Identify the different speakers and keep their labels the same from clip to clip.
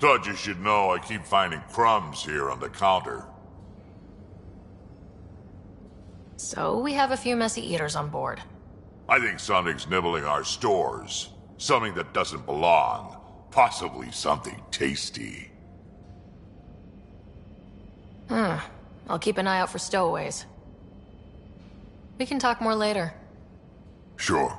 Speaker 1: Thought you should know I keep finding crumbs here on the counter.
Speaker 2: So we have a few messy eaters on board.
Speaker 1: I think something's nibbling our stores. Something that doesn't belong. Possibly something tasty.
Speaker 2: I'll keep an eye out for stowaways. We can talk more later.
Speaker 1: Sure.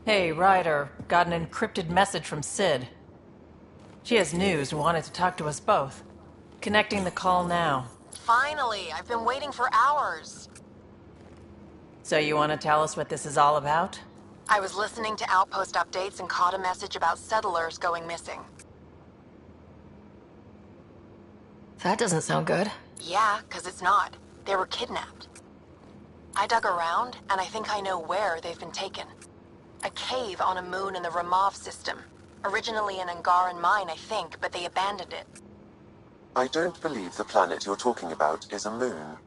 Speaker 3: Hey, Ryder. Got an encrypted message from Sid. She has news and wanted to talk to us both. Connecting the call now.
Speaker 4: Finally! I've been waiting for hours.
Speaker 3: So you want to tell us what this is all about?
Speaker 4: I was listening to Outpost updates and caught a message about settlers going missing.
Speaker 2: That doesn't sound good.
Speaker 4: Yeah, 'cause it's not. They were kidnapped. I dug around, and I think I know where they've been taken. A cave on a moon in the Ramov system. Originally an Angaran mine, I think, but they abandoned it.
Speaker 5: I don't believe the planet you're talking about is a moon.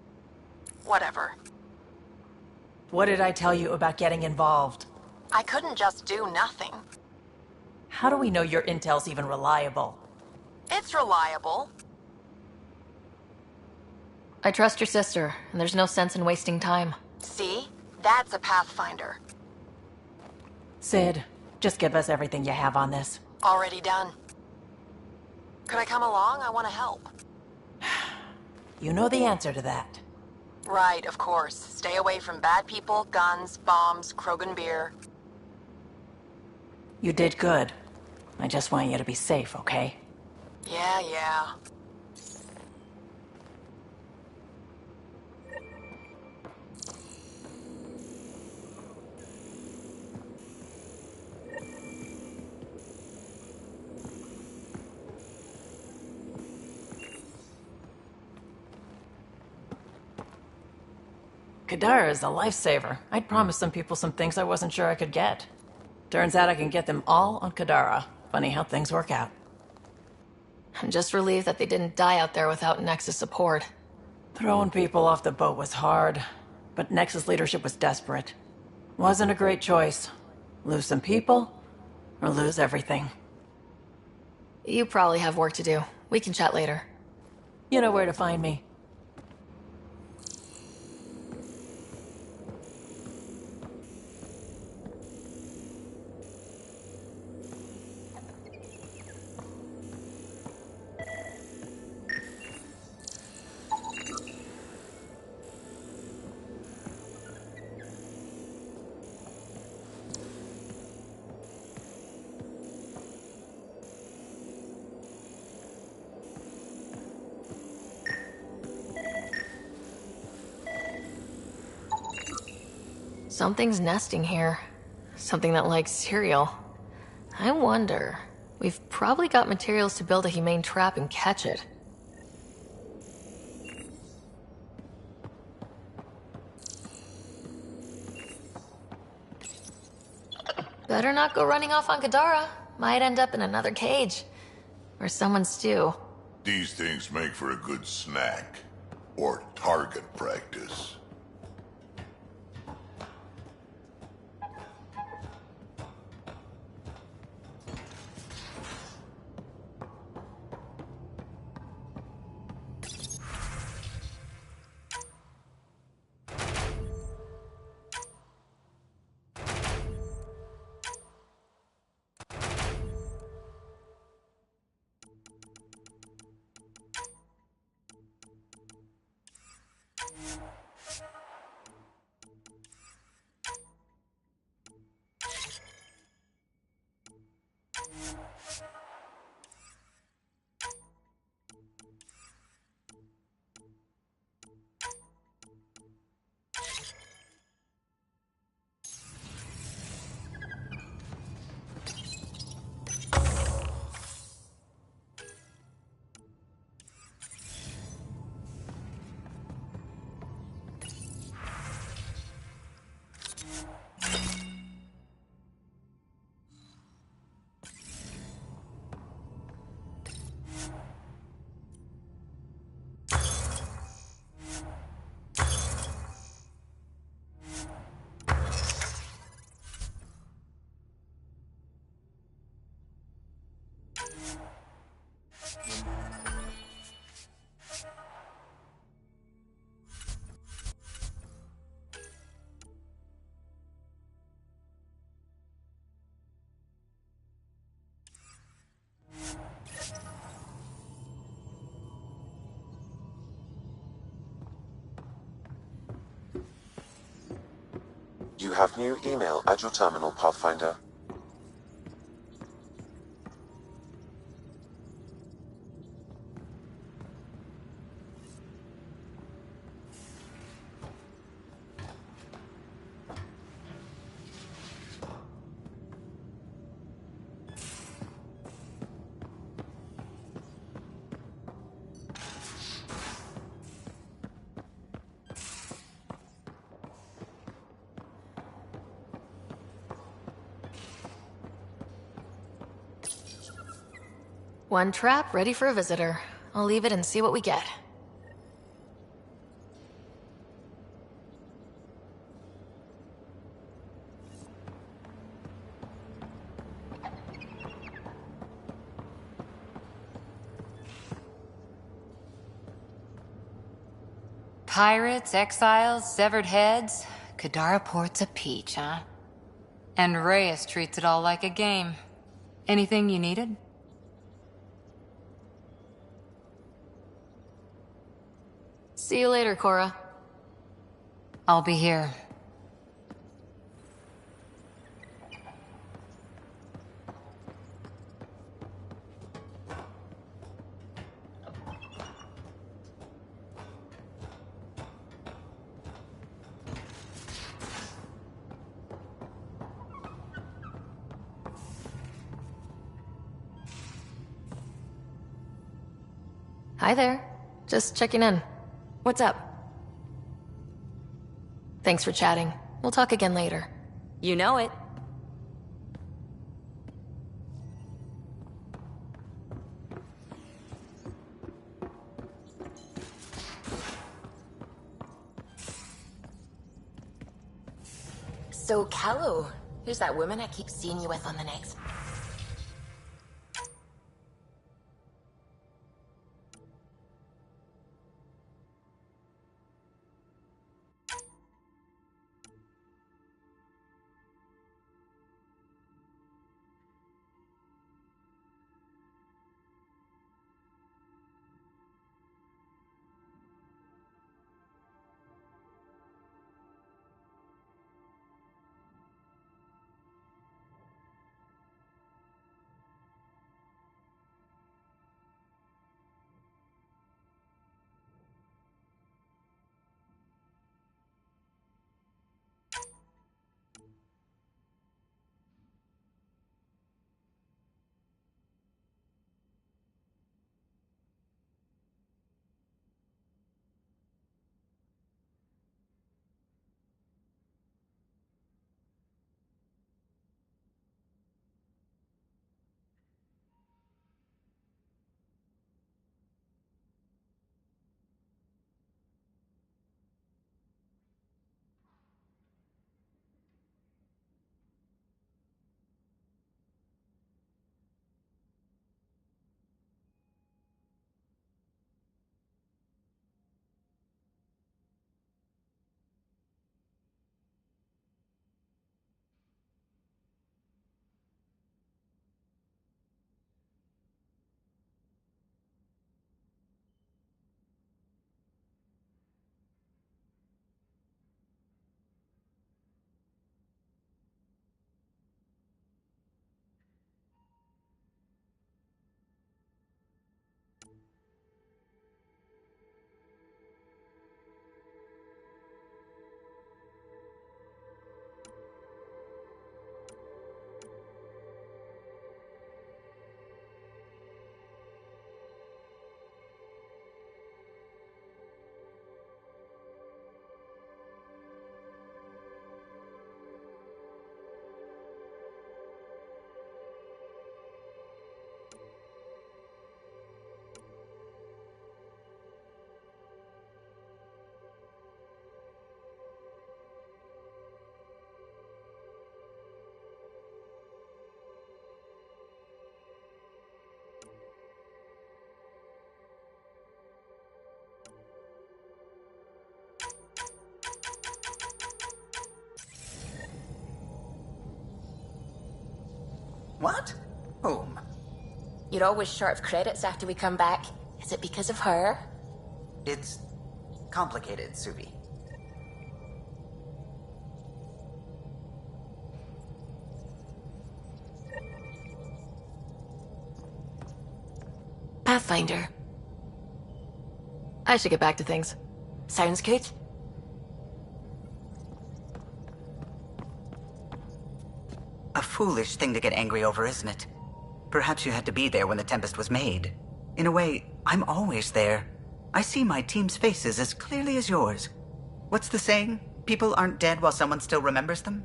Speaker 4: Whatever.
Speaker 3: What did I tell you about getting involved?
Speaker 4: I couldn't just do nothing.
Speaker 3: How do we know your intel's even reliable?
Speaker 4: It's reliable.
Speaker 2: I trust your sister, and there's no sense in wasting time.
Speaker 4: See? That's a Pathfinder.
Speaker 3: Sid, just give us everything you have on this.
Speaker 4: Already done. Could I come along? I want to help.
Speaker 3: You know the answer to that.
Speaker 4: Right, of course. Stay away from bad people, guns, bombs, Krogan beer.
Speaker 3: You did good. I just want you to be safe, okay?
Speaker 4: Yeah.
Speaker 3: Kadara is a lifesaver. I'd promised some people some things I wasn't sure I could get. Turns out I can get them all on Kadara. Funny how things work out.
Speaker 2: I'm just relieved that they didn't die out there without Nexus support.
Speaker 3: Throwing people off the boat was hard, but Nexus leadership was desperate. Wasn't a great choice. Lose some people, or lose everything.
Speaker 2: You probably have work to do. We can chat later.
Speaker 3: You know where to find me.
Speaker 2: Something's nesting here. Something that likes cereal. I wonder... We've probably got materials to build a humane trap and catch it. Better not go running off on Kadara. Might end up in another cage. Or someone's stew.
Speaker 1: These things make for a good snack. Or target practice.
Speaker 5: You have new email at your terminal, Pathfinder.
Speaker 2: One trap ready for a visitor. I'll leave it and see what we get.
Speaker 6: Pirates, exiles, severed heads. Kadara Port's a peach, huh? And Reyes treats it all like a game. Anything you needed?
Speaker 2: See you later, Cora.
Speaker 6: I'll be here.
Speaker 2: Hi there. Just checking in. What's up? Thanks for chatting. We'll talk again later.
Speaker 7: You know it. So, Callow, who's that woman I keep seeing you with on the next?
Speaker 8: What? Whom?
Speaker 7: You're always short of credits after we come back. Is it because of her?
Speaker 8: It's complicated, Suvi.
Speaker 2: Pathfinder. I should get back to things.
Speaker 7: Sounds good.
Speaker 8: A foolish thing to get angry over, isn't it? Perhaps you had to be there when the Tempest was made. In a way, I'm always there. I see my team's faces as clearly as yours. What's the saying? People aren't dead while someone still remembers them?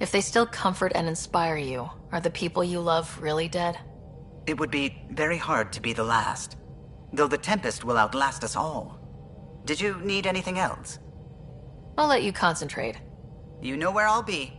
Speaker 2: If they still comfort and inspire you, are the people you love really dead?
Speaker 8: It would be very hard to be the last. Though the Tempest will outlast us all. Did you need anything else?
Speaker 2: I'll let you concentrate.
Speaker 8: You know where I'll be.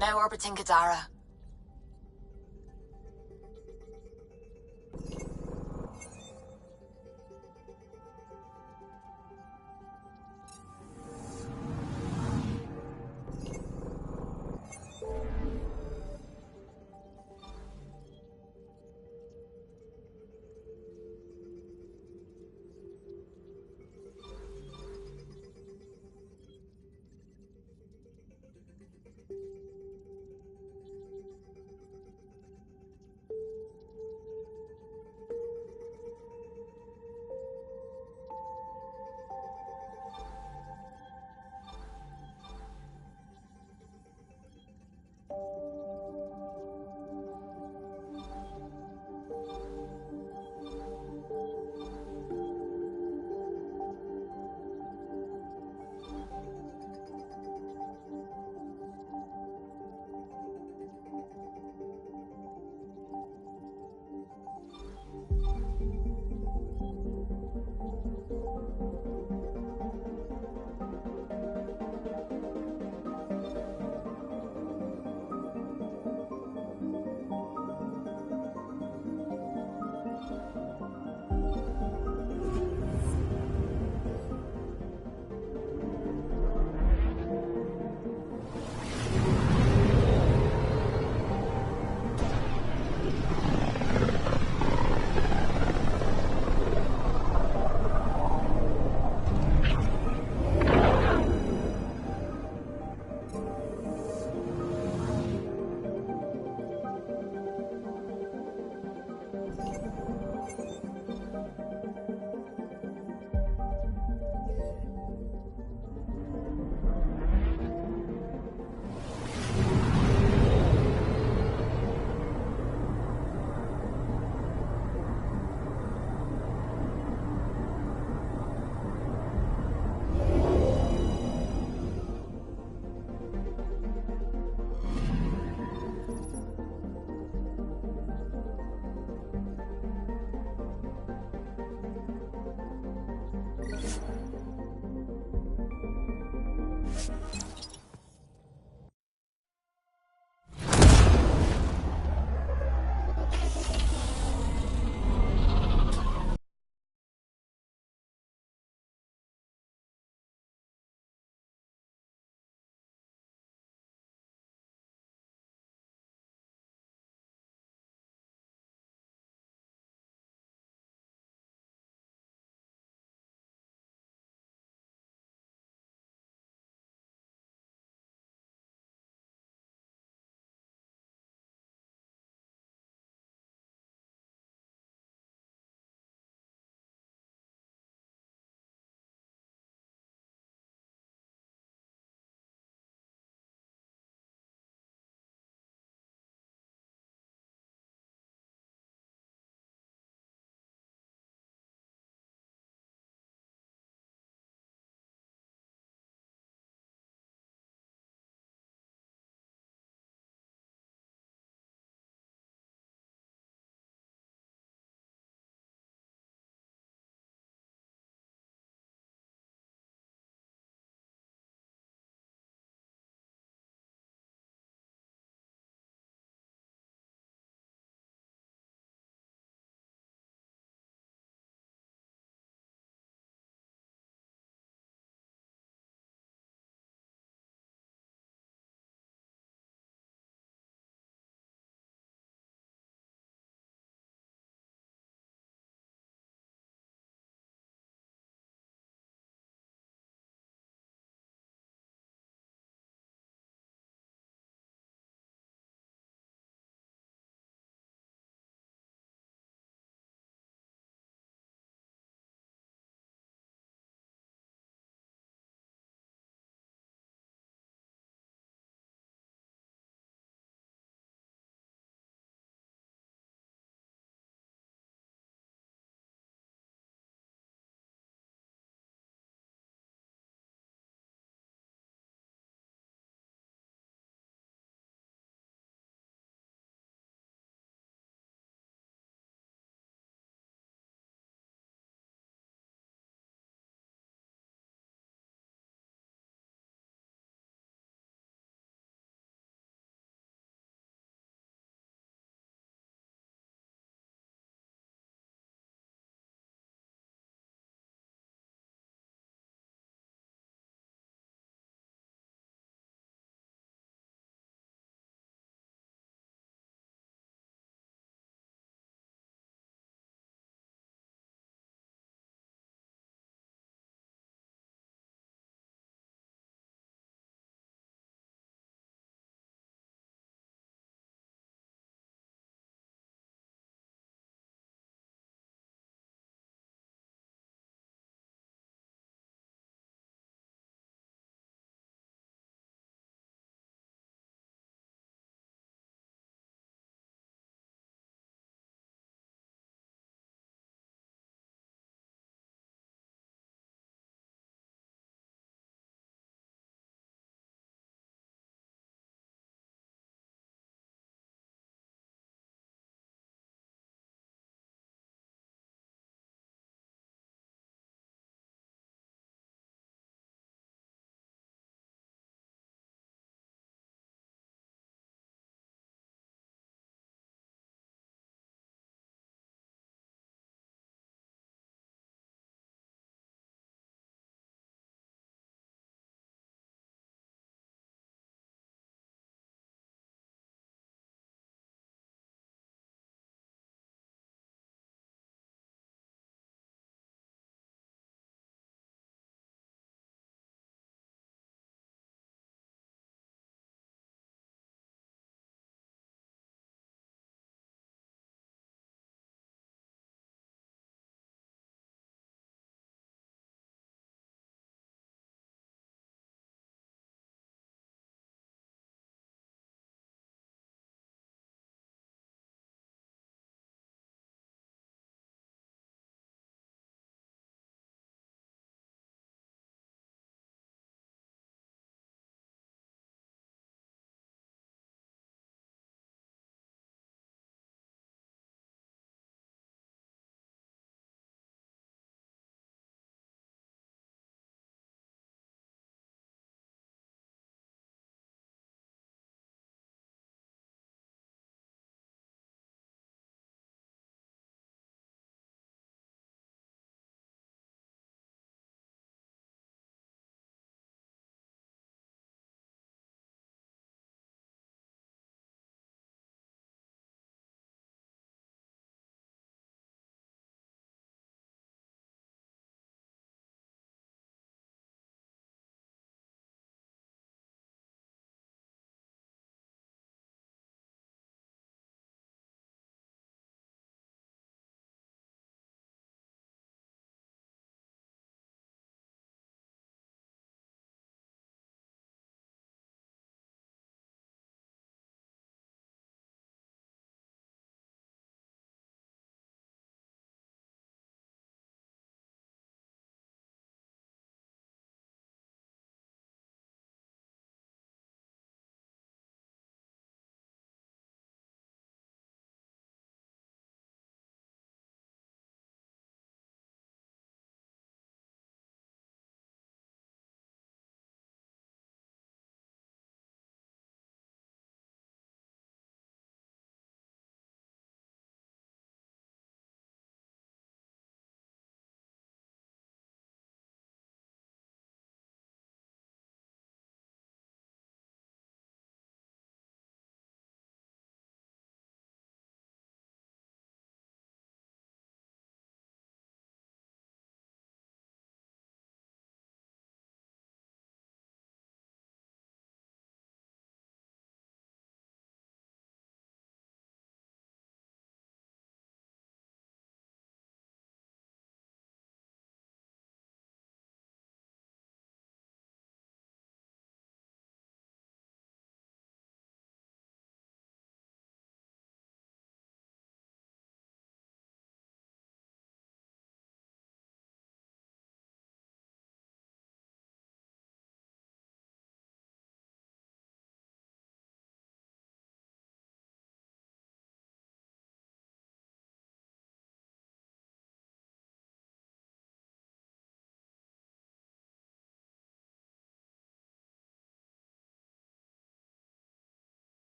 Speaker 4: Now orbiting Kadara.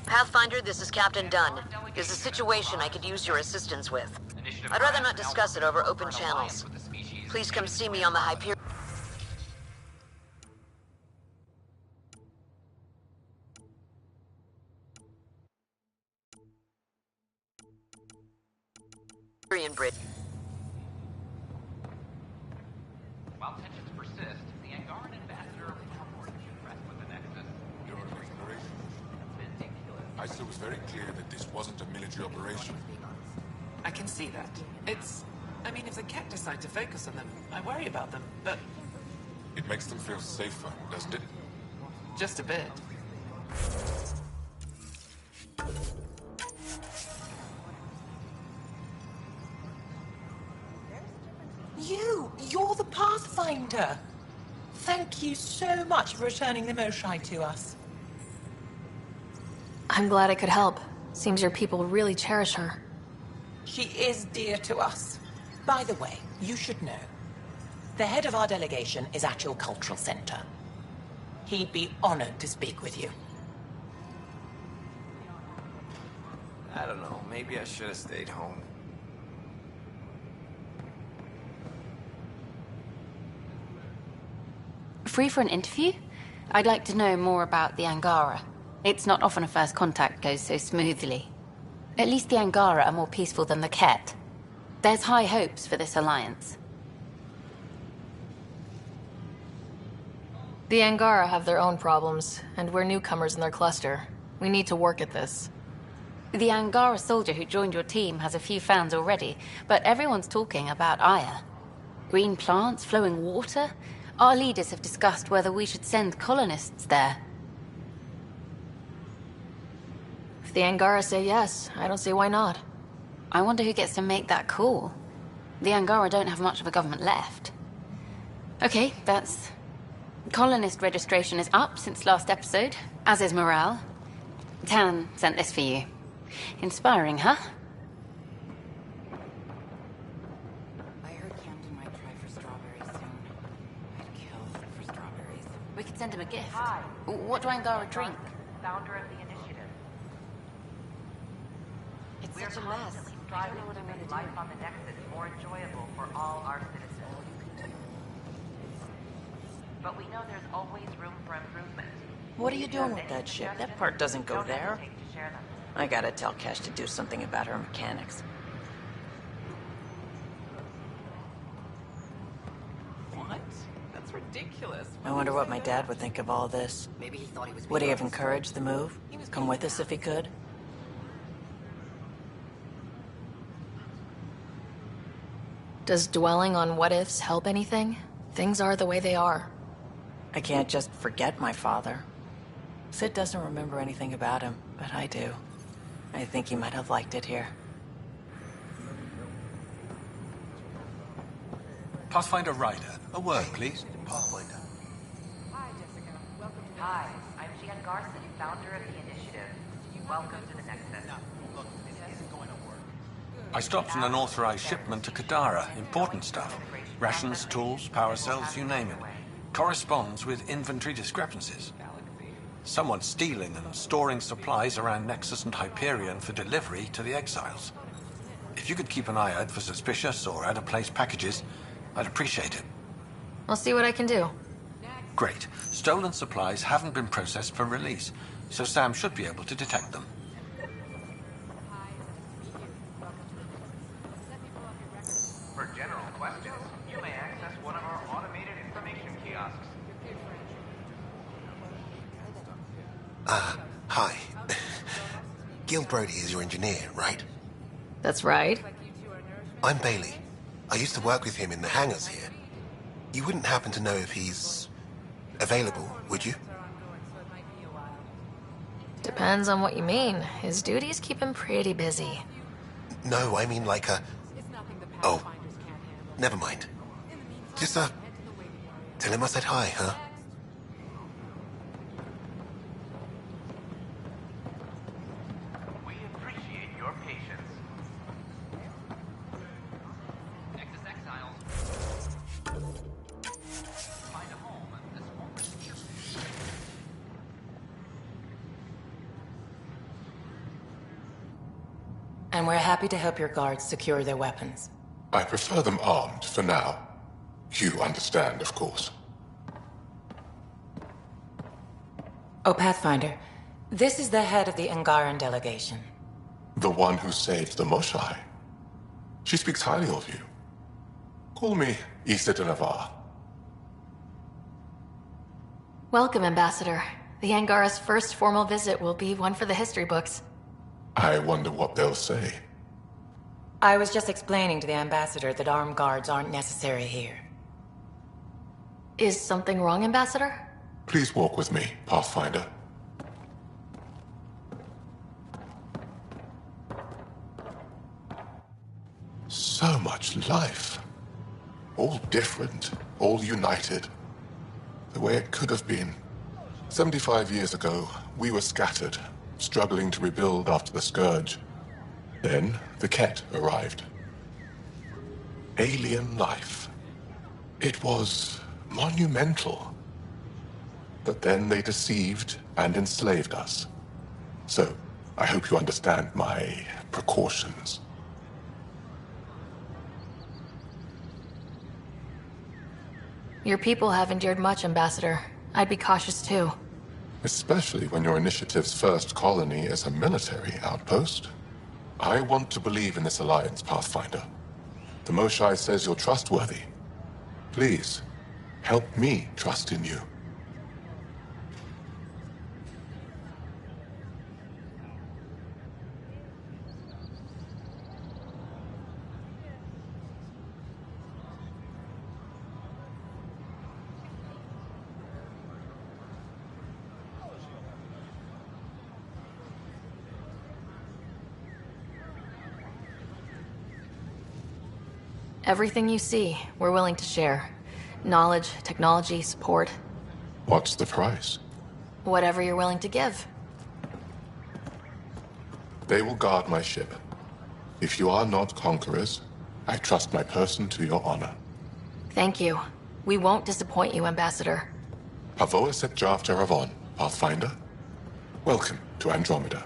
Speaker 9: Pathfinder, this is Captain Dunn. There's a situation I could use your assistance with. I'd rather not discuss it over open channels. Please come see me on the Hyperion Bridge.
Speaker 10: While tensions persist, the Angaran ambassador reported interest with the Nexus.
Speaker 11: Your exploration. I said it was very clear that this wasn't a military operation.
Speaker 12: I can see that. I mean, if the Cat decide to focus on them, I worry about them, but...
Speaker 11: It makes them feel safer, doesn't it?
Speaker 12: Just a bit.
Speaker 13: You're the Pathfinder. Thank you so much for returning the Moshai to us.
Speaker 2: I'm glad I could help. Seems your people really cherish her.
Speaker 13: She is dear to us. By the way, you should know. The head of our delegation is at your cultural center. He'd be honored to speak with you.
Speaker 14: I don't know, maybe I should have stayed home.
Speaker 6: Free for an interview? I'd like to know more about the Angara. It's not often a first contact goes so smoothly. At least the Angara are more peaceful than the Ket. There's high hopes for this alliance.
Speaker 2: The Angara have their own problems, and we're newcomers in their cluster. We need to work at this.
Speaker 6: The Angara soldier who joined your team has a few fans already, but everyone's talking about Aya. Green plants, flowing water. Our leaders have discussed whether we should send colonists there.
Speaker 2: If the Angara say yes, I don't see why not.
Speaker 6: I wonder who gets to make that call. The Angara don't have much of a government left. Okay, that's... Colonist registration is up since last episode, as is morale. Tan sent this for you. Inspiring, huh? I heard Camden might try for strawberries soon. I'd kill for strawberries. We could send him a gift.
Speaker 7: Hi.
Speaker 6: What do Angara drink?
Speaker 7: Founder of the initiative.
Speaker 6: It's
Speaker 7: We're
Speaker 6: such a mess.
Speaker 7: constantly striving to make life on the Nexus more enjoyable for all our citizens. But we know there's always room for improvement.
Speaker 3: What are you doing with that ship? That part doesn't go there. I gotta tell Cash to do something about her mechanics.
Speaker 12: What? That's ridiculous.
Speaker 3: I wonder what my dad would think of all this.
Speaker 8: Maybe he thought he was...
Speaker 3: Would he have encouraged the move? Come with us if he could?
Speaker 2: Does dwelling on what-ifs help anything? Things are the way they are.
Speaker 3: I can't just forget my father. Sid doesn't remember anything about him, but I do. I think he might have liked it here.
Speaker 15: Pathfinder Ryder, a word, please. Pathfinder.
Speaker 7: Hi, Jessica. Welcome to Hi, I'm Gian Garson, founder of the initiative. Welcome to the Nexus.
Speaker 15: Look, this isn't going to work. I stopped an unauthorized shipment to Kadara. Important stuff. Rations, tools, power cells, you name it. Corresponds with inventory discrepancies. Someone's stealing and storing supplies around Nexus and Hyperion for delivery to the exiles. If you could keep an eye out for suspicious or out-of-place packages, I'd appreciate it.
Speaker 2: I'll see what I can do.
Speaker 15: Great. Stolen supplies haven't been processed for release, so Sam should be able to detect them.
Speaker 10: For general questions, you may access one of our automated information kiosks.
Speaker 16: Hi. Gil Brody is your engineer, right?
Speaker 2: That's right.
Speaker 16: I'm Bailey. I used to work with him in the hangars here. You wouldn't happen to know if he's available, would you?
Speaker 2: Depends on what you mean. His duties keep him pretty busy.
Speaker 16: No, I mean like a... Oh, never mind. Just, tell him I said hi, huh?
Speaker 10: We appreciate your patience. Nexus exiles. Find a home at this moment.
Speaker 13: And we're happy to help your guards secure their weapons.
Speaker 11: I prefer them armed for now. You understand, of course.
Speaker 13: Oh, Pathfinder, this is the head of the Angaran delegation.
Speaker 11: The one who saved the Moshai. She speaks highly of you. Call me Issa de Navarre.
Speaker 2: Welcome, Ambassador. The Angara's first formal visit will be one for the history books.
Speaker 11: I wonder what they'll say.
Speaker 13: I was just explaining to the Ambassador that armed guards aren't necessary here.
Speaker 2: Is something wrong, Ambassador?
Speaker 11: Please walk with me, Pathfinder. So much life. All different, all united. The way it could have been. 75 years ago, we were scattered, struggling to rebuild after the Scourge. Then, the Ket arrived. Alien life. It was monumental. But then they deceived and enslaved us. So, I hope you understand my precautions.
Speaker 2: Your people have endured much, Ambassador. I'd be cautious too.
Speaker 11: Especially when your initiative's first colony is a military outpost. I want to believe in this alliance, Pathfinder. The Moshai says you're trustworthy. Please, help me trust in you.
Speaker 2: Everything you see, we're willing to share. Knowledge, technology, support.
Speaker 11: What's the price?
Speaker 2: Whatever you're willing to give.
Speaker 11: They will guard my ship. If you are not conquerors, I trust my person to your honor.
Speaker 2: Thank you. We won't disappoint you, Ambassador.
Speaker 11: Avoa set Jafta Ravon, Pathfinder. Welcome to Andromeda.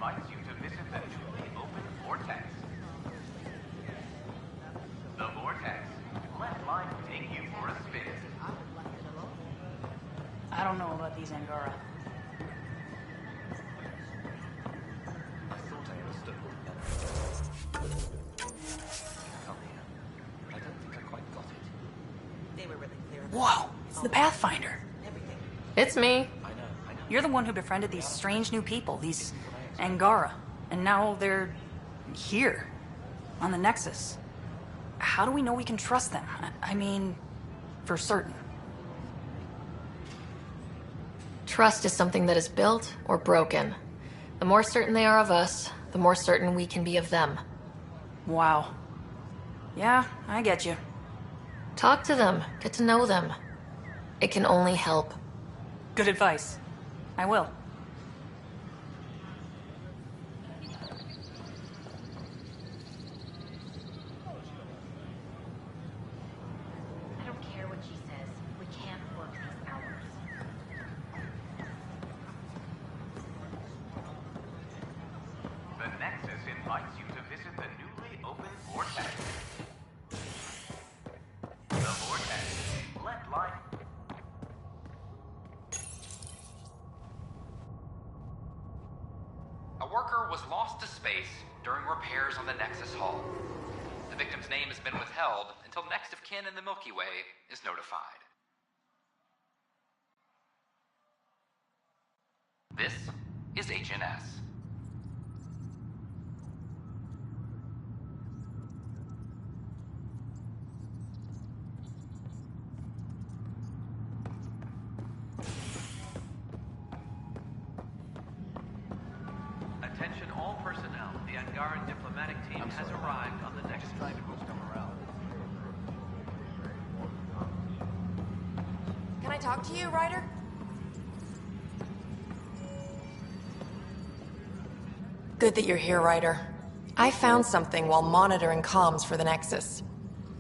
Speaker 10: invites you to visit the newly opened Vortex. The Vortex. Let life take you for a spin.
Speaker 17: I don't know about these Angara.
Speaker 10: I thought I understood. Come here. I don't think I quite got it.
Speaker 17: They were really clear. Whoa! It's the Pathfinder.
Speaker 2: It's me.
Speaker 17: You're the one who befriended these strange new people, these Angara. And now they're here. On the Nexus. How do we know we can trust them? I mean, for certain.
Speaker 2: Trust is something that is built or broken. The more certain they are of us, the more certain we can be of them.
Speaker 17: Wow. Yeah, I get you.
Speaker 2: Talk to them. Get to know them. It can only help.
Speaker 17: Good advice. I will.
Speaker 9: I don't care what she says. We can't work these hours.
Speaker 10: The Nexus invites you to visit the newly opened Vortex. The Vortex. Let life...
Speaker 7: A worker was lost to space during repairs on the Nexus Hull. The victim's name has been withheld until next of kin in the Milky Way is notified. This is HNS.
Speaker 10: Attention all personnel. The Angaran diplomatic team has arrived on the Nexus. Trying to boost our morale.
Speaker 4: Can I talk to you, Ryder? Good that you're here, Ryder. I found something while monitoring comms for the Nexus.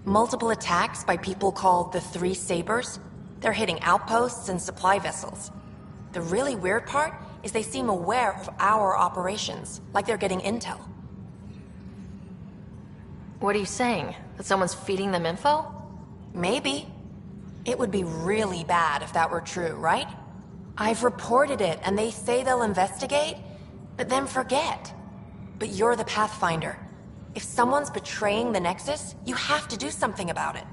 Speaker 4: Multiple attacks by people called the Three Sabers. They're hitting outposts and supply vessels. The really weird part is they seem aware of our operations, like they're getting intel.
Speaker 2: What are you saying? That someone's feeding them info?
Speaker 4: Maybe. It would be really bad if that were true, right? I've reported it, and they say they'll investigate, but then forget. But you're the Pathfinder. If someone's betraying the Nexus, you have to do something about it.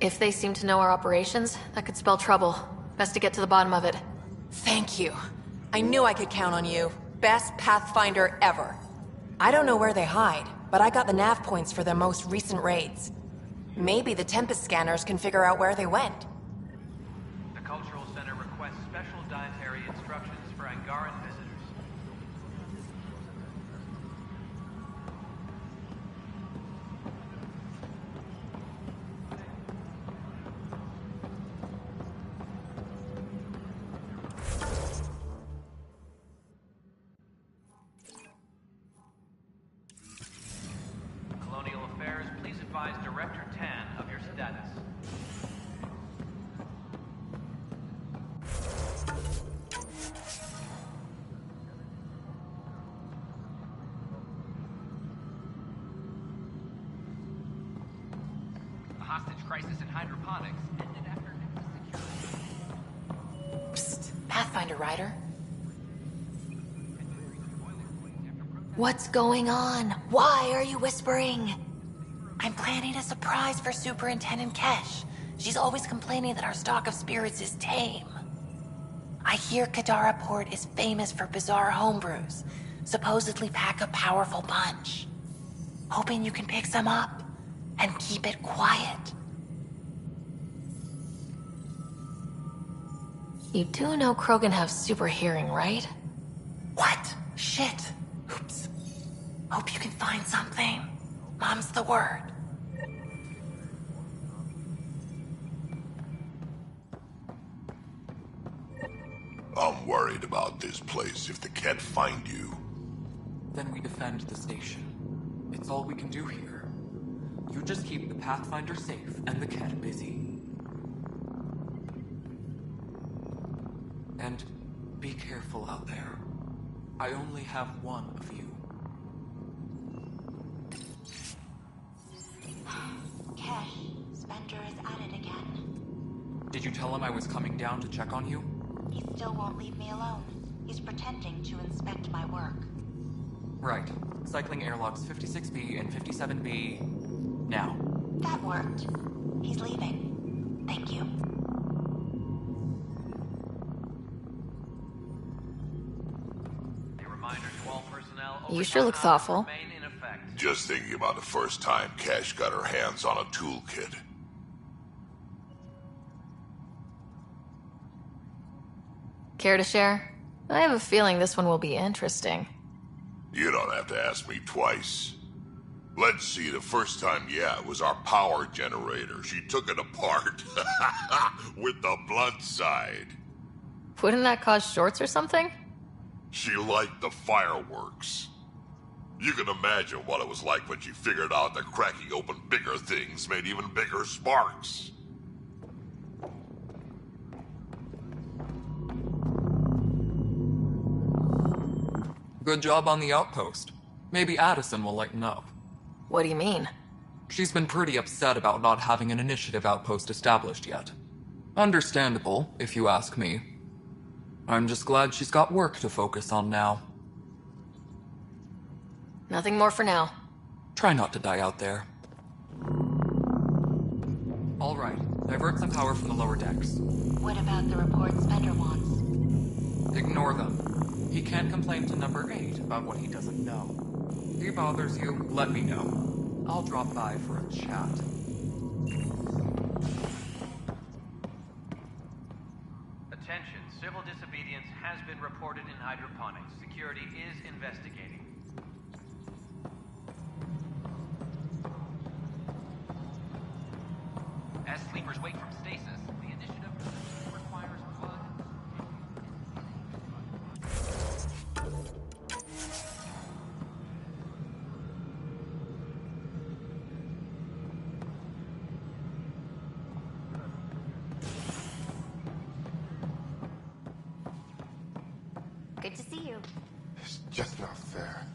Speaker 2: If they seem to know our operations, that could spell trouble. Best to get to the bottom of it.
Speaker 4: Thank you. I knew I could count on you. Best Pathfinder ever. I don't know where they hide, but I got the nav points for their most recent raids. Maybe the Tempest scanners can figure out where they went.
Speaker 10: The Cultural Center requests special dietary instructions for Angaran visitors. Colonial Affairs, please advise Director Tan of your status.
Speaker 7: The hostage crisis in hydroponics ended after Nexus security.
Speaker 4: Psst. Pathfinder, Ryder.
Speaker 2: What's going on? Why are you whispering?
Speaker 4: I'm planning a surprise for Superintendent Kesh. She's always complaining that our stock of spirits is tame. I hear Kadara Port is famous for bizarre homebrews, supposedly pack a powerful punch. Hoping you can pick some up and keep it quiet.
Speaker 2: You do know Krogan have super hearing, right?
Speaker 4: What? Shit. Oops. Hope you can find something. Mom's the word.
Speaker 1: I'm worried about this place if they can't find you.
Speaker 12: Then we defend the station. It's all we can do here. You just keep the Pathfinder safe and the Ket busy. And be careful out there. I only have one of you.
Speaker 18: Cash, Spender is at it again.
Speaker 12: Did you tell him I was coming down to check on you?
Speaker 18: He still won't leave me alone. He's pretending to inspect my work.
Speaker 12: Right. Cycling airlocks 56B and 57B... now.
Speaker 18: That worked. He's leaving. Thank you.
Speaker 10: A reminder to all personnel...
Speaker 2: You sure look thoughtful.
Speaker 1: Just thinking about the first time Cash got her hands on a toolkit.
Speaker 2: Care to share? I have a feeling this one will be interesting.
Speaker 1: You don't have to ask me twice. Let's see, the first time, yeah, it was our power generator. She took it apart. With the blunt side.
Speaker 2: Wouldn't that cause shorts or something?
Speaker 1: She liked the fireworks. You can imagine what it was like when she figured out that cracking open bigger things made even bigger sparks.
Speaker 12: Good job on the outpost. Maybe Addison will lighten up.
Speaker 2: What do you mean?
Speaker 12: She's been pretty upset about not having an initiative outpost established yet. Understandable, if you ask me. I'm just glad she's got work to focus on now.
Speaker 2: Nothing more for now.
Speaker 12: Try not to die out there. All right, divert some power from the lower decks.
Speaker 18: What about the report Spender wants?
Speaker 12: Ignore them. He can't complain to number 8 about what he doesn't know. If he bothers you, let me know. I'll drop by for a chat.
Speaker 10: Attention, civil disobedience has been reported in hydroponics. Security is investigating.
Speaker 7: As sleepers wake from stasis, the initiative requires blood.
Speaker 18: Good to see you.
Speaker 11: It's just not fair.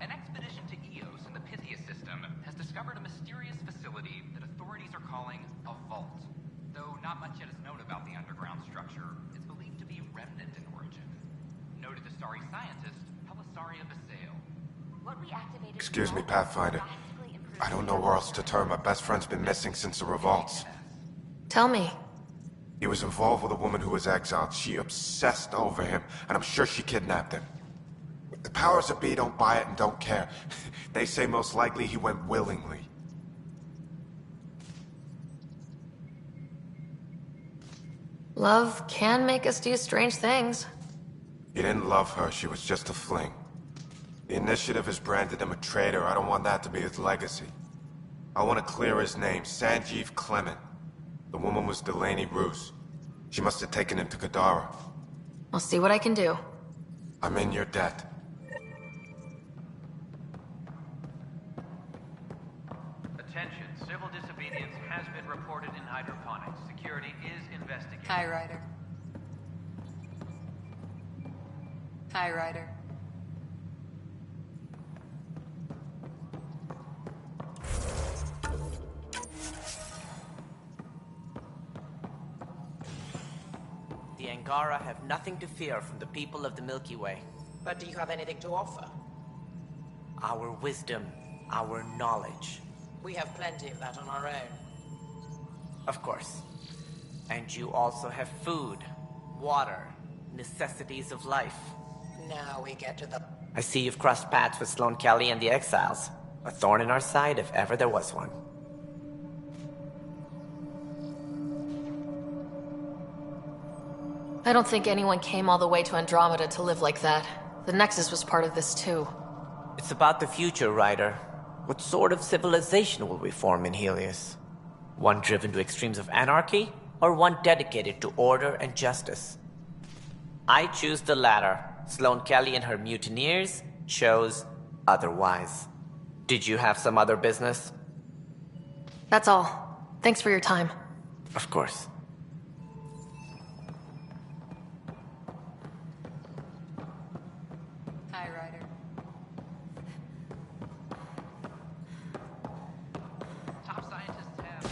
Speaker 7: An expedition to Eos in the Pythia system has discovered a mysterious facility that authorities are calling a vault. Though not much yet is known about the underground structure, it's believed to be remnant in origin. Noted Astari scientist, Pelisaria Basale.
Speaker 18: What we activated...
Speaker 11: Excuse me, Pathfinder. I don't know where else to turn. My best friend's been missing since the revolts.
Speaker 2: Tell me.
Speaker 11: He was involved with a woman who was exiled. She obsessed over him, and I'm sure she kidnapped him. The powers that be don't buy it and don't care. They say most likely he went willingly.
Speaker 2: Love can make us do strange things.
Speaker 11: He didn't love her. She was just a fling. The initiative has branded him a traitor. I don't want that to be his legacy. I want to clear his name. Sanjeev Clement. The woman was Delaney Roos. She must have taken him to Kadara.
Speaker 2: I'll see what I can do.
Speaker 11: I'm in your debt.
Speaker 10: Attention, civil disobedience has been reported in hydroponics. Security is investigating.
Speaker 6: Hi, Ryder. Hi, Ryder.
Speaker 19: The Angara have nothing to fear from the people of the Milky Way.
Speaker 13: But do you have anything to offer?
Speaker 19: Our wisdom, our knowledge.
Speaker 13: We have plenty of that on our own.
Speaker 19: Of course. And you also have food, water, necessities of life.
Speaker 13: Now we get to the...
Speaker 19: I see you've crossed paths with Sloane Kelly and the Exiles. A thorn in our side if ever there was one.
Speaker 2: I don't think anyone came all the way to Andromeda to live like that. The Nexus was part of this too.
Speaker 19: It's about the future, Ryder. What sort of civilization will we form in Helios? One driven to extremes of anarchy, or one dedicated to order and justice? I choose the latter. Sloane Kelly and her mutineers chose otherwise. Did you have some other business?
Speaker 2: That's all. Thanks for your time.
Speaker 19: Of course.
Speaker 4: Hi, Ryder.
Speaker 7: Top scientists have...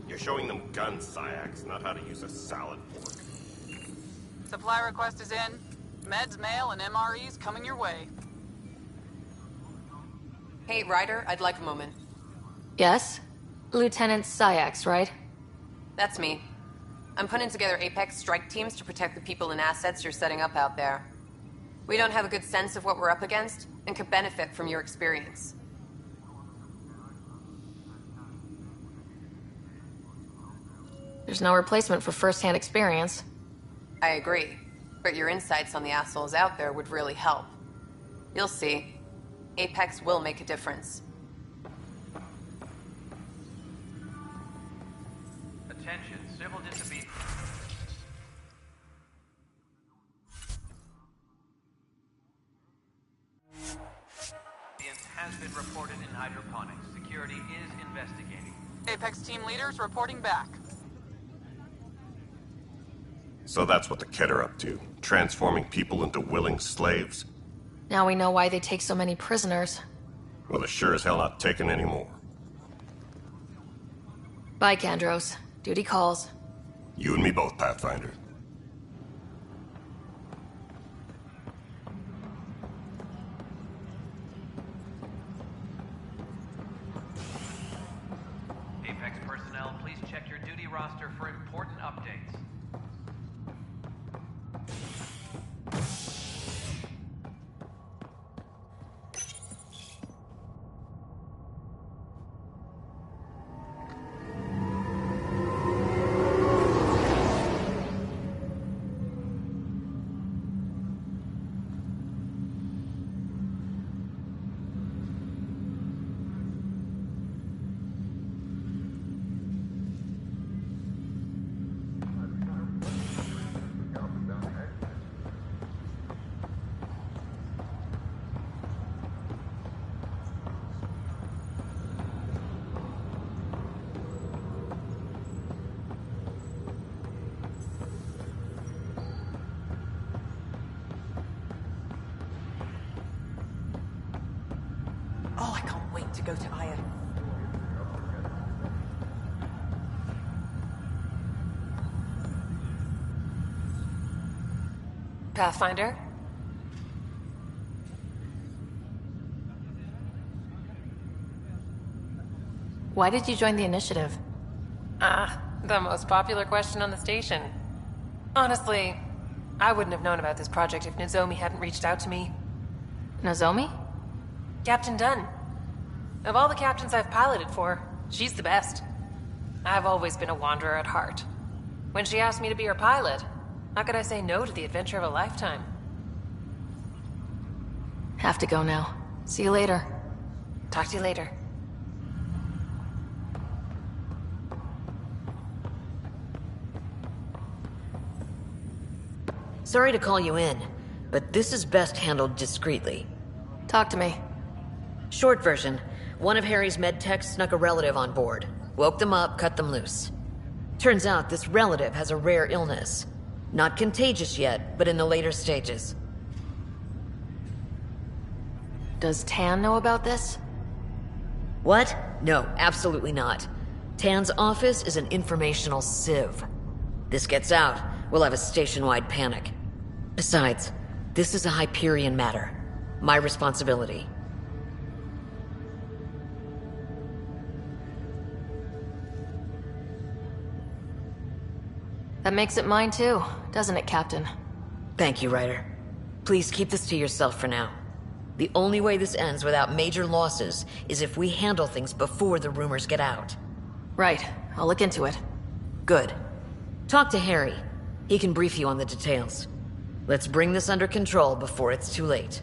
Speaker 20: You're showing them guns, Syax, not how to use a salad fork.
Speaker 21: Supply request is in. Meds, mail, and MREs coming your way.
Speaker 4: Hey, Ryder, I'd like a moment.
Speaker 2: Yes? Lieutenant Syax, right?
Speaker 4: That's me. I'm putting together Apex strike teams to protect the people and assets you're setting up out there. We don't have a good sense of what we're up against, and could benefit from your experience.
Speaker 2: There's no replacement for first-hand experience.
Speaker 4: I agree, but your insights on the assholes out there would really help. You'll see. Apex will make a difference.
Speaker 10: Attention, civil disobedience. Has been reported in hydroponics. Security is investigating.
Speaker 21: Apex team leaders reporting back.
Speaker 20: So that's what the Kett are up to, transforming people into willing slaves?
Speaker 2: Now we know why they take so many prisoners.
Speaker 20: Well, they're sure as hell not taking any more.
Speaker 2: Bye, Kandros. Duty calls.
Speaker 20: You and me both, Pathfinder.
Speaker 10: Apex personnel, please check your duty roster for important updates.
Speaker 13: Oh, I can't wait to go to Aya.
Speaker 4: Pathfinder?
Speaker 2: Why did you join the initiative?
Speaker 4: The most popular question on the station. Honestly, I wouldn't have known about this project if Nozomi hadn't reached out to me.
Speaker 2: Nozomi?
Speaker 4: Captain Dunn. Of all the captains I've piloted for, she's the best. I've always been a wanderer at heart. When she asked me to be her pilot, how could I say no to the adventure of a lifetime?
Speaker 2: Have to go now. See you later.
Speaker 4: Talk to you later.
Speaker 9: Sorry to call you in, but this is best handled discreetly.
Speaker 2: Talk to me.
Speaker 9: Short version, one of Harry's med techs snuck a relative on board. Woke them up, cut them loose. Turns out this relative has a rare illness. Not contagious yet, but in the later stages.
Speaker 2: Does Tan know about this?
Speaker 9: What? No, absolutely not. Tan's office is an informational sieve. This gets out, we'll have a station-wide panic. Besides, this is a Hyperion matter. My responsibility.
Speaker 2: That makes it mine too, doesn't it, Captain?
Speaker 9: Thank you, Ryder. Please keep this to yourself for now. The only way this ends without major losses is if we handle things before the rumors get out.
Speaker 2: Right. I'll look into it.
Speaker 9: Good. Talk to Harry. He can brief you on the details. Let's bring this under control before it's too late.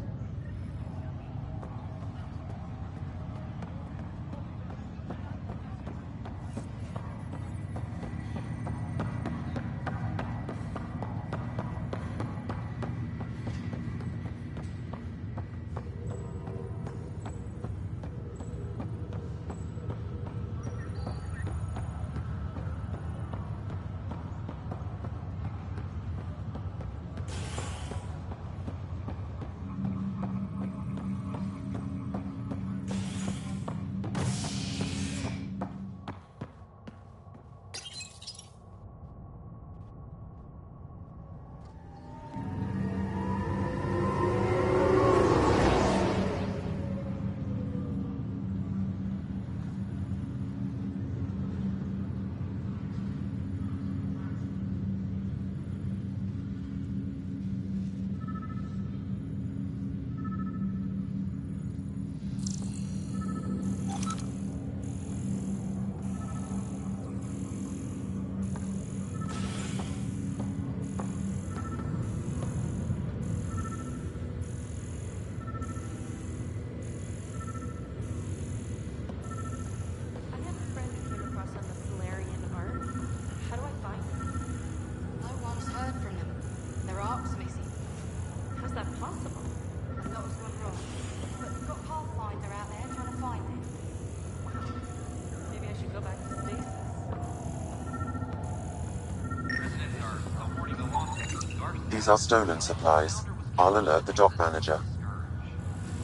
Speaker 5: These are stolen supplies. I'll alert the dock manager.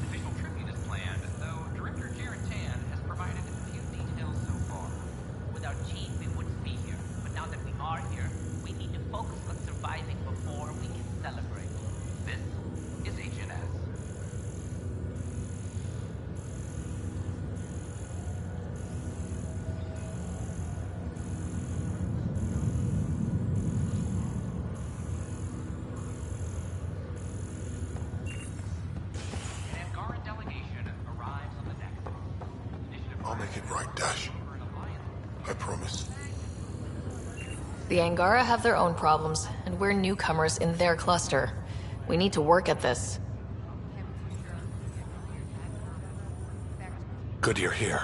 Speaker 7: Official tribute is planned, though Director Jared Tan has provided a few details so far.
Speaker 22: Without Chief, we wouldn't be here. But now that we are here, we need to focus on surviving before we can celebrate.
Speaker 7: This is HNS.
Speaker 11: I'll make it right, Dash. I promise.
Speaker 2: The Angara have their own problems, and we're newcomers in their cluster. We need to work at this.
Speaker 11: Good you're here.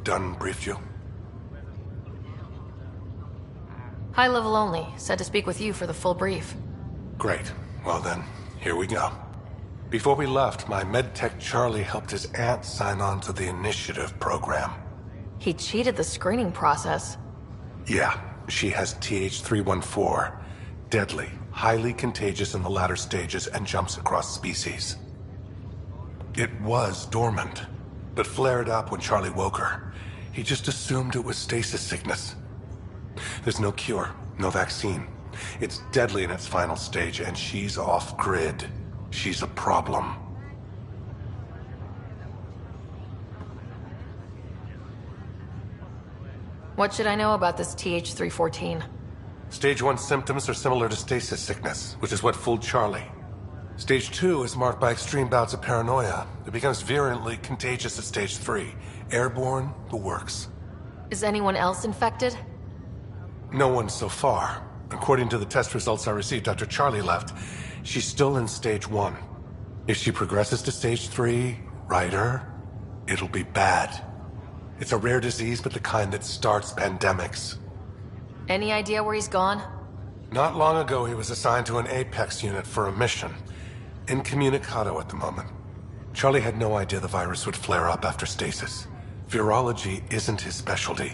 Speaker 11: Dunn briefed you?
Speaker 2: High level only. Said to speak with you for the full brief.
Speaker 11: Great. Well then, here we go. Before we left, my medtech Charlie helped his aunt sign on to the initiative program.
Speaker 2: He cheated the screening process.
Speaker 11: Yeah, she has TH314. Deadly, highly contagious in the latter stages and jumps across species. It was dormant, but flared up when Charlie woke her. He just assumed it was stasis sickness. There's no cure, no vaccine. It's deadly in its final stage, and she's off-grid. She's a problem.
Speaker 2: What should I know about this TH314?
Speaker 11: Stage 1 symptoms are similar to stasis sickness, which is what fooled Charlie. Stage 2 is marked by extreme bouts of paranoia. It becomes virulently contagious at Stage 3. Airborne, the works.
Speaker 2: Is anyone else infected?
Speaker 11: No one so far. According to the test results I received after Charlie left, she's still in Stage 1. If she progresses to Stage 3, Ryder, it'll be bad. It's a rare disease, but the kind that starts pandemics.
Speaker 2: Any idea where he's gone?
Speaker 11: Not long ago, he was assigned to an Apex unit for a mission. Incommunicado at the moment. Charlie had no idea the virus would flare up after stasis. Virology isn't his specialty.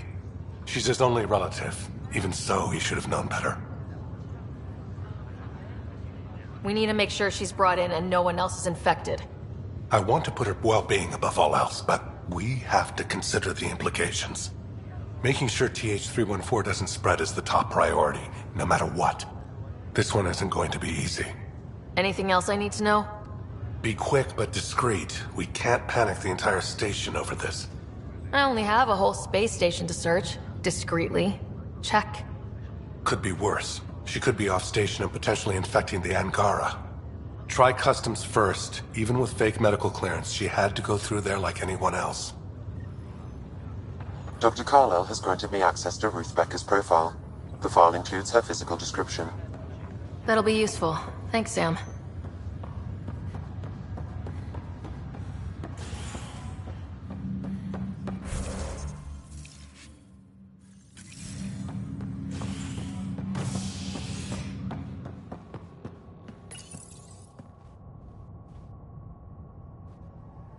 Speaker 11: She's his only relative. Even so, he should have known better.
Speaker 2: We need to make sure she's brought in and no one else is infected.
Speaker 11: I want to put her well-being above all else, but we have to consider the implications. Making sure TH314 doesn't spread is the top priority, no matter what. This one isn't going to be easy.
Speaker 2: Anything else I need to know?
Speaker 11: Be quick but discreet. We can't panic the entire station over this.
Speaker 2: I only have a whole space station to search. Discreetly. Check.
Speaker 11: Could be worse. She could be off station and potentially infecting the Angara.
Speaker 8: Try customs first. Even with fake medical clearance, she had to go through there like anyone else.
Speaker 5: Dr. Carlyle has granted me access to Ruth Becker's profile. The file includes her physical description.
Speaker 2: That'll be useful. Thanks, Sam.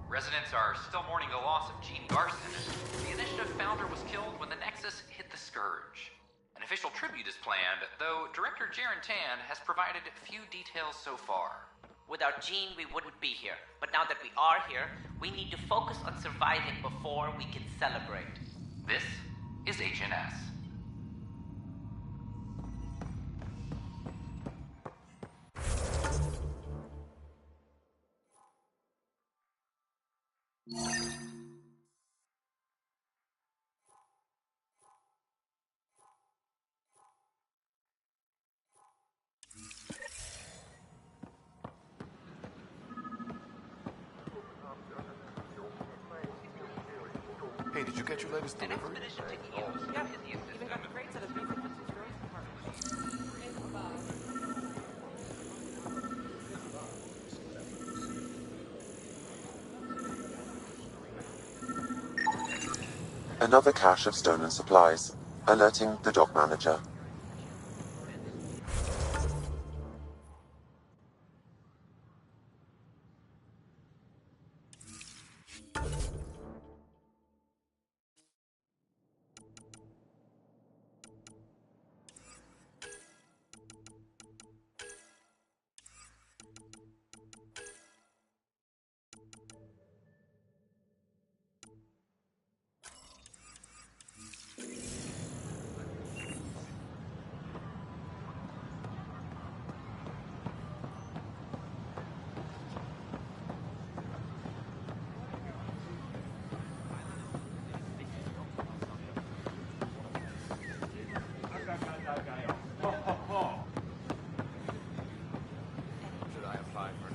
Speaker 7: Residents are still mourning the loss of Gene Garson. The Initiative founder was killed when the Nexus hit the Scourge. An official tribute is planned, though Director Jaren Tan has provided few details so far.
Speaker 22: Without Gene, we wouldn't be here. But now that we are here, we need to focus on surviving before we can celebrate.
Speaker 7: This is HNS.
Speaker 11: Hey, did you get your latest delivery?
Speaker 13: Yeah, even got the crates out of the
Speaker 5: Another cache of stolen supplies, alerting the dock manager.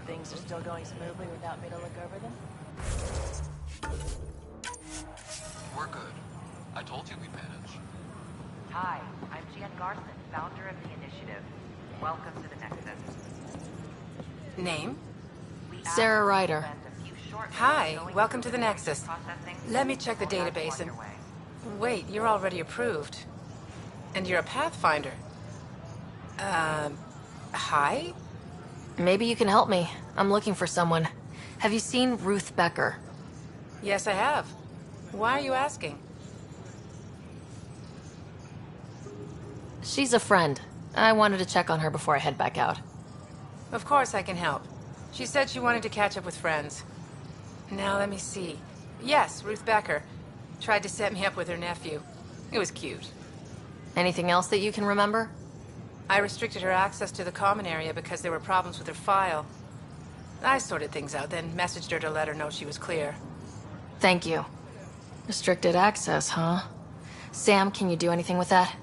Speaker 3: Things are still going smoothly without me to look over them?
Speaker 12: We're good. I told you we'd manage.
Speaker 18: Hi, I'm Jan Garson, founder of the Initiative. Welcome to the Nexus.
Speaker 14: Name?
Speaker 2: Sarah Ryder.
Speaker 14: Hi, welcome to the Nexus. Let me check the database and... Wait, you're already approved. And you're a Pathfinder. Hi?
Speaker 2: Maybe you can help me. I'm looking for someone. Have you seen Ruth Becker?
Speaker 14: Yes, I have. Why are you asking?
Speaker 2: She's a friend. I wanted to check on her before I head back out.
Speaker 14: Of course I can help. She said she wanted to catch up with friends. Now, let me see. Yes, Ruth Becker. Tried to set me up with her nephew. It was cute.
Speaker 2: Anything else that you can remember?
Speaker 14: I restricted her access to the common area because there were problems with her file. I sorted things out, then messaged her to let her know she was clear.
Speaker 2: Thank you. Restricted access, huh? Sam, can you do anything with that?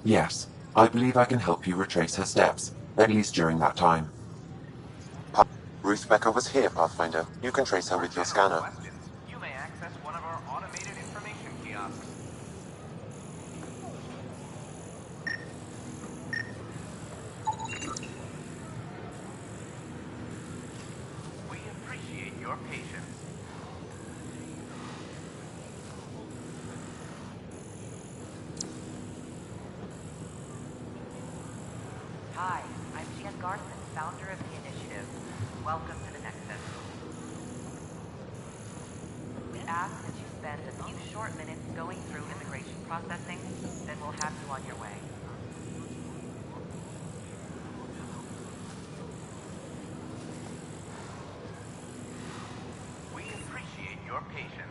Speaker 5: Yes, I believe I can help you retrace her steps, at least during that time. Ruth Becker was here, Pathfinder. You can trace her with your scanner.
Speaker 10: You may access one of our automated information kiosks. We appreciate your patience.
Speaker 18: Hi, I'm Jan Garson, founder of the Initiative. Welcome to the Nexus. We ask that you spend a few short minutes going through immigration processing, then we'll have you on your way.
Speaker 10: We appreciate your patience.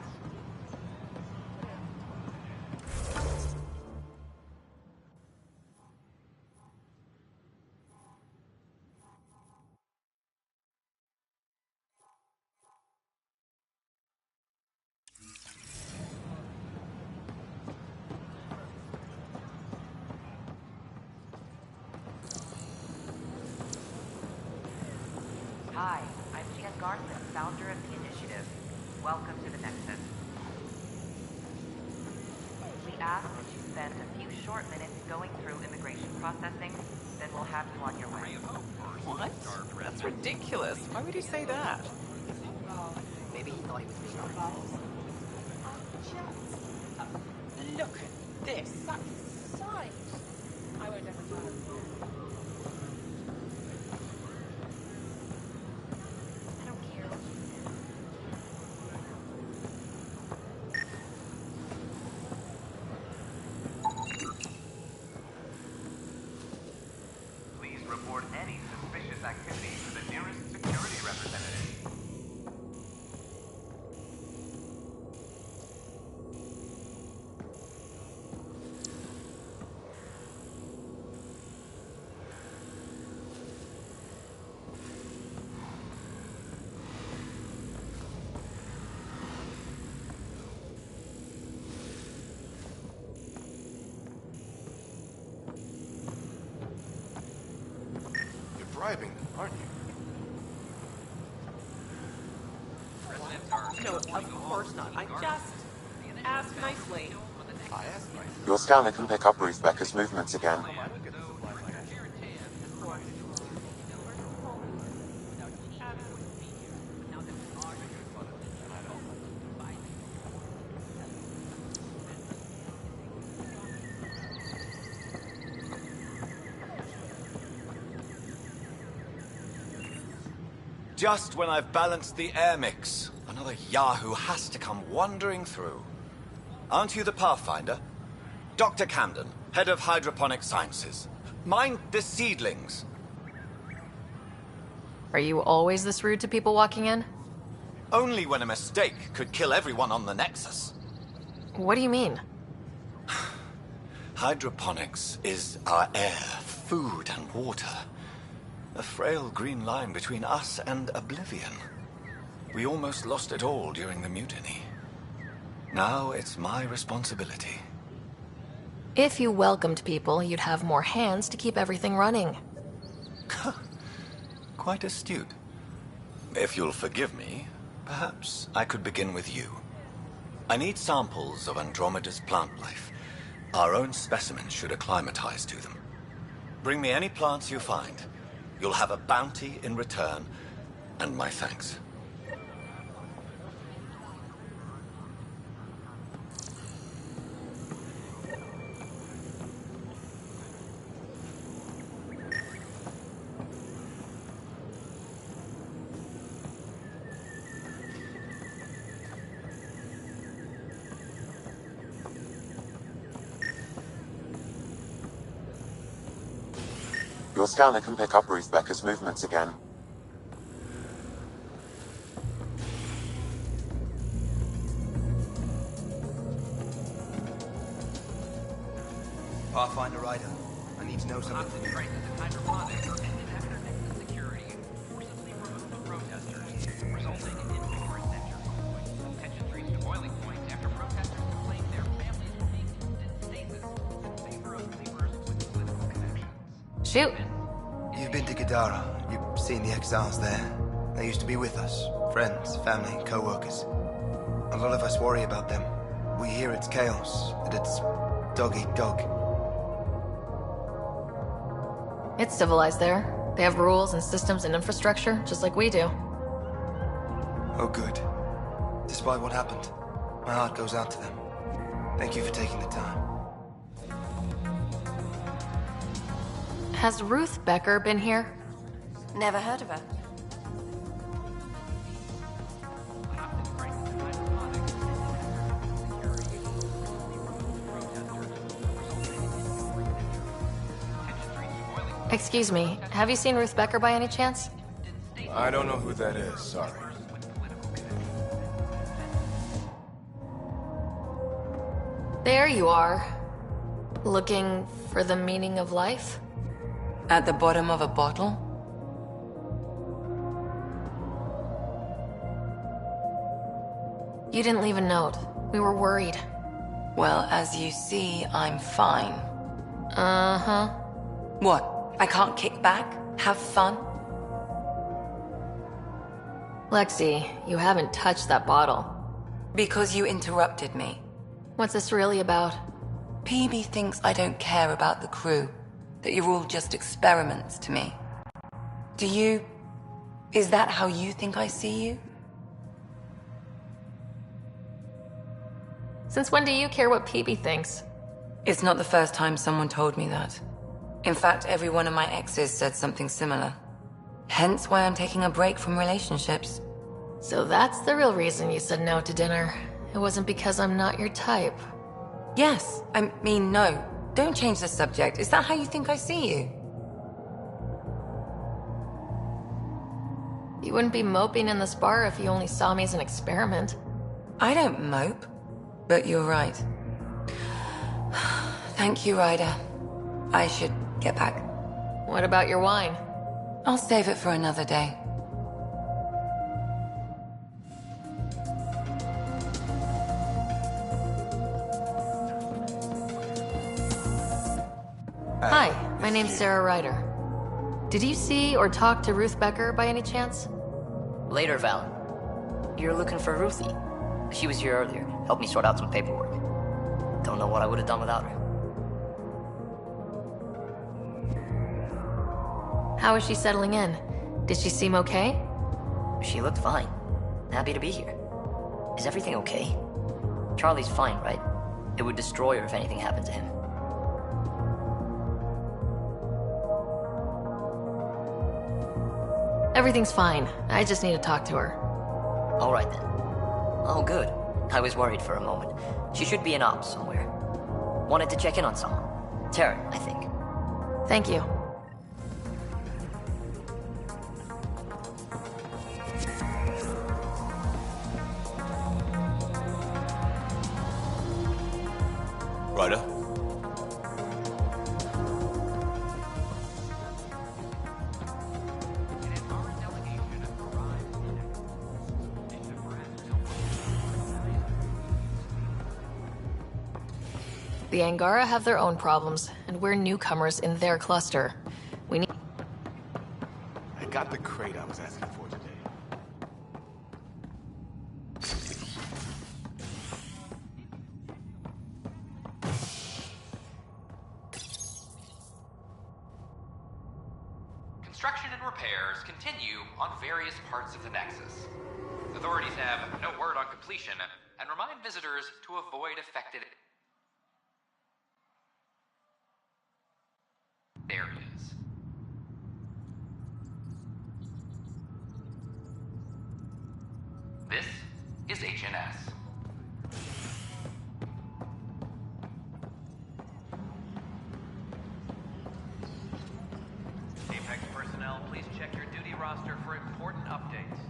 Speaker 18: Hi, I'm Jan Garson, founder of the initiative. Welcome to the Nexus. We ask that you spend a few short minutes going through immigration processing, then we'll have you on your way.
Speaker 13: What? That's ridiculous. Why would you say that?
Speaker 22: Maybe he thought he was being
Speaker 13: Look at this. That sight. I won't ever tell.
Speaker 18: I don't care what you say.
Speaker 10: Please report any suspicious activity to the nearest security representative.
Speaker 15: You're bribing them, aren't you?
Speaker 13: No, of course not. I just asked nicely.
Speaker 15: I asked myself.
Speaker 5: Your scanner can pick up Ruth Becker's movements again.
Speaker 16: Just when I've balanced the air mix, another Yahoo has to come wandering through. Aren't you the Pathfinder? Dr. Camden, head of hydroponic sciences. Mind the seedlings.
Speaker 2: Are you always this rude to people walking in?
Speaker 16: Only when a mistake could kill everyone on the Nexus.
Speaker 2: What do you mean?
Speaker 16: Hydroponics is our air, food, and water. A frail green line between us and oblivion. We almost lost it all during the mutiny. Now it's my responsibility.
Speaker 2: If you welcomed people, you'd have more hands to keep everything running.
Speaker 16: Quite astute. If you'll forgive me, perhaps I could begin with you. I need samples of Andromeda's plant life. Our own specimens should acclimatize to them. Bring me any plants you find. You'll have a bounty in return, and my thanks.
Speaker 5: Your scanner can pick up Ruth Becker's movements again.
Speaker 15: Pathfinder Rider, I need to know something.
Speaker 7: Concentrate the hydroponics and enact their Nexus security, forcibly remove the protesters, resulting in infinite centuries. Tensions reached a boiling point after protesters complained their families were being kept in stasis in favor of leaders with political connections.
Speaker 2: Shoot.
Speaker 15: You've been to Gadara. You've seen the exiles there. They used to be with us. Friends, family, co-workers. A lot of us worry about them. We hear it's chaos, that it's dog-eat-dog.
Speaker 2: It's civilized there. They have rules and systems and infrastructure, just like we do.
Speaker 15: Oh, good. Despite what happened, my heart goes out to them. Thank you for taking the time.
Speaker 2: Has Ruth Becker been here?
Speaker 4: Never heard of her.
Speaker 2: Excuse me, have you seen Ruth Becker by any chance?
Speaker 23: I don't know who that is, sorry.
Speaker 2: There you are. Looking for the meaning of life?
Speaker 24: At the bottom of a bottle?
Speaker 2: You didn't leave a note. We were worried.
Speaker 24: Well, as you see, I'm fine.
Speaker 2: Uh-huh.
Speaker 24: What? I can't kick back? Have fun?
Speaker 2: Lexi, you haven't touched that bottle.
Speaker 24: Because you interrupted me.
Speaker 2: What's this really about?
Speaker 24: PB thinks I don't care about the crew, that you're all just experiments to me. Do you... Is that how you think I see you?
Speaker 2: Since when do you care what PB thinks?
Speaker 24: It's not the first time someone told me that. In fact, every one of my exes said something similar. Hence why I'm taking a break from relationships.
Speaker 2: So that's the real reason you said no to dinner. It wasn't because I'm not your type.
Speaker 24: Yes, I mean no. Don't change the subject. Is that how you think I see you?
Speaker 2: You wouldn't be moping in this bar if you only saw me as an experiment.
Speaker 24: I don't mope, but you're right. Thank you, Ryder. I should get back.
Speaker 2: What about your wine?
Speaker 24: I'll save it for another day.
Speaker 2: Hi, my name's Sarah Ryder. Did you see or talk to Ruth Becker by any chance?
Speaker 1: Later, Val. You're looking for Ruthie. She was here earlier. Helped me sort out some paperwork. Don't know what I would have done without her.
Speaker 2: How is she settling in? Did she seem okay?
Speaker 1: She looked fine. Happy to be here. Is everything okay? Charlie's fine, right? It would destroy her if anything happened to him.
Speaker 2: Everything's fine. I just need to talk to her.
Speaker 1: All right then. Oh, good. I was worried for a moment. She should be in ops somewhere. Wanted to check in on someone. Taryn, I think.
Speaker 2: Thank you.
Speaker 16: Ryder?
Speaker 2: The Angara have their own problems, and we're newcomers in their cluster. We need...
Speaker 23: I got the crate I was asking for today.
Speaker 7: Construction and repairs continue on various parts of the Nexus. Authorities have no word on completion and remind visitors to avoid affected areas. This is HNS.
Speaker 10: Apex personnel, please check your duty roster for important updates.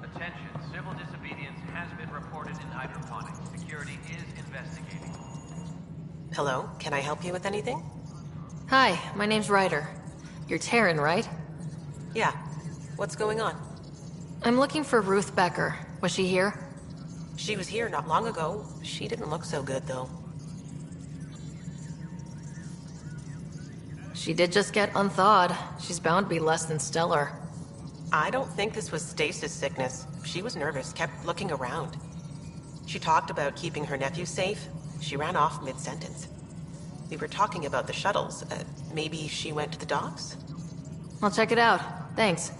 Speaker 10: Attention, civil disobedience has been reported in hydroponics. Security is investigating.
Speaker 6: Hello, can I help you with anything?
Speaker 2: Hi, my name's Ryder. You're Taryn, right?
Speaker 6: Yeah. What's going on?
Speaker 2: I'm looking for Ruth Becker. Was she here?
Speaker 6: She was here not long ago. She didn't look so good, though.
Speaker 2: She did just get unthawed. She's bound to be less than stellar.
Speaker 6: I don't think this was stasis sickness. She was nervous, kept looking around. She talked about keeping her nephew safe. She ran off mid-sentence. We were talking about the shuttles. Maybe she went to the docks?
Speaker 2: I'll check it out. Thanks.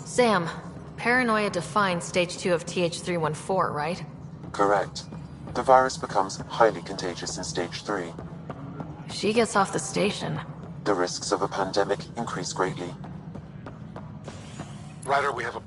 Speaker 2: Sam, paranoia defines stage 2 of TH314, right?
Speaker 5: Correct. The virus becomes highly contagious in stage 3.
Speaker 2: She gets off the station.
Speaker 5: The risks of a pandemic increase greatly.
Speaker 11: Ryder, we have a...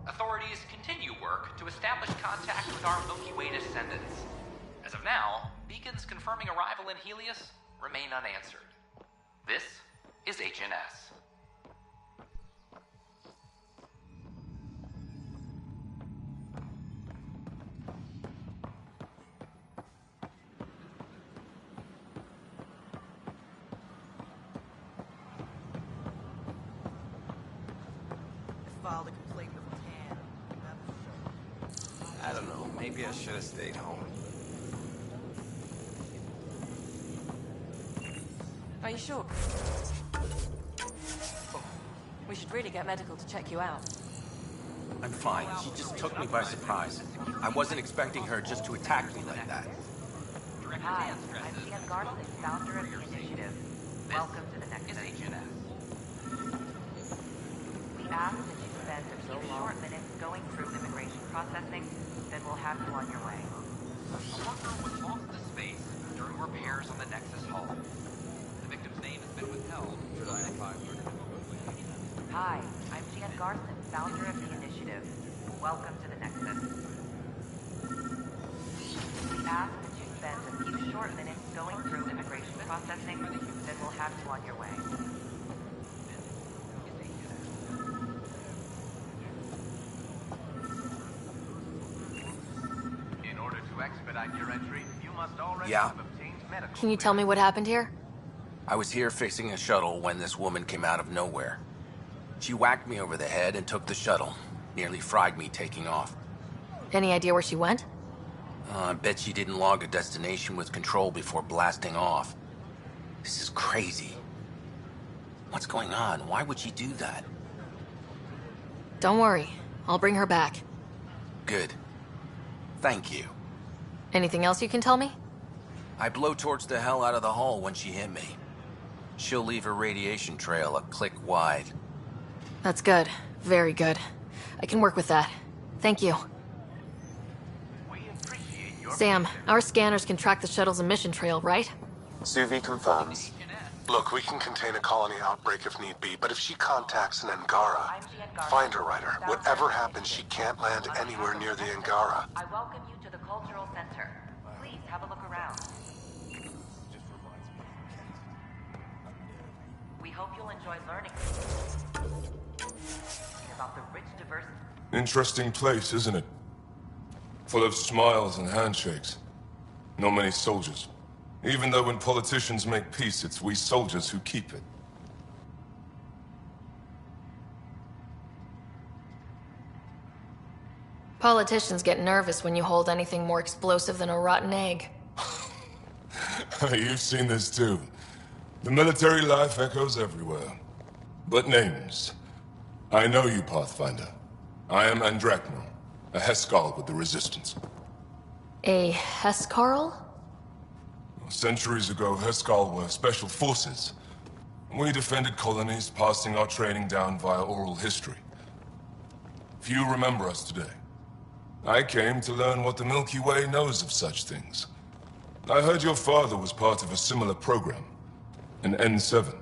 Speaker 7: Authorities continue work to establish contact with our Milky Way descendants. As of now, beacons confirming arrival in Helios remain unanswered. This is HNS.
Speaker 10: Filed a complaint with Tan.
Speaker 23: I don't know. Maybe I should have stayed home.
Speaker 17: Are you sure? We should really get medical to check you out.
Speaker 23: I'm fine. She just took me by surprise. I wasn't expecting her just to attack me like that.
Speaker 18: Hi, I'm Ian Garland, founder of the initiative. Welcome to the Nexus. We ask that you spend a few short minutes going through immigration processing, then we'll have you on your way.
Speaker 7: A worker was lost to space during repairs on the Nexus hull. The victim's name has been withheld.
Speaker 18: Hi, I'm Ian Garland, founder of the initiative. Welcome to the Nexus. We ask that you spend a few short minutes going through immigration processing, then we'll have you on your way.
Speaker 10: In order to expedite your entry, you must already
Speaker 23: Yeah.
Speaker 10: have obtained medical.
Speaker 2: Can you tell me what happened here?
Speaker 23: I was here fixing a shuttle when this woman came out of nowhere. She whacked me over the head and took the shuttle. Nearly fried me taking off.
Speaker 2: Any idea where she went?
Speaker 23: I bet she didn't log a destination with control before blasting off. This is crazy. What's going on? Why would she do that?
Speaker 2: Don't worry. I'll bring her back.
Speaker 23: Good. Thank you.
Speaker 2: Anything else you can tell me?
Speaker 23: I blowtorched the hell out of the hull when she hit me. She'll leave her radiation trail a click wide.
Speaker 2: That's good. Very good. I can work with that. Thank you. Sam, our scanners can track the shuttle's emission trail, right?
Speaker 5: Suvi confirms.
Speaker 8: Look, we can contain a colony outbreak if need be, but if she contacts an Angara, find her, Ryder. Whatever happens, she can't land anywhere near the Angara.
Speaker 18: I welcome you to the Cultural Center. Please have a look around. We hope you'll enjoy learning about the rich diversity.
Speaker 8: Interesting place, isn't it? Full of smiles and handshakes. Not many soldiers. Even though when politicians make peace, it's we soldiers who keep it.
Speaker 2: Politicians get nervous when you hold anything more explosive than a rotten egg.
Speaker 8: You've seen this too. The military life echoes everywhere. But names. I know you, Pathfinder. I am Andraknor, a Heskal with the Resistance.
Speaker 2: A Hescarl?
Speaker 8: Centuries ago, Heskal were special forces. We defended colonies, passing our training down via oral history. Few remember us today. I came to learn what the Milky Way knows of such things. I heard your father was part of a similar program, an N7.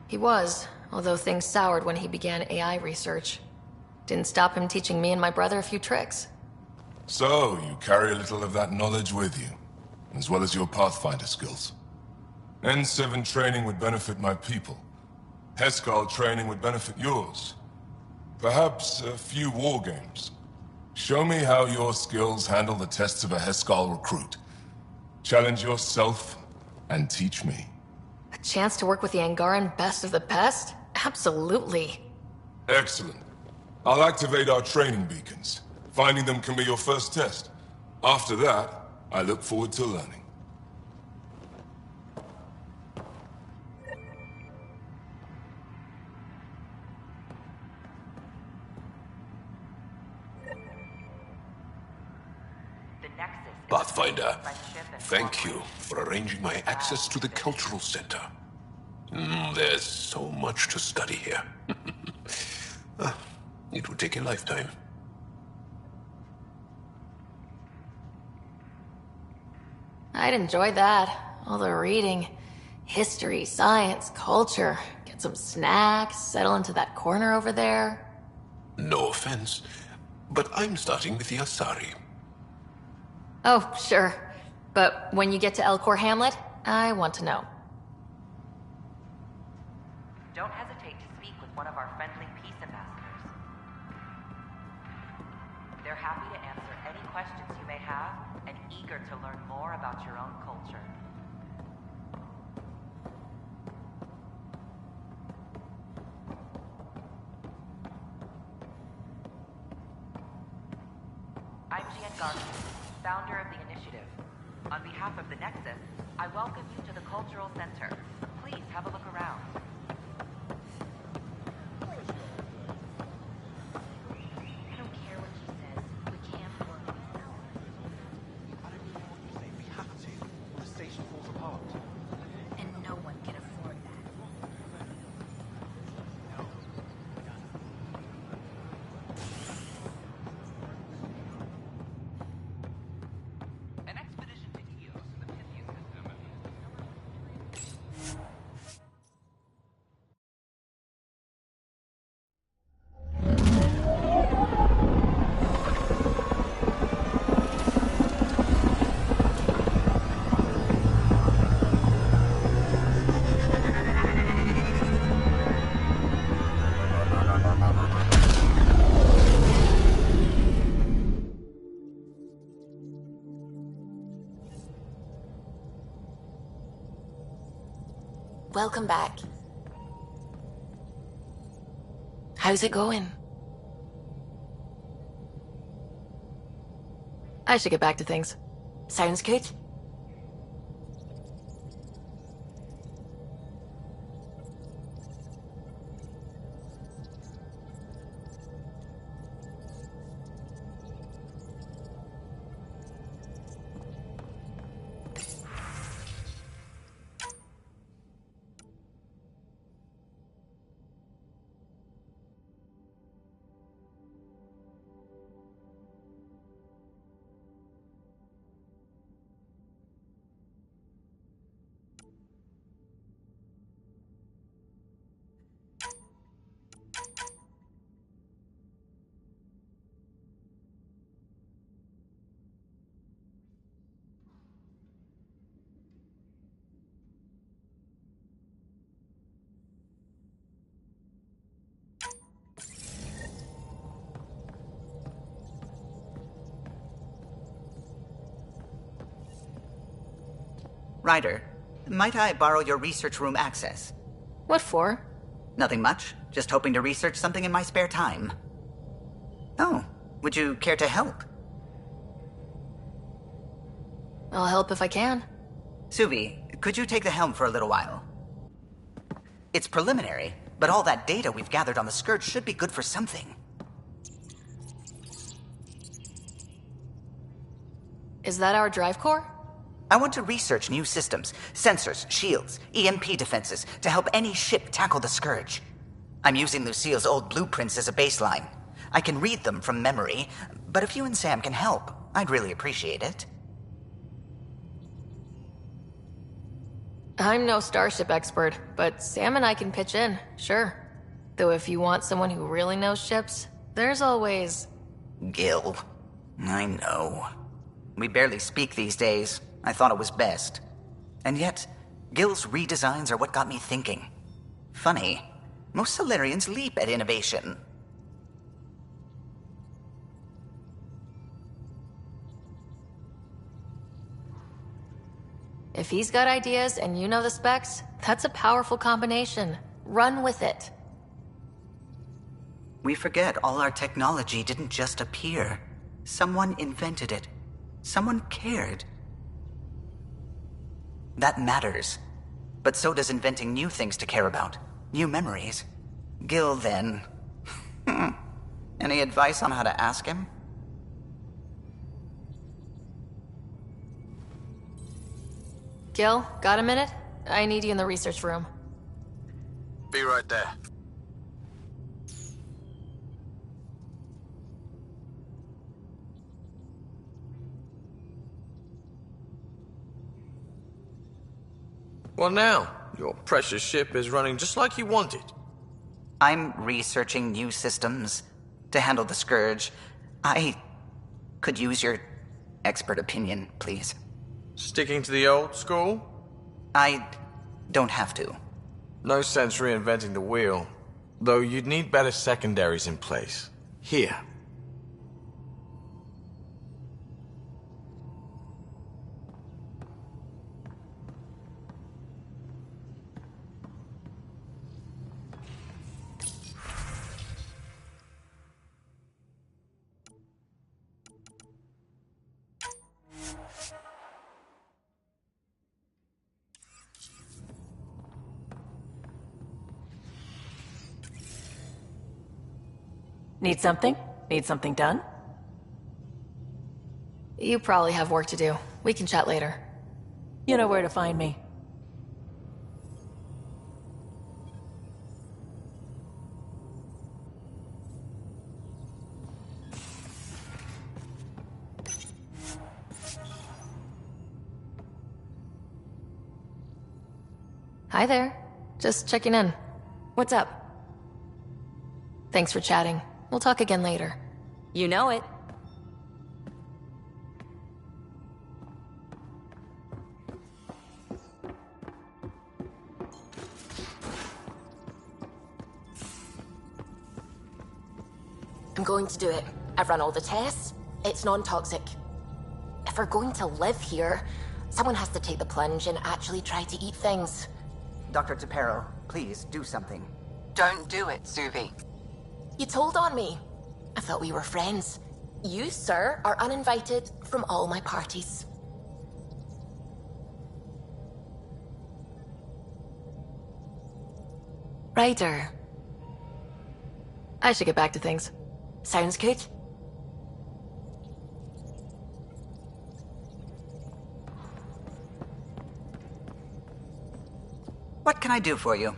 Speaker 2: He was, although things soured when he began AI research. Didn't stop him teaching me and my brother a few tricks.
Speaker 8: So, you carry a little of that knowledge with you, as well as your Pathfinder skills. N7 training would benefit my people. Heskal training would benefit yours. Perhaps a few war games. Show me how your skills handle the tests of a Heskal recruit. Challenge yourself, and teach me.
Speaker 2: A chance to work with the Angaran best of the best? Absolutely.
Speaker 8: Excellent. I'll activate our training beacons. Finding them can be your first test. After that, I look forward to learning.
Speaker 19: Pathfinder, thank you for arranging my access to the Cultural Center. There's so much to study here. It would take a lifetime.
Speaker 2: I'd enjoy that. All the reading. History, science, culture. Get some snacks, settle into that corner over there.
Speaker 19: No offense, but I'm starting with the Asari.
Speaker 2: Oh, sure. But when you get to Elcor Hamlet, I want to know.
Speaker 18: Don't hesitate to speak with one of our friendly peace ambassadors. They're happy to answer any questions you may have and eager to learn more about your own culture. I'm Gian Garcia, founder of the initiative. On behalf of the Nexus, I welcome you to the Cultural Center. Please have a look around.
Speaker 3: I don't care what she says. We can't work without her.
Speaker 9: I don't care what you say. We have to. The station falls apart.
Speaker 3: And no one can afford that.
Speaker 7: An expedition to Eos in the Pythian system.
Speaker 24: Welcome back. How's it going?
Speaker 2: I should get back to things.
Speaker 24: Sounds good.
Speaker 20: Ryder, might I borrow your research room access?
Speaker 2: What for?
Speaker 20: Nothing much. Just hoping to research something in my spare time. Oh, would you care to help?
Speaker 2: I'll help if I can.
Speaker 20: Suvi, could you take the helm for a little while? It's preliminary, but all that data we've gathered on the Scourge should be good for something.
Speaker 2: Is that our drive core?
Speaker 20: I want to research new systems, sensors, shields, EMP defenses, to help any ship tackle the Scourge. I'm using Lucille's old blueprints as a baseline. I can read them from memory, but if you and Sam can help, I'd really appreciate it.
Speaker 2: I'm no starship expert, but Sam and I can pitch in, sure. Though if you want someone who really knows ships, there's always...
Speaker 20: Gil. I know. We barely speak these days. I thought it was best. And yet, Gil's redesigns are what got me thinking. Funny, most Solarians leap at innovation.
Speaker 2: If he's got ideas and you know the specs, that's a powerful combination. Run with it.
Speaker 20: We forget all our technology didn't just appear. Someone invented it. Someone cared. That matters. But so does inventing new things to care about. New memories. Gil, then. Any advice on how to ask him?
Speaker 2: Gil, got a minute? I need you in the research room.
Speaker 21: Be right there.
Speaker 25: Well now, your precious ship is running just like you wanted.
Speaker 20: I'm researching new systems. to handle the Scourge. I could use your expert opinion, please.
Speaker 25: Sticking to the old school?
Speaker 20: I don't have to.
Speaker 25: No sense reinventing the wheel. Though you'd need better secondaries in place. Here.
Speaker 17: Need something? Need something done?
Speaker 2: You probably have work to do. We can chat later.
Speaker 17: You know where to find me.
Speaker 2: Hi there. Just checking in.
Speaker 17: What's up?
Speaker 2: Thanks for chatting. We'll talk again later.
Speaker 17: You know it.
Speaker 12: I'm going to do it. I've run all the tests. It's non-toxic. If we're going to live here, someone has to take the plunge and actually try to eat things.
Speaker 20: Dr. Tapero, please do something.
Speaker 4: Don't do it, Suvi.
Speaker 12: You told on me. I thought we were friends. You, sir, are uninvited from all my parties.
Speaker 2: Ryder. I should get back to things.
Speaker 12: Sounds good.
Speaker 20: What can I do for you?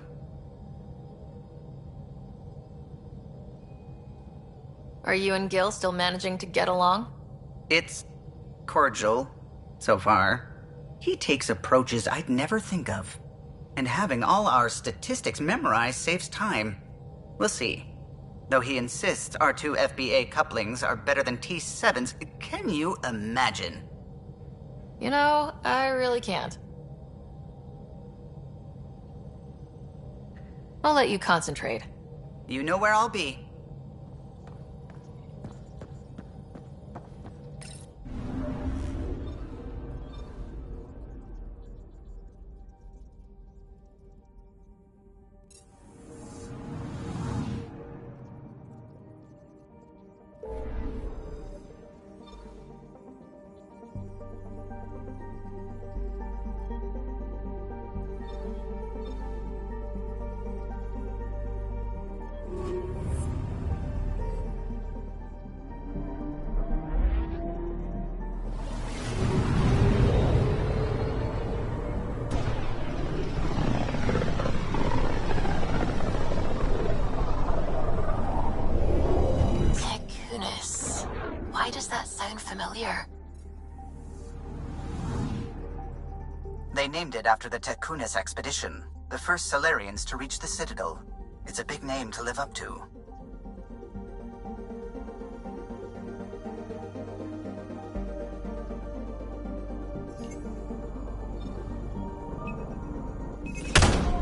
Speaker 2: Are you and Gil still managing to get along?
Speaker 20: It's cordial, so far. He takes approaches I'd never think of. And having all our statistics memorized saves time. We'll see. Though he insists our two FBA couplings are better than T7's, can you imagine?
Speaker 2: You know, I really can't. I'll let you concentrate.
Speaker 20: You know where I'll be.
Speaker 12: Why does that sound familiar?
Speaker 20: They named it after the Tekunis expedition, the first Solarians to reach the Citadel. It's a big name to live up to.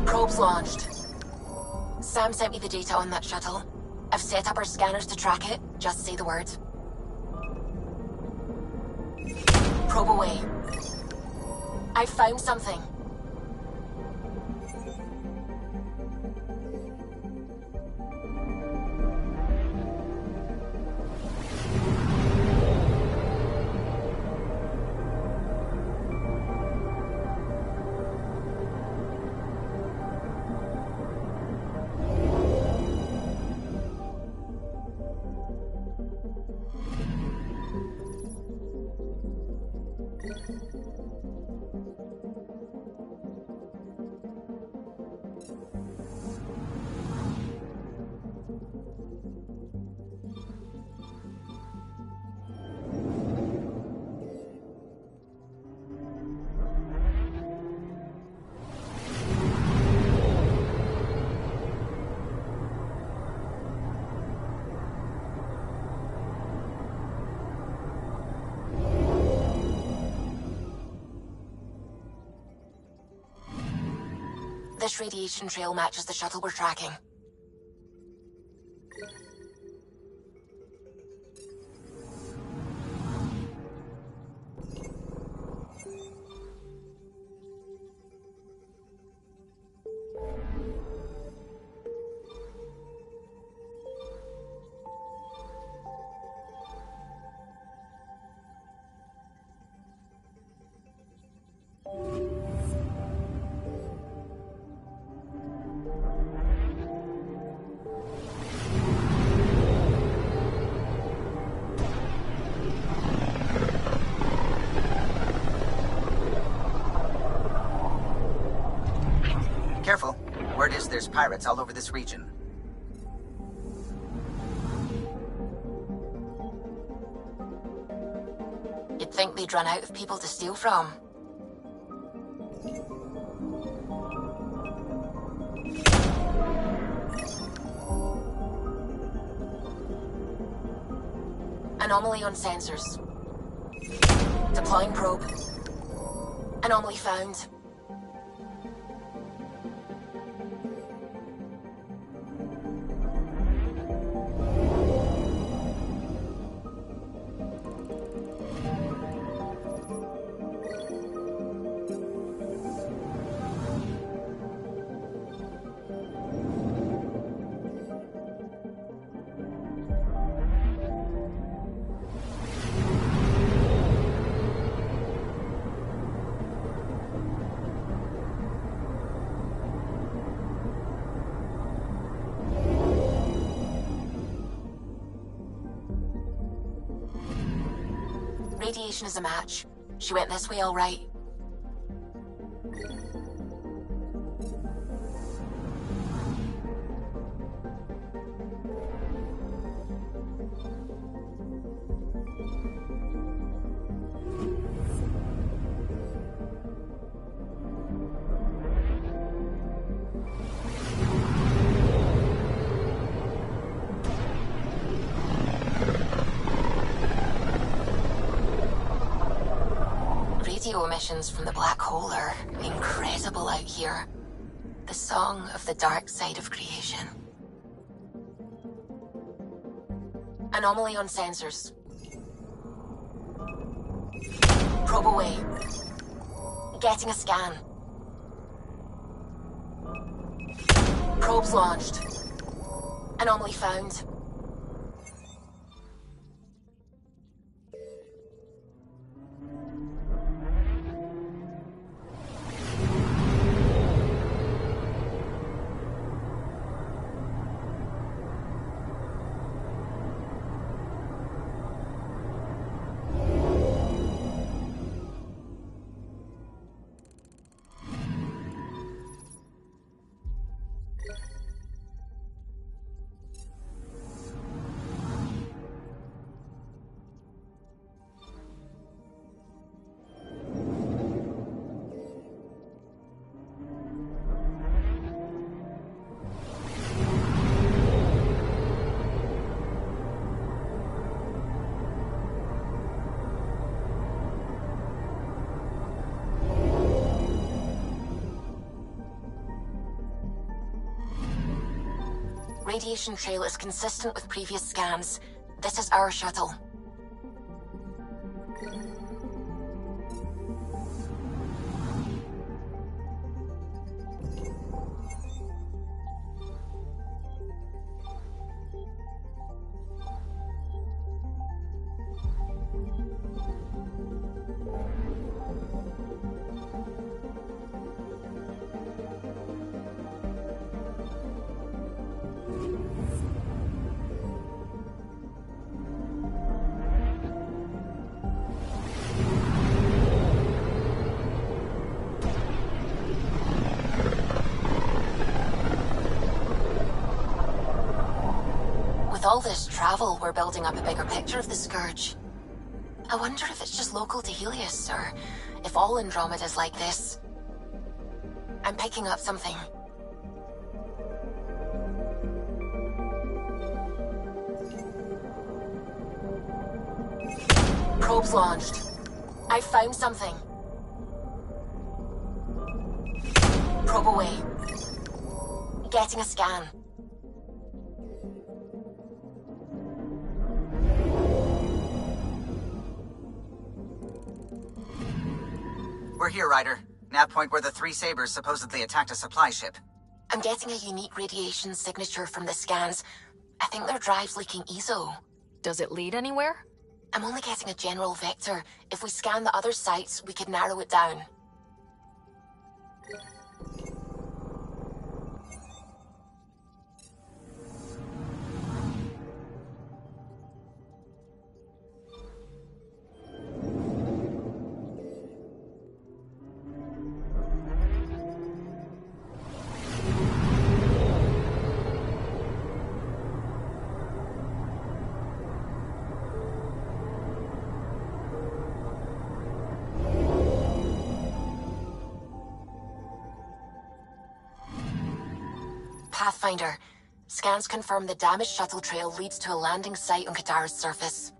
Speaker 12: Probes launched. Sam sent me the data on that shuttle. I've set up our scanners to track it. Just say the word. Probe away. I found something. Which radiation trail matches the shuttle we're tracking?
Speaker 20: Careful. Word is there's pirates all over this region.
Speaker 12: You'd think they'd run out of people to steal from. Anomaly on sensors. Deploying probe. Anomaly found. Radiation is a match. She went this way all right. Radio emissions from the black hole are incredible out here. The song of the dark side of creation. Anomaly on sensors. Probe away. Getting a scan. Probes launched. Anomaly found. Radiation trail is consistent with previous scans. This is our shuttle. With all this travel, we're building up a bigger picture of the Scourge. I wonder if it's just local to Helios, or if all Andromeda's like this. I'm picking up something. Probes launched. I found something. Probe away. Getting a scan.
Speaker 20: We're here, Ryder. Nav point where the three Sabres supposedly attacked a supply ship.
Speaker 12: I'm getting a unique radiation signature from the scans. I think their drive's leaking ESO.
Speaker 2: Does it lead anywhere?
Speaker 12: I'm only getting a general vector. If we scan the other sites, we could narrow it down. Pathfinder. Scans confirm the damaged shuttle trail leads to a landing site on Kadara's surface.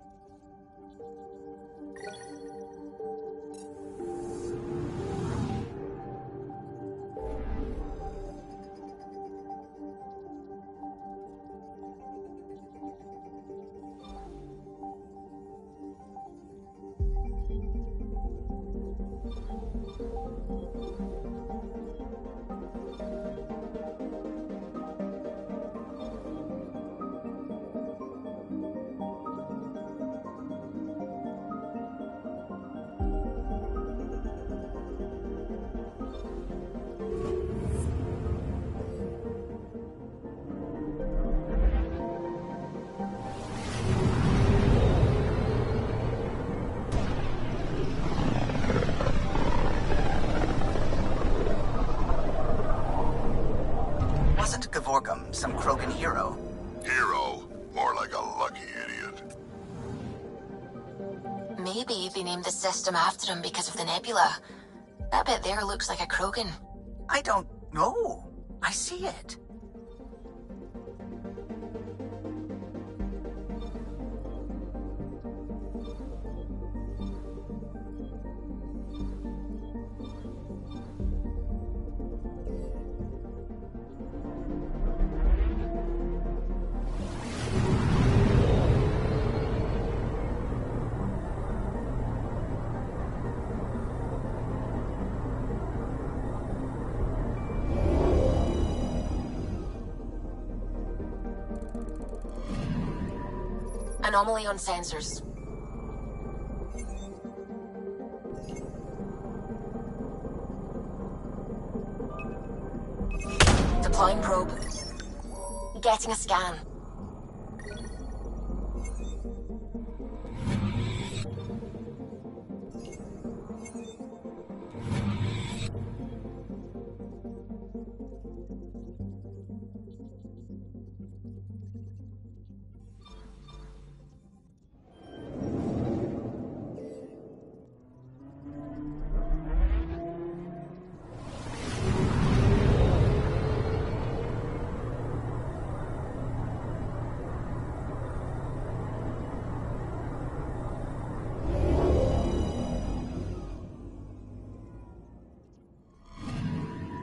Speaker 20: Wasn't Gavorgum some Krogan hero?
Speaker 11: Hero? More like a lucky idiot.
Speaker 12: Maybe they named the system after him because of the nebula. That bit there looks like a Krogan.
Speaker 20: I don't know. I see it.
Speaker 12: Anomaly on sensors. Deploying probe. Getting a scan.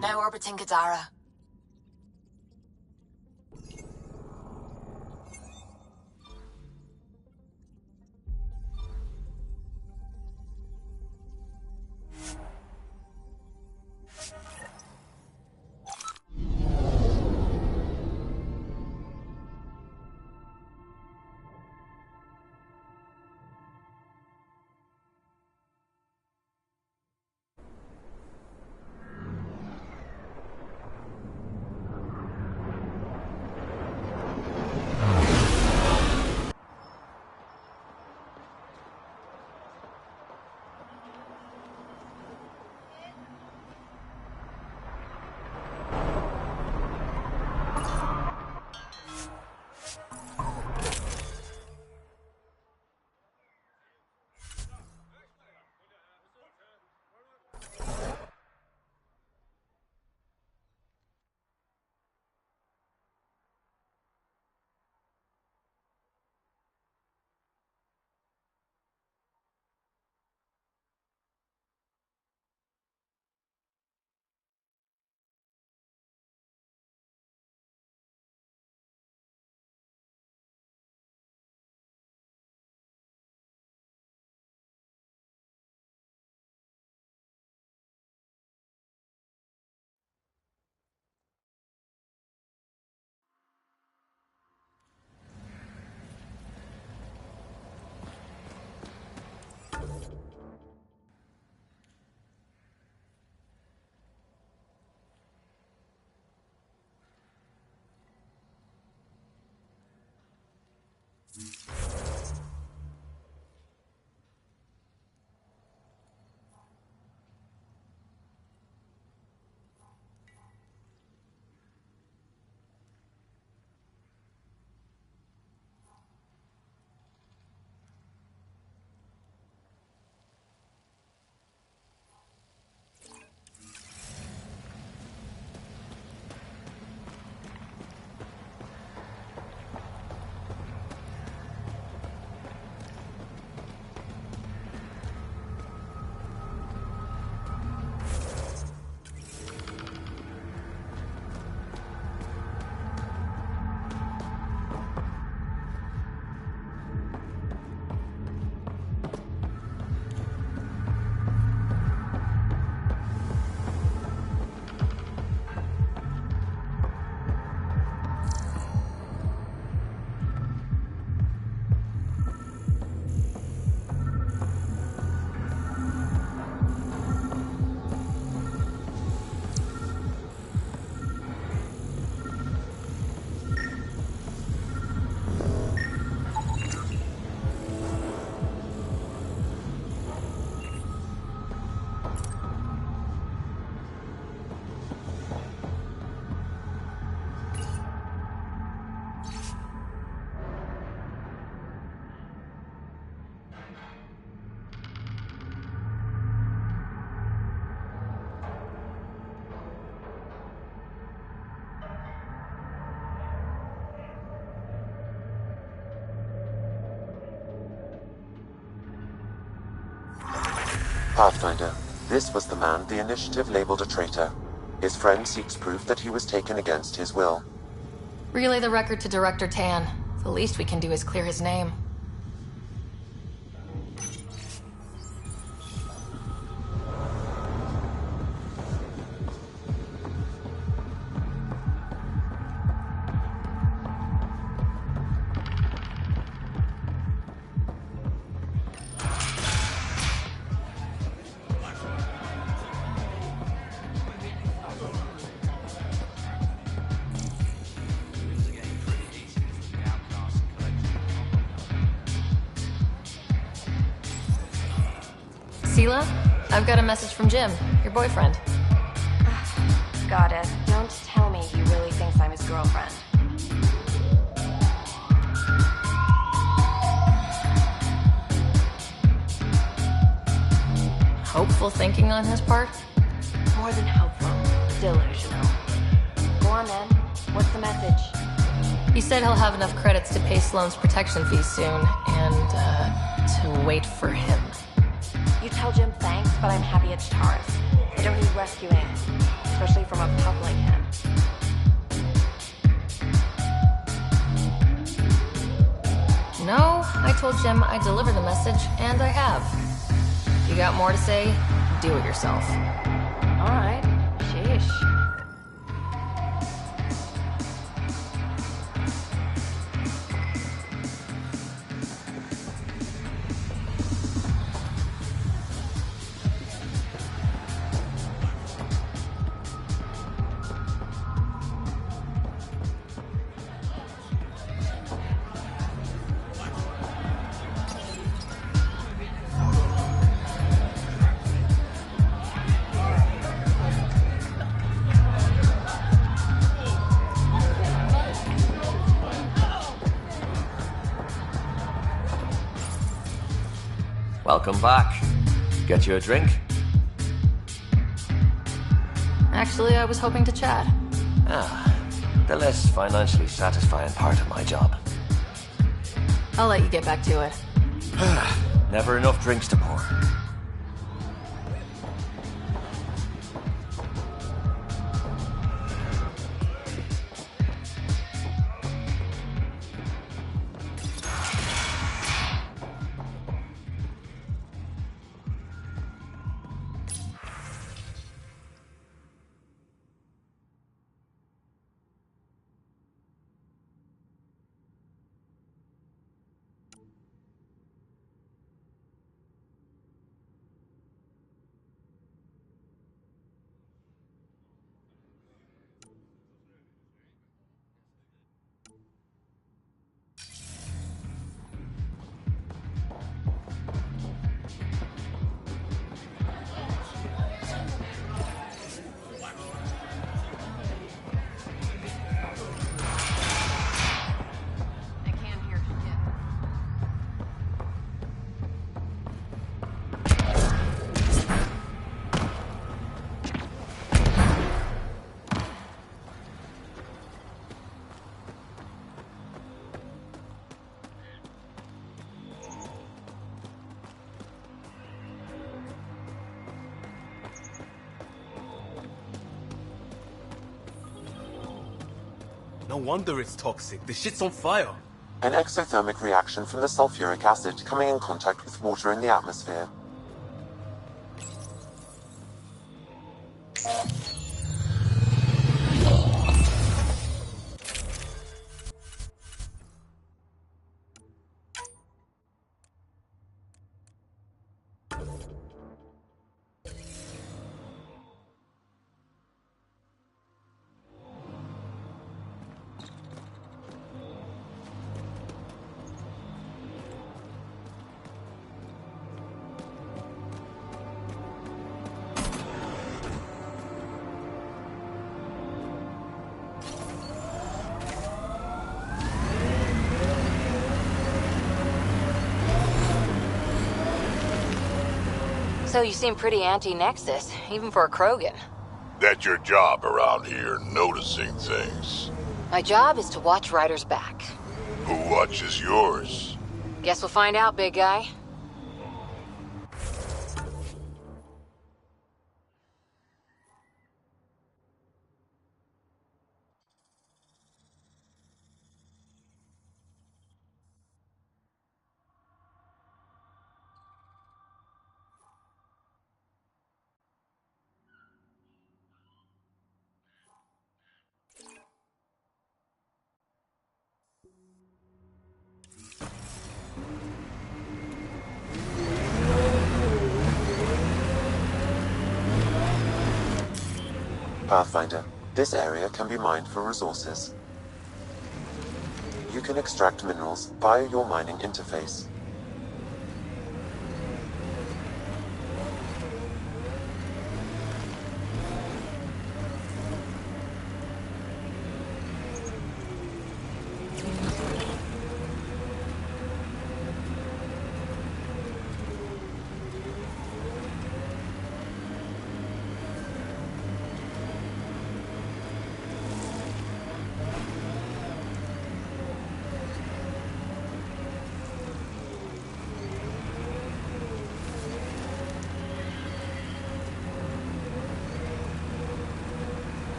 Speaker 12: Now orbiting Kadara.
Speaker 5: Pathfinder, this was the man the Initiative labeled a traitor. His friend seeks proof that he was taken against his will.
Speaker 2: Relay the record to Director Tan. The least we can do is clear his name. Sela, I've got a message from Jim, your boyfriend.
Speaker 3: Goddess, don't tell me he really thinks I'm his girlfriend.
Speaker 2: Hopeful thinking on his part?
Speaker 3: More than hopeful. Delusional. Go on then. What's the message?
Speaker 2: He said he'll have enough credits to pay Sloane's protection fees soon, and, to wait for him.
Speaker 3: You tell Jim thanks, but I'm happy it's Taurus. I don't need rescuing, especially from a pup like him.
Speaker 2: No, I told Jim I'd deliver the message, and I have. You got more to say? Do it yourself.
Speaker 3: Alright. Sheesh.
Speaker 1: Welcome back. Get you a drink?
Speaker 2: Actually, I was hoping to chat.
Speaker 1: The less financially satisfying part of my job.
Speaker 2: I'll let you get back to it.
Speaker 1: Never enough drinks to pour.
Speaker 13: No wonder it's toxic. The shit's on fire.
Speaker 5: An exothermic reaction from the sulfuric acid coming in contact with water in the atmosphere.
Speaker 12: So you seem pretty anti-Nexus, even for a Krogan.
Speaker 14: That's your job around here, noticing things.
Speaker 12: My job is to watch Ryder's back.
Speaker 14: Who watches yours?
Speaker 12: Guess we'll find out, big guy.
Speaker 5: Pathfinder, this area can be mined for resources. You can extract minerals via your mining interface.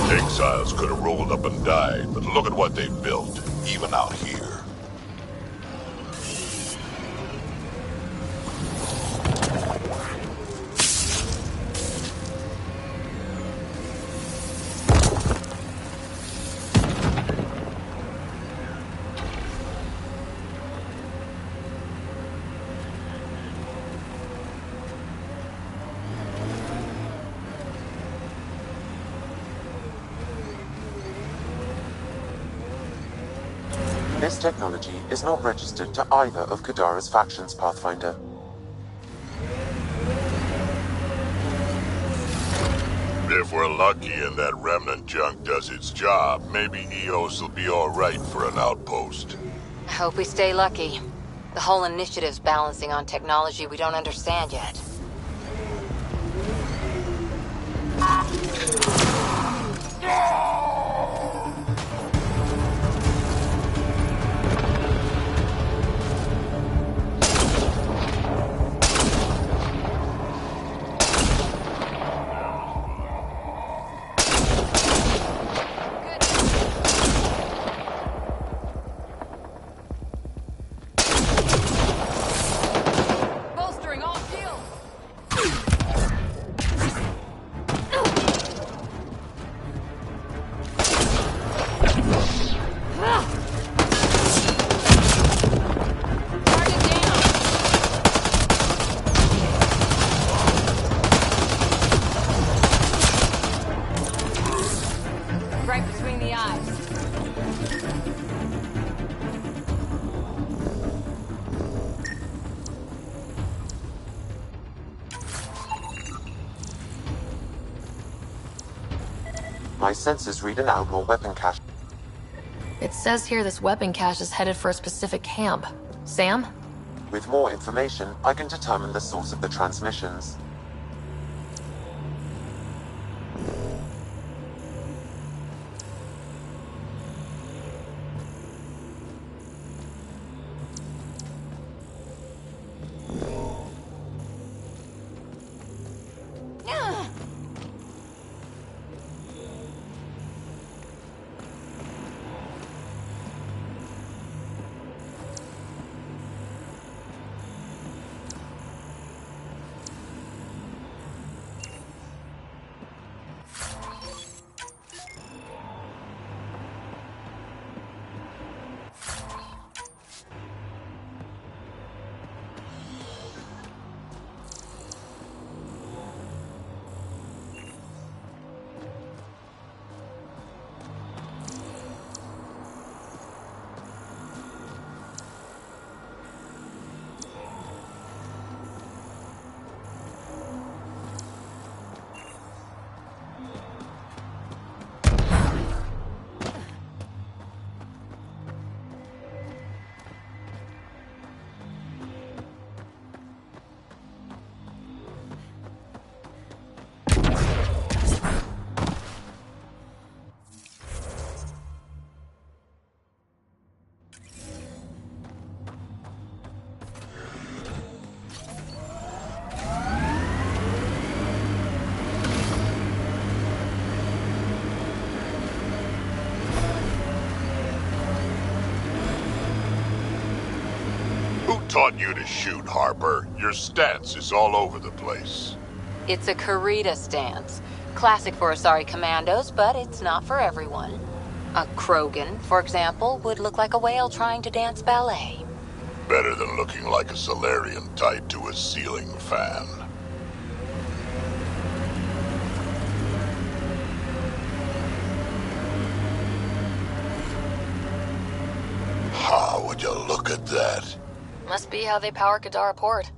Speaker 14: Exiles could have rolled up and died, but look at what they built, even out here.
Speaker 5: This technology is not registered to either of Kadara's factions, Pathfinder.
Speaker 14: If we're lucky and that remnant junk does its job, maybe EOS will be alright for an outpost.
Speaker 12: I hope we stay lucky. The whole initiative's balancing on technology we don't understand yet.
Speaker 5: My sensors read an outlaw weapon cache.
Speaker 2: It says here this weapon cache is headed for a specific camp. Sam?
Speaker 5: With more information, I can determine the source of the transmissions.
Speaker 14: Taught you to shoot, Harper. Your stance is all over the place.
Speaker 6: It's a Karita stance. Classic for Asari commandos, but it's not for everyone. A Krogan, for example, would look like a whale trying to dance ballet.
Speaker 14: Better than looking like a Solarian tied to a ceiling fan. Ha, would you look at that?
Speaker 2: Must be how they power Kadara Port.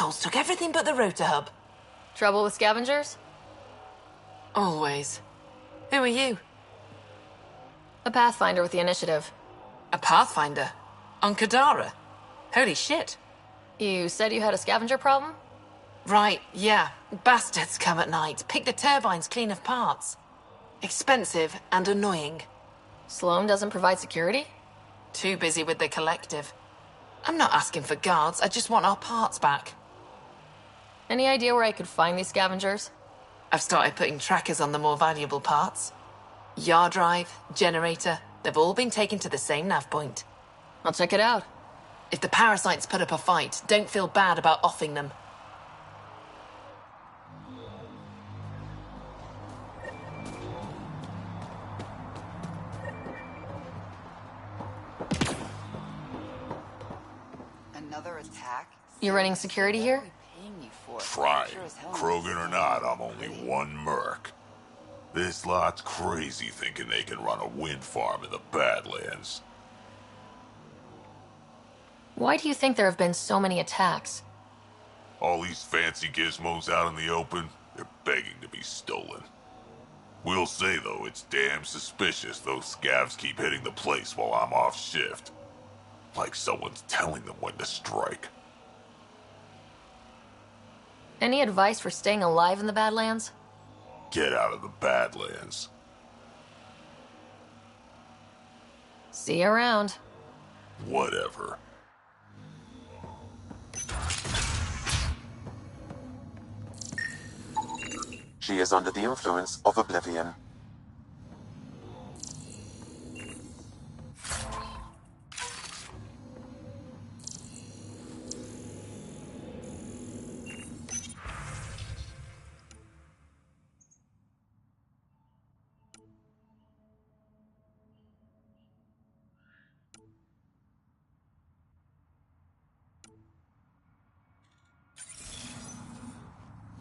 Speaker 10: Assholes took everything but the rotor hub.
Speaker 2: Trouble with scavengers?
Speaker 10: Always. Who are you?
Speaker 2: A Pathfinder with the initiative.
Speaker 10: A Pathfinder? On Kadara? Holy shit.
Speaker 2: You said you had a scavenger problem?
Speaker 10: Right, yeah. Bastards come at night, pick the turbines clean of parts. Expensive and annoying.
Speaker 2: Sloan doesn't provide security?
Speaker 10: Too busy with the collective. I'm not asking for guards, I just want our parts back.
Speaker 2: Any idea where I could find these scavengers?
Speaker 10: I've started putting trackers on the more valuable parts. Yard drive, generator, they've all been taken to the same nav point.
Speaker 2: I'll check it out.
Speaker 10: If the parasites put up a fight, don't feel bad about offing them.
Speaker 20: Another attack?
Speaker 2: You're running security here?
Speaker 14: Try. Krogan or not, I'm only one merc. This lot's crazy thinking they can run a wind farm in the Badlands.
Speaker 2: Why do you think there have been so many attacks?
Speaker 14: All these fancy gizmos out in the open, they're begging to be stolen. We'll say, though, it's damn suspicious those scavs keep hitting the place while I'm off shift. Like someone's telling them when to strike.
Speaker 2: Any advice for staying alive in the Badlands?
Speaker 14: Get out of the Badlands.
Speaker 2: See you around.
Speaker 14: Whatever.
Speaker 5: She is under the influence of oblivion.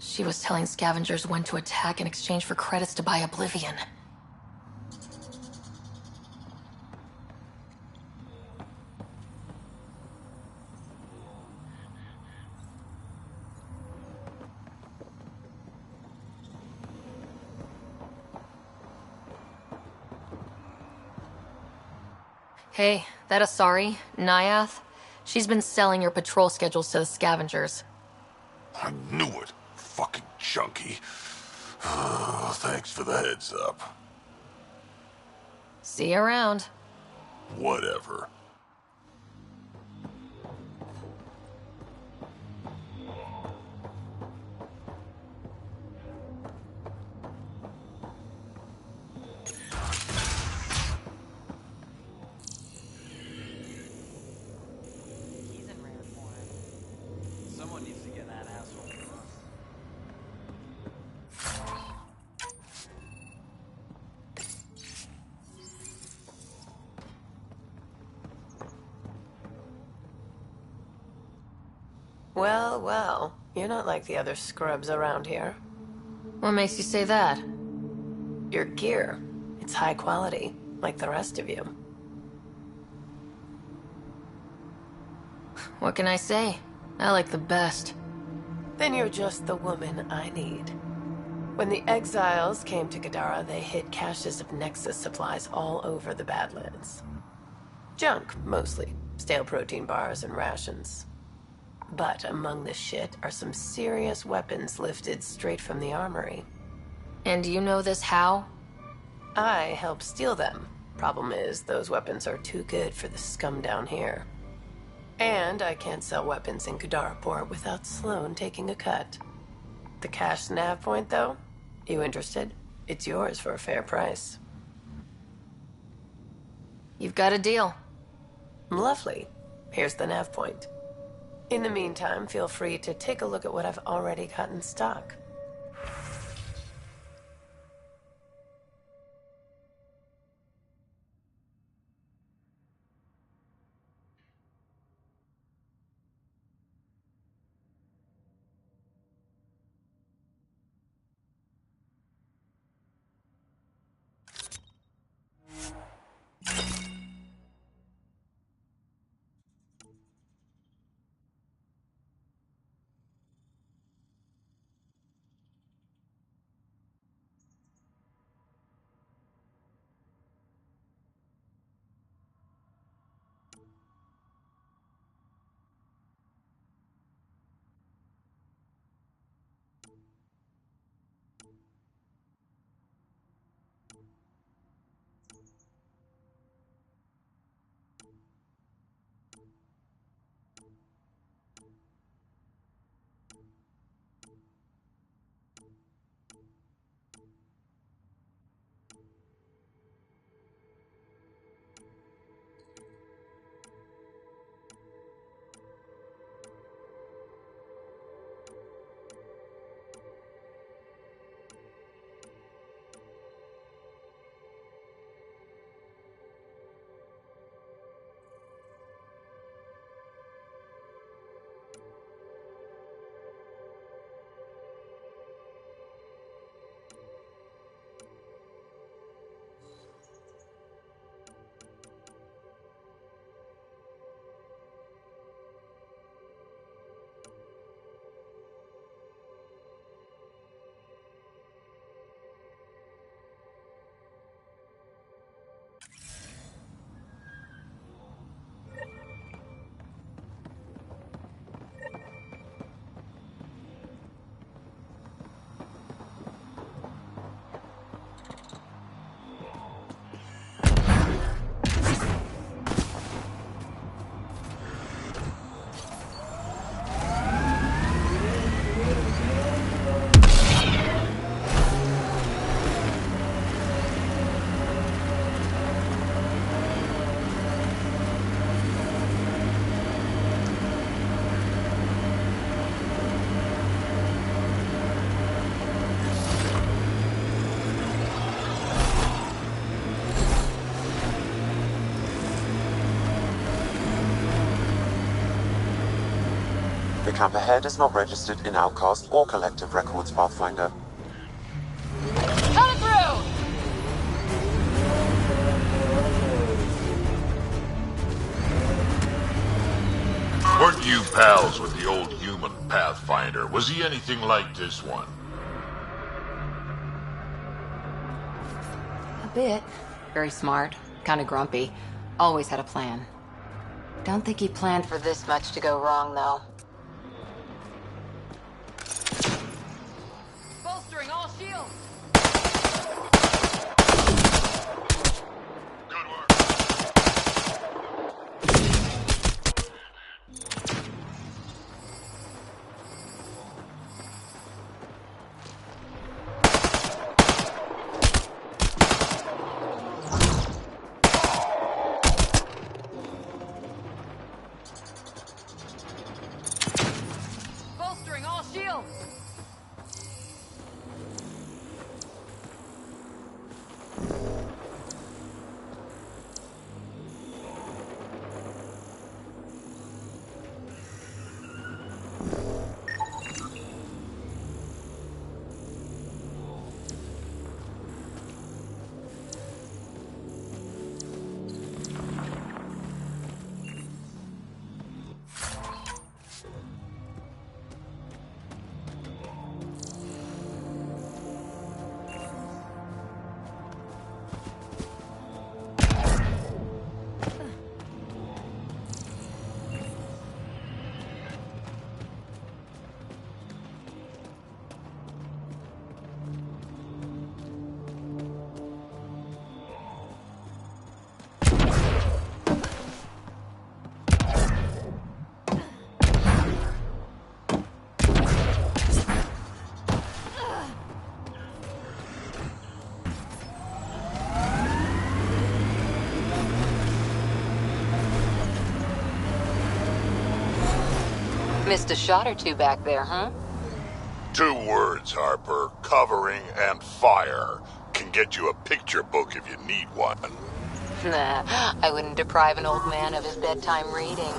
Speaker 2: She was telling scavengers when to attack in exchange for credits to buy Oblivion. Hey, that Asari, Nyath, she's been selling your patrol schedules to the scavengers.
Speaker 14: I knew it. Fucking junkie. Thanks for the heads up.
Speaker 2: See you around.
Speaker 14: Whatever.
Speaker 9: Someone needs to get that asshole.
Speaker 17: Well, well. You're not like the other scrubs around here.
Speaker 2: What makes you say that?
Speaker 17: Your gear. It's high quality, like the rest of you.
Speaker 2: What can I say? I like the best.
Speaker 17: Then you're just the woman I need. When the exiles came to Gadara, they hid caches of Nexus supplies all over the Badlands. Junk, mostly. Stale protein bars and rations. But among the shit are some serious weapons lifted straight from the armory.
Speaker 2: And you know this how?
Speaker 17: I helped steal them. Problem is, those weapons are too good for the scum down here. And I can't sell weapons in Kadaraport without Sloan taking a cut. The cash nav point, though? You interested? It's yours for a fair price.
Speaker 2: You've got a deal.
Speaker 17: Lovely. Here's the nav point. In the meantime, feel free to take a look at what I've already got in stock.
Speaker 5: camp ahead is not registered in Outcast or Collective Records, Pathfinder.
Speaker 6: Cut it through!
Speaker 14: Weren't you pals with the old human Pathfinder? Was he anything like this one?
Speaker 6: A bit. Very smart. Kind of grumpy. Always had a plan. Don't think he planned for this much to go wrong, though. Bolstering all shields! Bolstering all shields! Missed a shot or two back there, huh?
Speaker 14: 2 words, Harper. Covering and fire. Can get you a picture book if you need one.
Speaker 6: Nah, I wouldn't deprive an old man of his bedtime reading.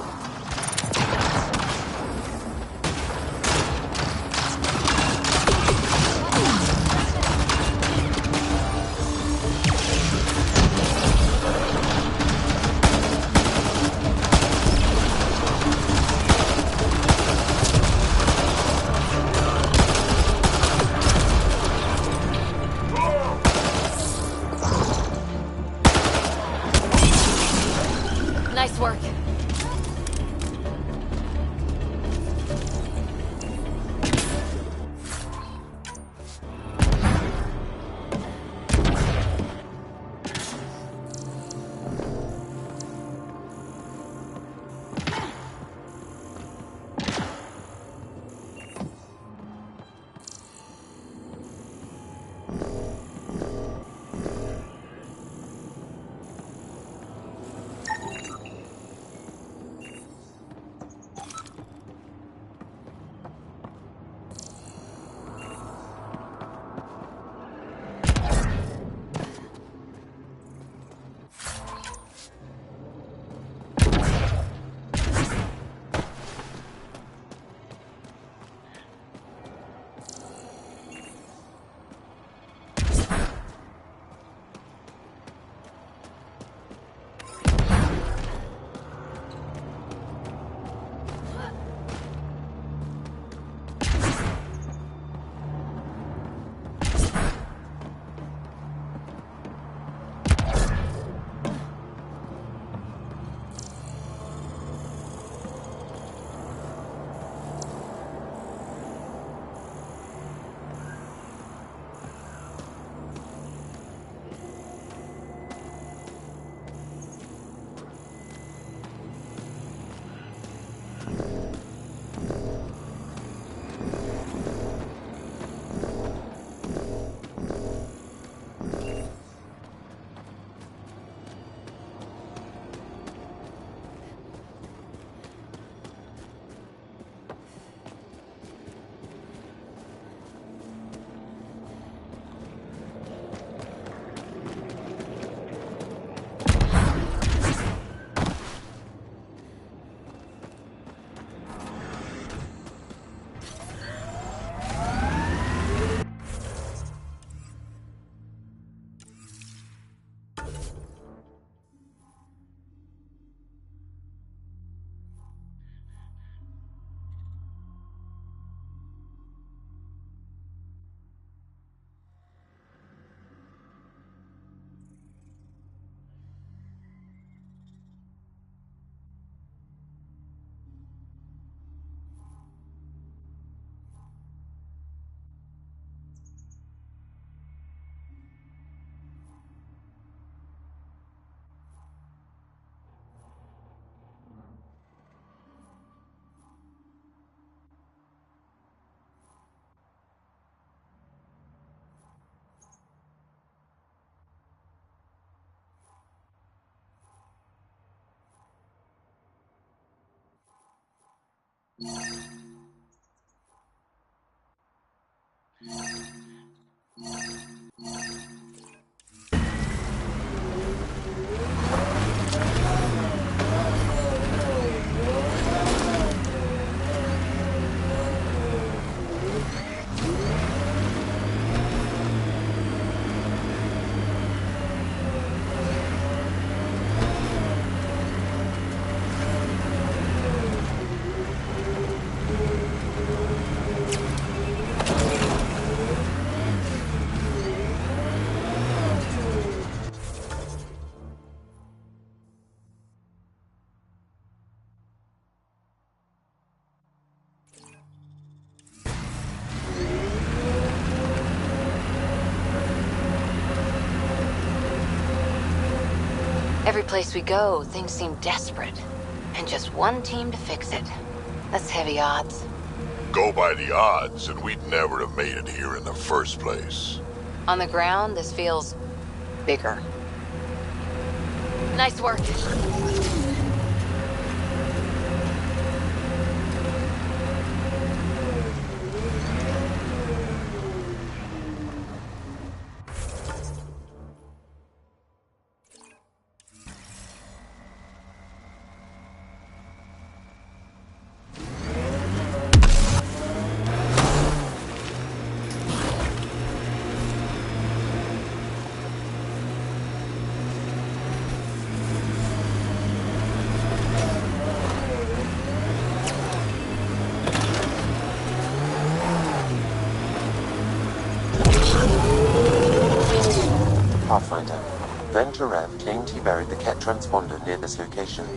Speaker 6: Nice work. Every place we go, things seem desperate. And just one team to fix it. That's heavy odds.
Speaker 14: Go by the odds, and we'd never have made it here in the first place.
Speaker 6: On the ground, this feels bigger.
Speaker 2: Nice work.
Speaker 5: Pathfinder. Venturev claimed he buried the Ket transponder near this location.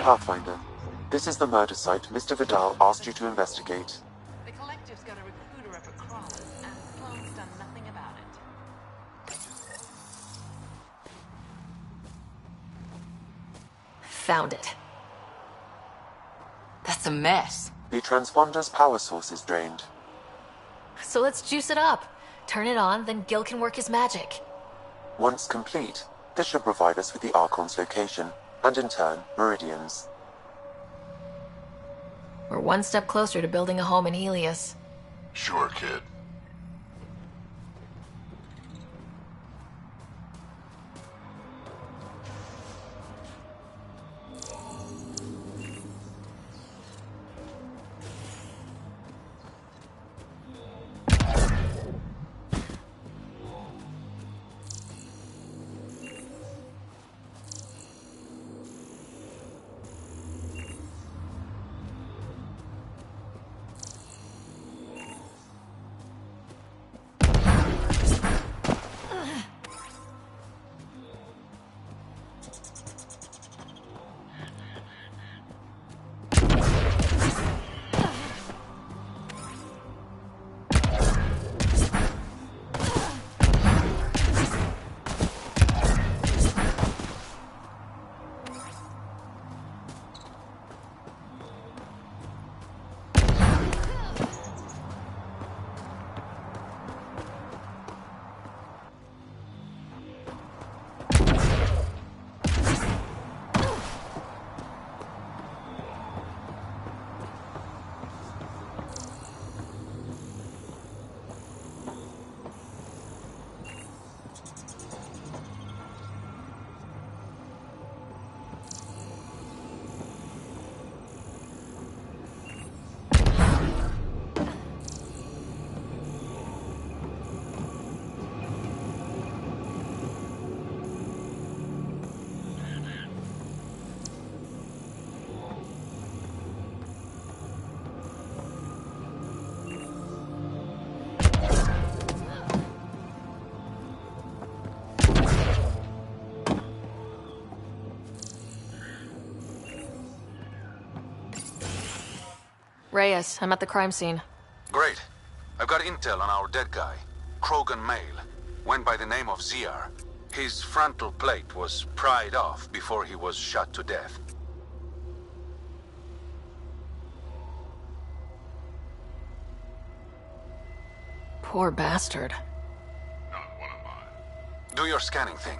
Speaker 5: Pathfinder, this is the murder site Mr. Vidal asked you to investigate.
Speaker 17: The Collective's got a recruiter up at Crawlers, and Sloan's done nothing about it.
Speaker 2: Found it.
Speaker 6: That's a mess.
Speaker 5: The transponder's power source is drained.
Speaker 2: So let's juice it up. Turn it on, then Gil can work his magic.
Speaker 5: Once complete, this should provide us with the Archon's location, and in turn, Meridian's.
Speaker 2: We're one step closer to building a home in Helios.
Speaker 14: Sure, kid.
Speaker 2: Reyes, I'm at the crime scene.
Speaker 21: Great. I've got intel on our dead guy. Krogan male. Went by the name of ZR. His frontal plate was pried off before he was shot to death.
Speaker 2: Poor bastard.
Speaker 21: Do your scanning thing.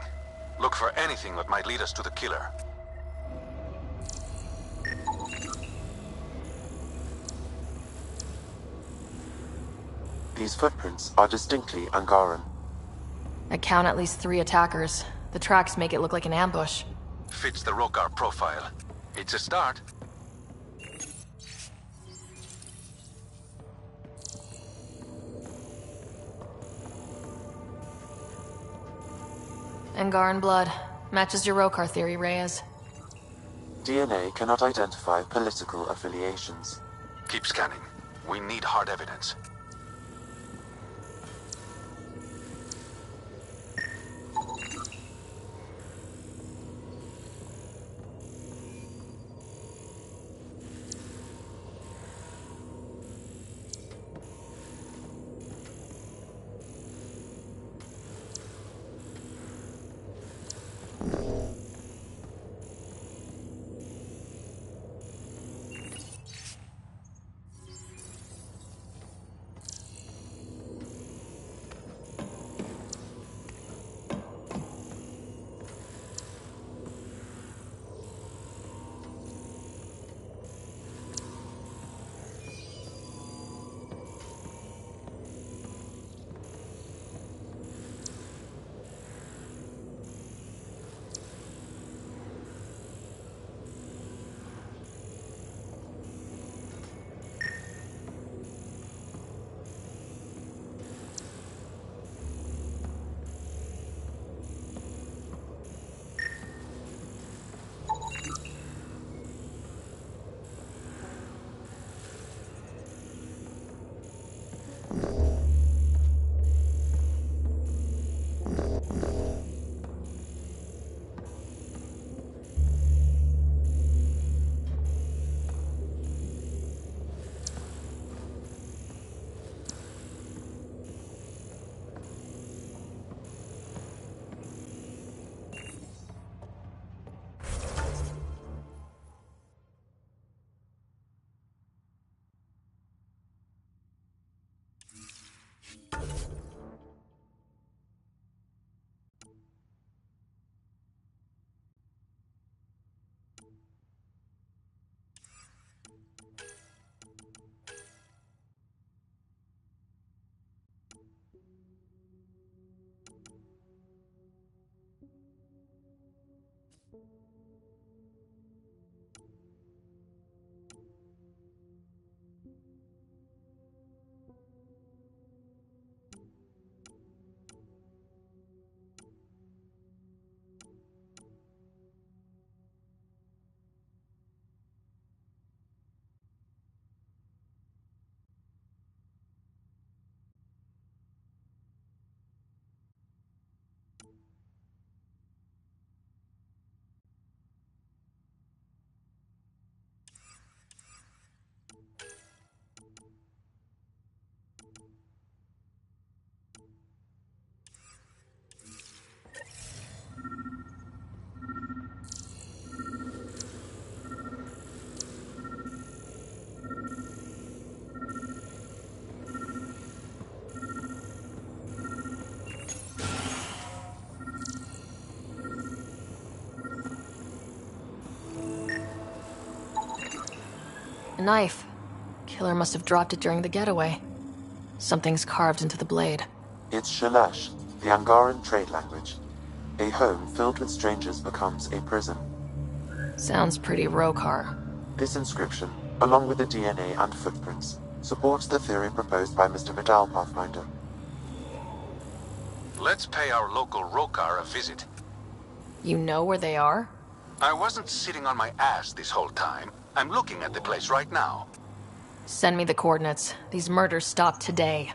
Speaker 21: Look for anything that might lead us to the killer.
Speaker 5: These footprints are distinctly Angaran.
Speaker 2: I count at least 3 attackers. The tracks make it look like an ambush.
Speaker 21: Fits the Rokar profile. It's a start.
Speaker 2: Angaran blood. Matches your Rokar theory, Reyes.
Speaker 5: DNA cannot identify political affiliations.
Speaker 21: Keep scanning. We need hard evidence.
Speaker 2: A knife. Killer must have dropped it during the getaway. Something's carved into the blade.
Speaker 5: It's Shalash, the Angaran trade language. A home filled with strangers becomes a prison.
Speaker 2: Sounds pretty Rokar.
Speaker 5: This inscription, along with the DNA and footprints, supports the theory proposed by Mr. Vidal, Pathfinder.
Speaker 21: Let's pay our local Rokar a visit.
Speaker 2: You know where they are?
Speaker 21: I wasn't sitting on my ass this whole time. I'm looking at the place right now.
Speaker 2: Send me the coordinates. These murders stop today.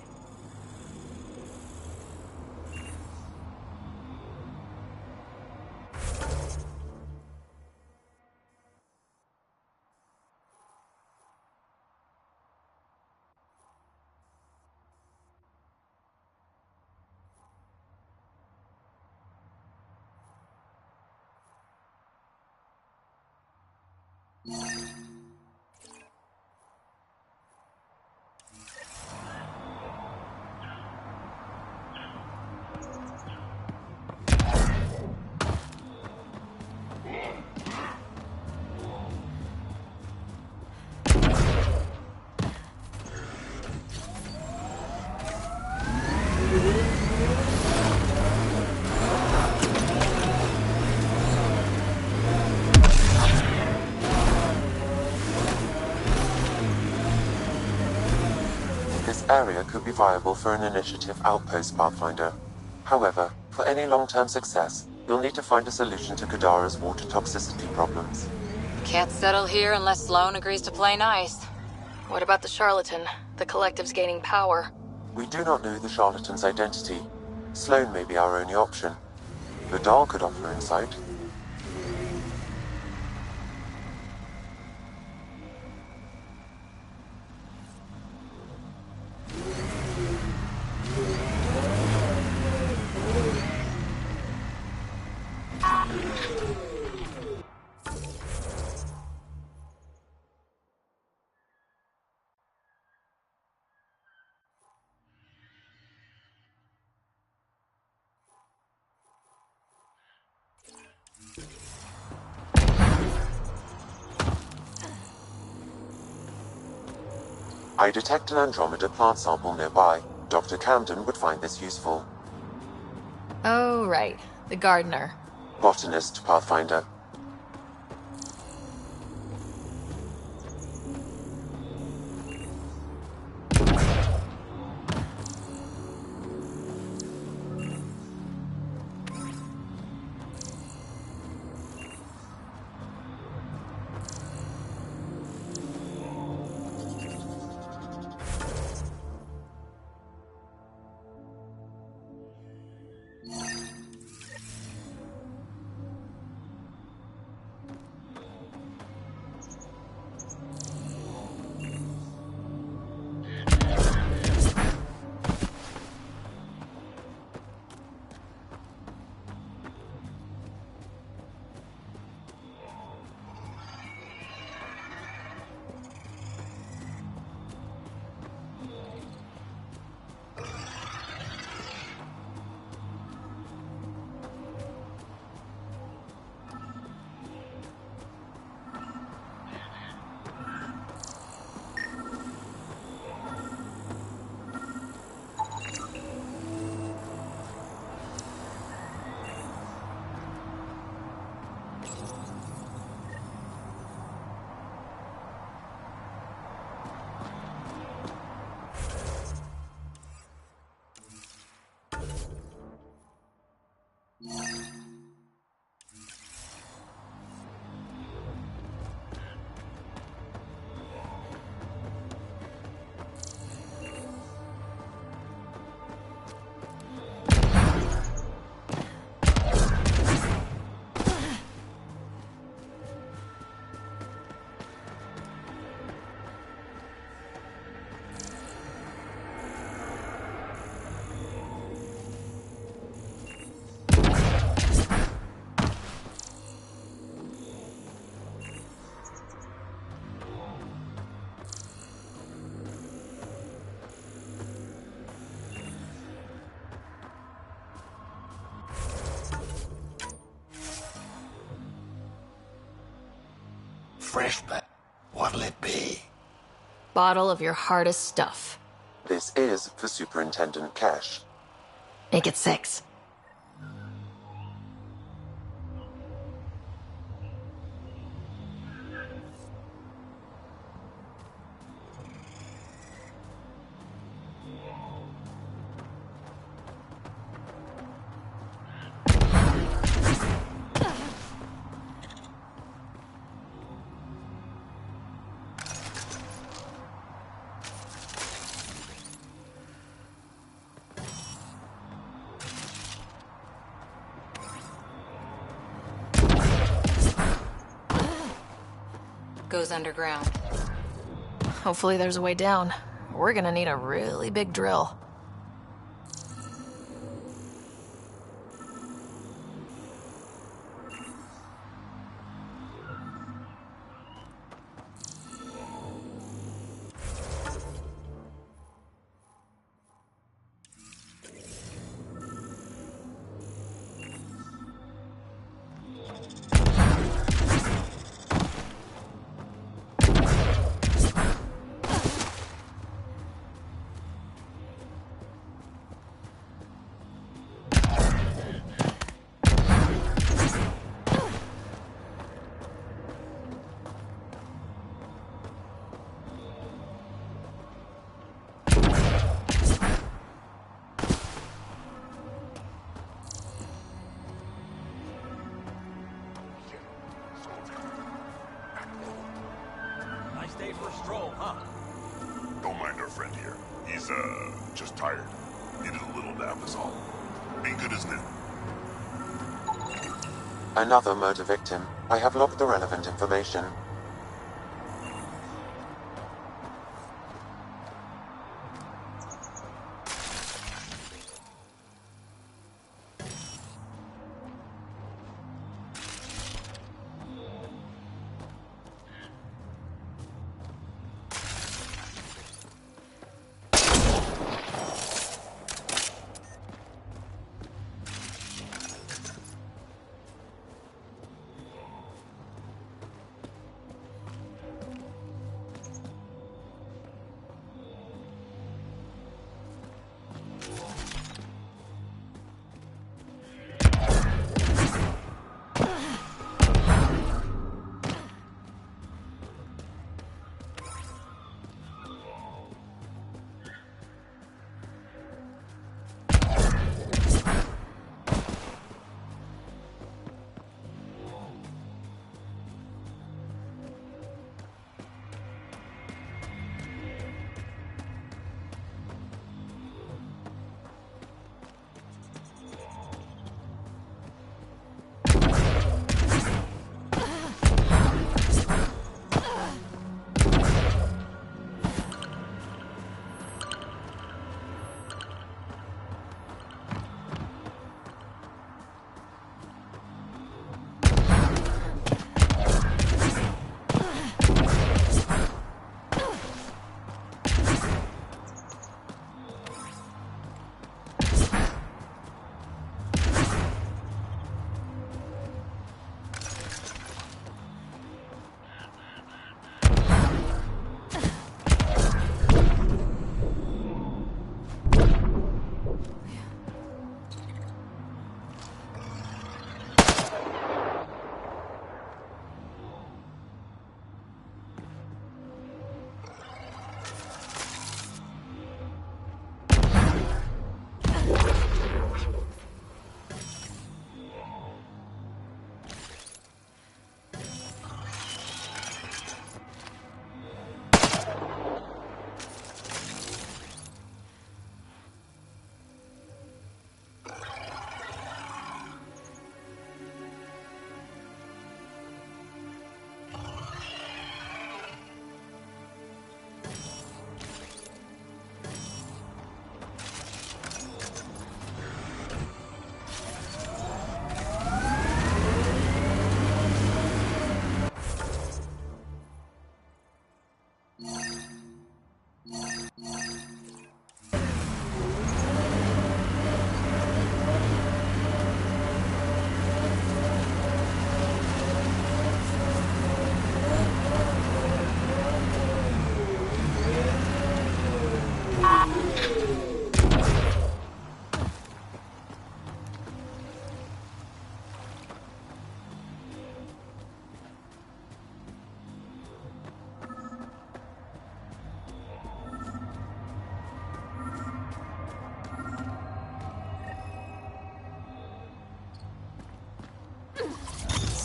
Speaker 5: This area could be viable for an initiative outpost, Pathfinder. However, for any long-term success, you'll need to find a solution to Kadara's water toxicity problems.
Speaker 6: Can't settle here unless Sloan agrees to play nice.
Speaker 2: What about the charlatan? The collective's gaining power.
Speaker 5: We do not know the charlatan's identity. Sloan may be our only option. Vidal could offer insight. I detect an Andromeda plant sample nearby. Dr. Camden would find this useful.
Speaker 2: Oh, right. The gardener.
Speaker 5: Botanist, Pathfinder.
Speaker 11: Fresh bat. What'll it be?
Speaker 2: Bottle of your hardest stuff.
Speaker 5: This is for Superintendent Cash.
Speaker 2: Make it 6.
Speaker 6: Goes underground.
Speaker 2: Hopefully there's a way down. We're gonna need a really big drill.
Speaker 14: tired. Needed a little nap is all. Be good as new.
Speaker 5: Another murder victim. I have logged the relevant information.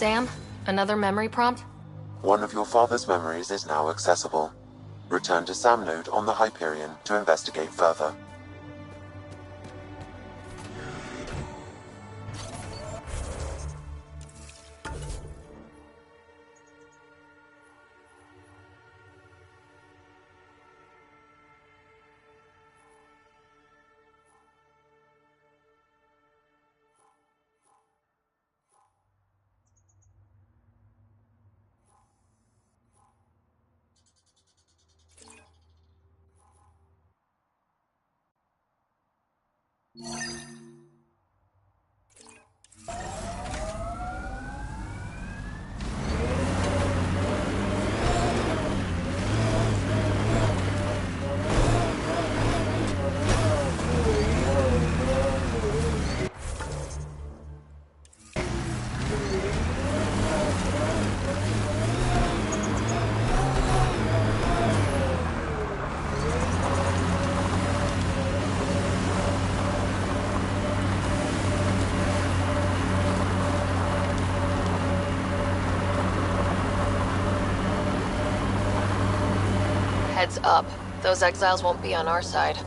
Speaker 2: Sam, another memory prompt?
Speaker 5: One of your father's memories is now accessible. Return to Sam Node on the Hyperion to investigate further.
Speaker 2: Heads up. Those exiles won't be on our side.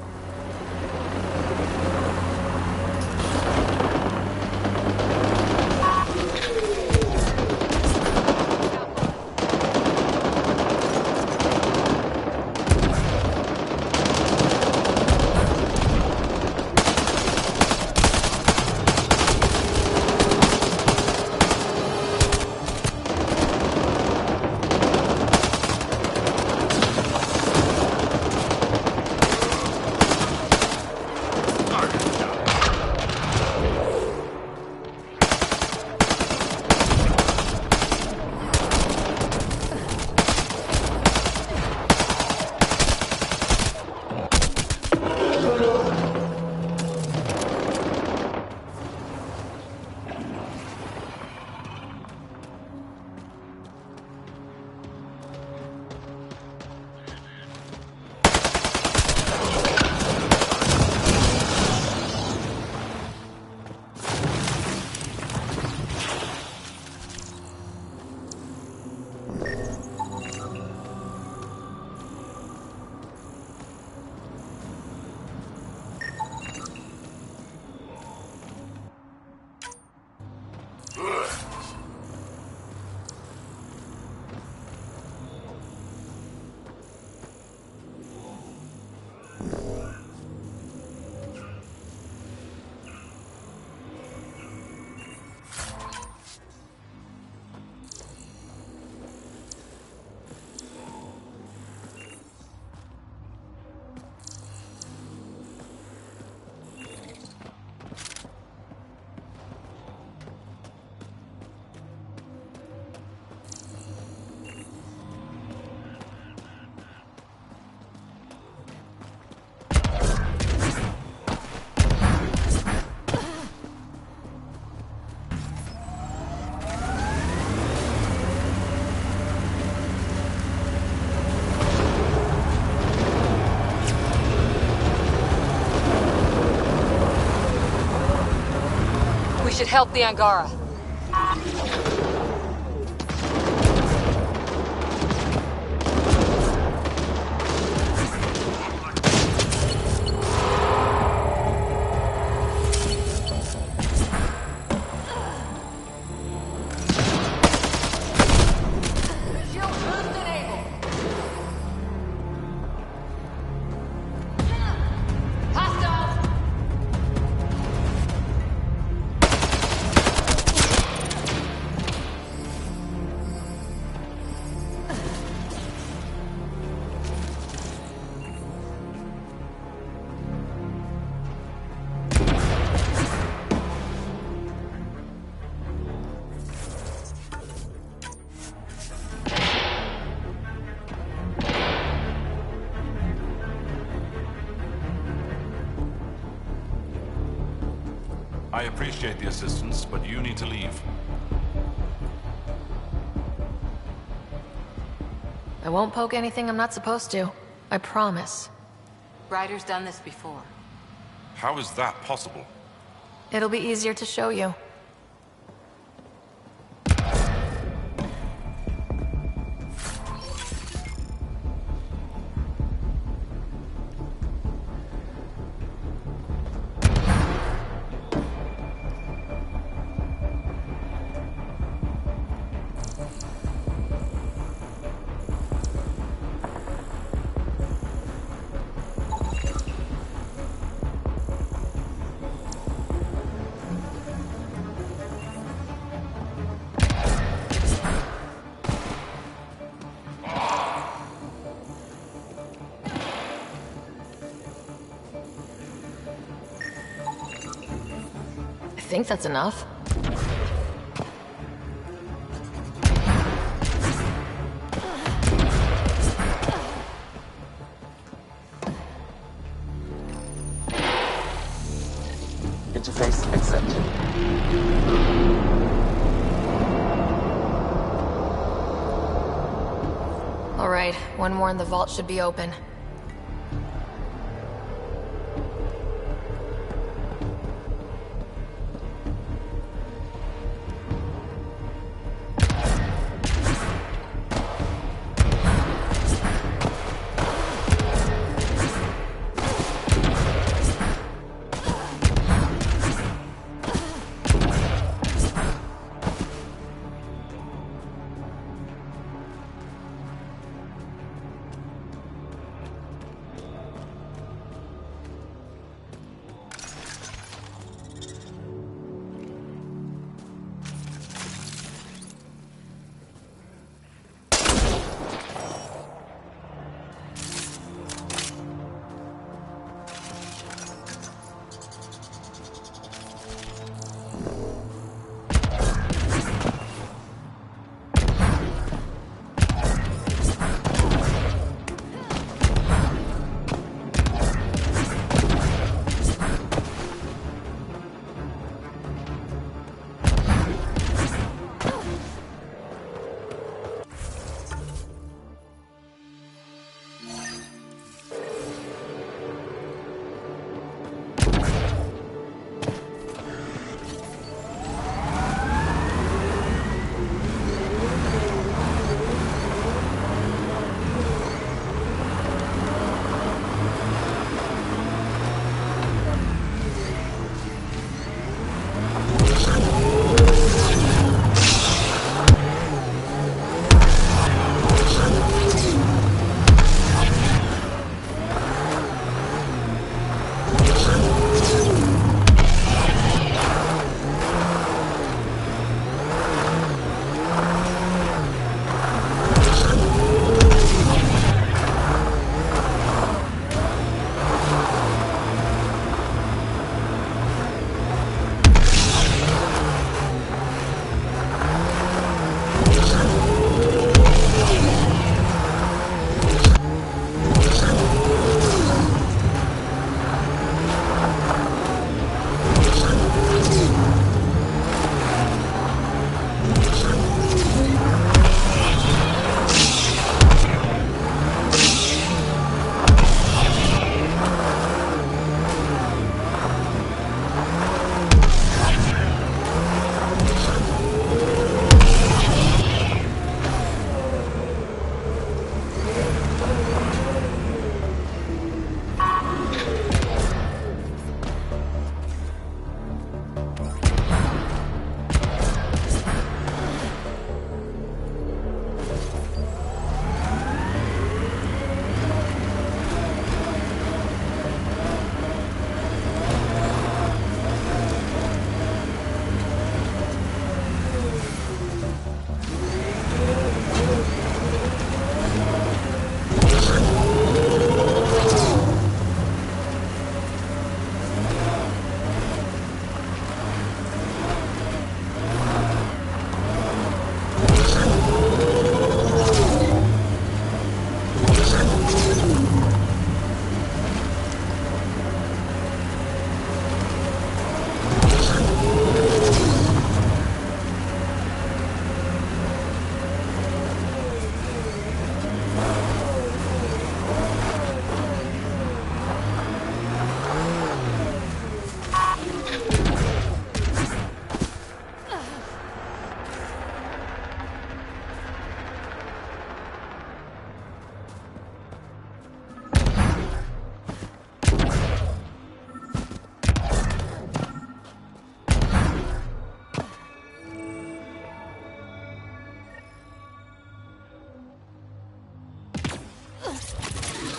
Speaker 6: We should help the Angara.
Speaker 8: I appreciate the assistance, but you need to leave.
Speaker 2: I won't poke anything I'm not supposed to. I promise.
Speaker 6: Ryder's done this before.
Speaker 8: How is that possible?
Speaker 2: It'll be easier to show you. I think that's enough.
Speaker 5: Interface accepted.
Speaker 2: All right, one more and the vault should be open.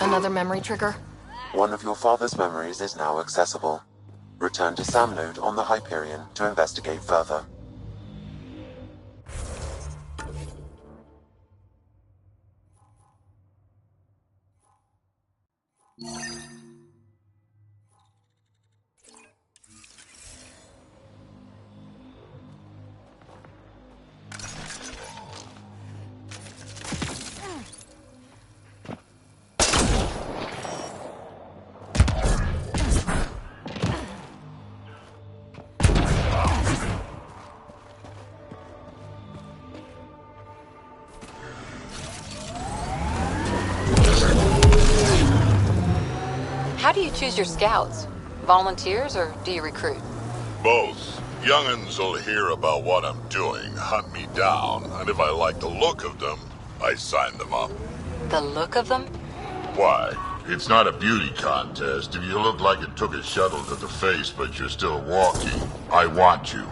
Speaker 2: Another memory trigger?
Speaker 5: One of your father's memories is now accessible. Return to Sam Node on the Hyperion to investigate further.
Speaker 6: How do you choose your scouts? Volunteers or do you recruit?
Speaker 14: Both. Young'uns will hear about what I'm doing, hunt me down, and if I like the look of them, I sign them up.
Speaker 6: The look of them?
Speaker 14: Why? It's not a beauty contest. If you look like it took a shuttle to the face, but you're still walking, I want you.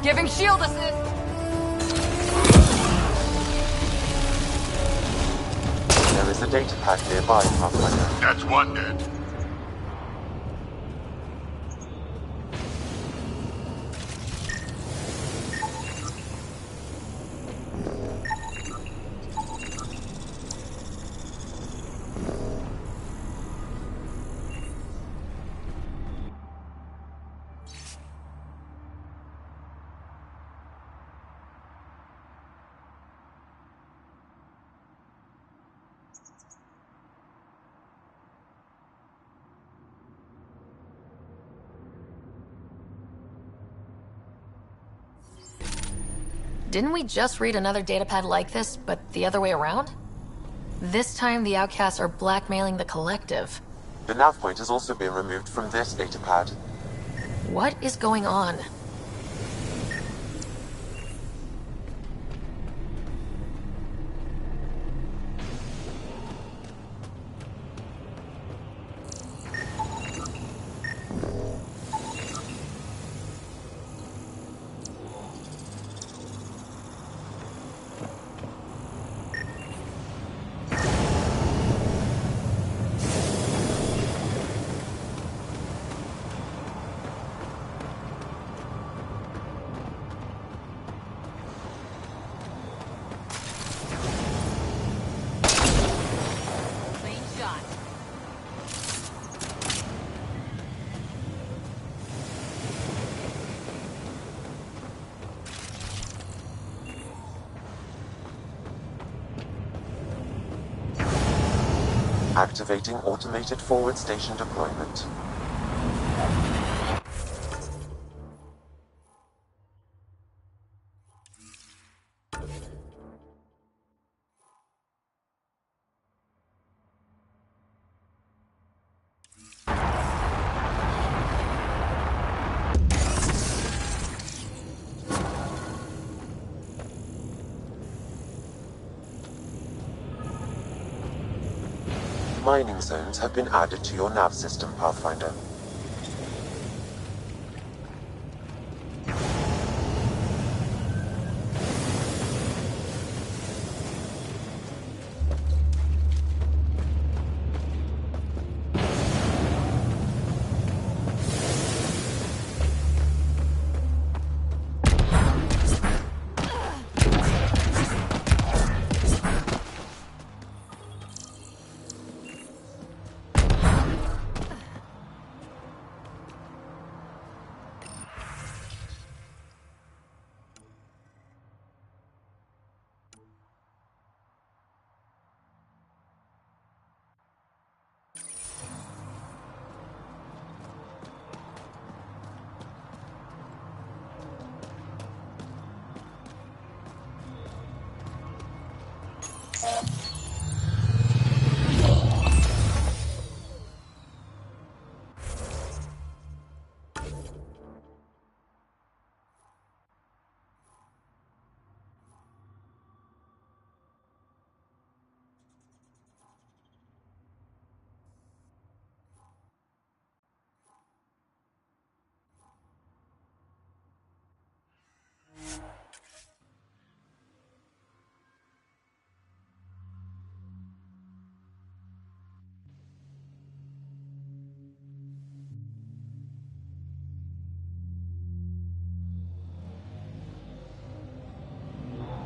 Speaker 6: Giving shield assist!
Speaker 5: There is a data pad nearby, Pathfinder.
Speaker 14: That's one dead.
Speaker 2: Didn't we just read another datapad like this, but the other way around? This time the outcasts are blackmailing the collective.
Speaker 5: The nav point has also been removed from this datapad.
Speaker 2: What is going on?
Speaker 5: Activating automated forward station deployment. Mining zones have been added to your nav system, Pathfinder.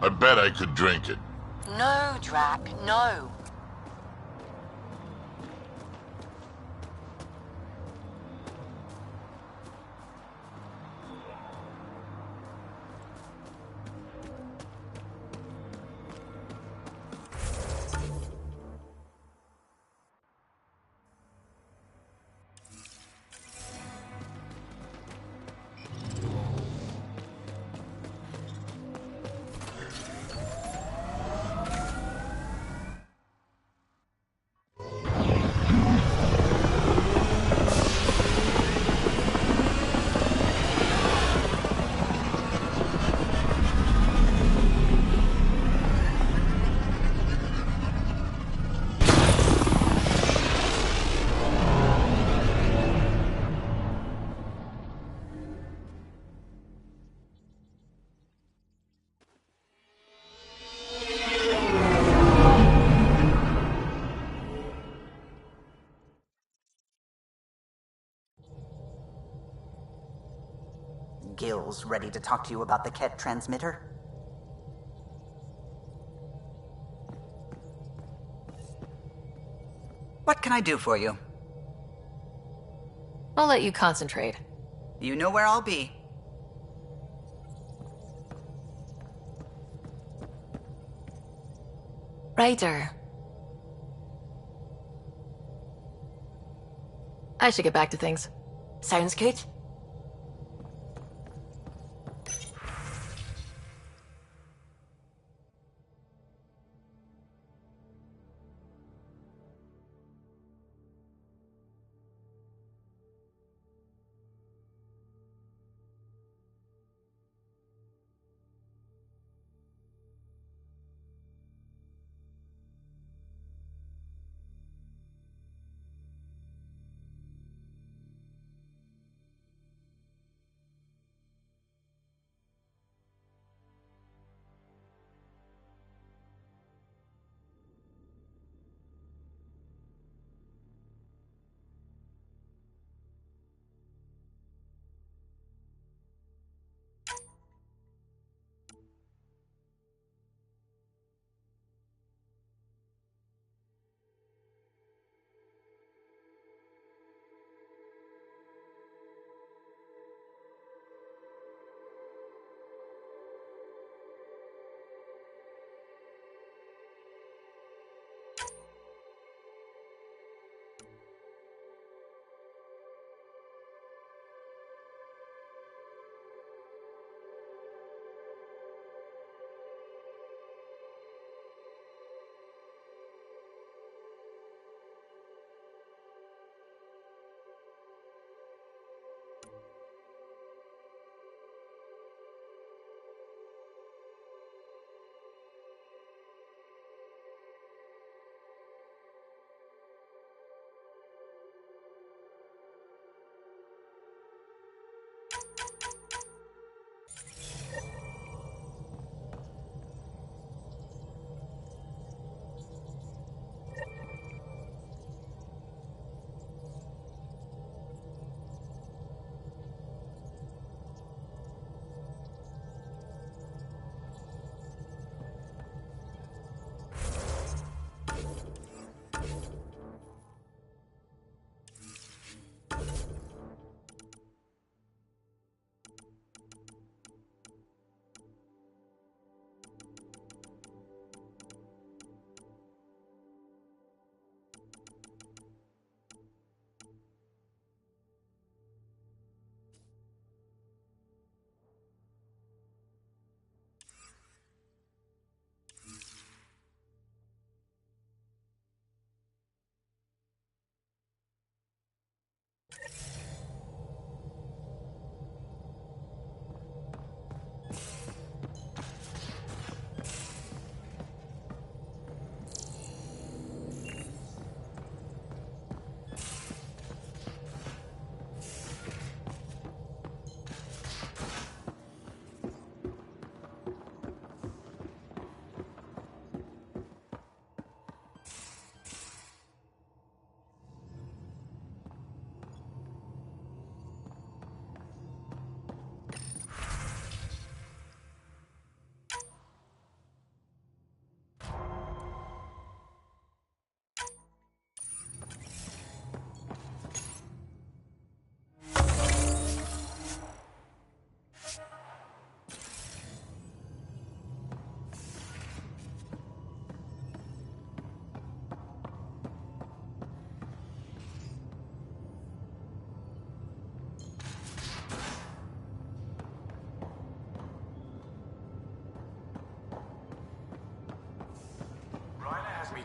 Speaker 11: I bet I could drink it.
Speaker 12: No, Drac, no.
Speaker 20: Gil's ready to talk to you about the Ket transmitter? What can I do for you?
Speaker 2: I'll let you concentrate.
Speaker 20: You know where I'll be.
Speaker 2: Ryder. I should get back to things.
Speaker 12: Sounds good.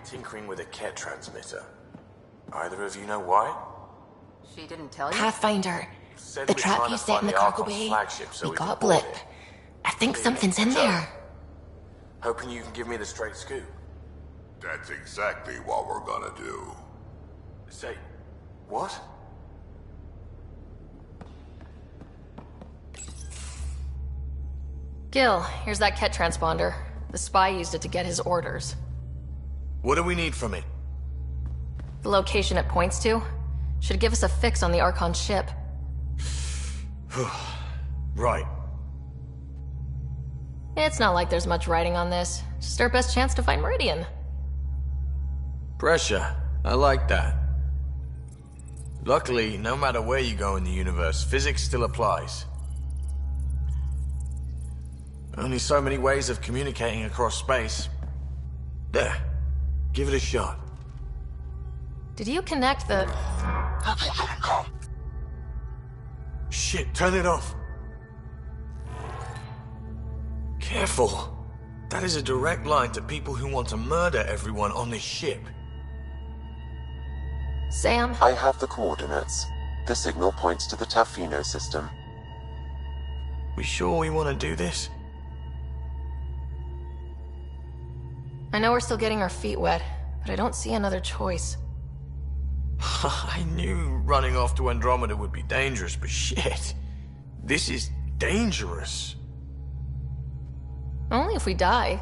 Speaker 25: tinkering with a Ket transmitter. Either of you know why?
Speaker 6: She didn't tell you?
Speaker 12: Pathfinder,
Speaker 25: Said
Speaker 12: the
Speaker 25: we're
Speaker 12: trap
Speaker 25: trying
Speaker 12: you
Speaker 25: to
Speaker 12: set
Speaker 25: find
Speaker 12: in the
Speaker 25: the
Speaker 12: cargo
Speaker 25: Archon's
Speaker 12: bay,
Speaker 25: flagship so
Speaker 12: we
Speaker 25: we can
Speaker 12: got a
Speaker 25: board
Speaker 12: blip.
Speaker 25: it.
Speaker 12: I think something's in there.
Speaker 25: Hoping you can give me the straight scoop.
Speaker 14: That's exactly what we're gonna do.
Speaker 25: Say, what?
Speaker 2: Gil, here's that Ket transponder. The spy used it to get his orders.
Speaker 25: What do we need from it?
Speaker 2: The location it points to should give us a fix on the Archon ship.
Speaker 25: Right.
Speaker 2: It's not like there's much writing on this. Just our best chance to find Meridian.
Speaker 25: Pressure. I like that. Luckily, no matter where you go in the universe, physics still applies. Only so many ways of communicating across space. There. Give it a shot.
Speaker 2: Did you connect the...
Speaker 11: That's what didn't come.
Speaker 25: Shit, turn it off. Careful. That is a direct line to people who want to murder everyone on this ship.
Speaker 2: Sam?
Speaker 5: I have the coordinates. The signal points to the Tafino system.
Speaker 25: We sure we want to do this?
Speaker 2: I know we're still getting our feet wet, but I don't see another choice.
Speaker 25: I knew running off to Andromeda would be dangerous, but shit. This is dangerous.
Speaker 2: Only if we die.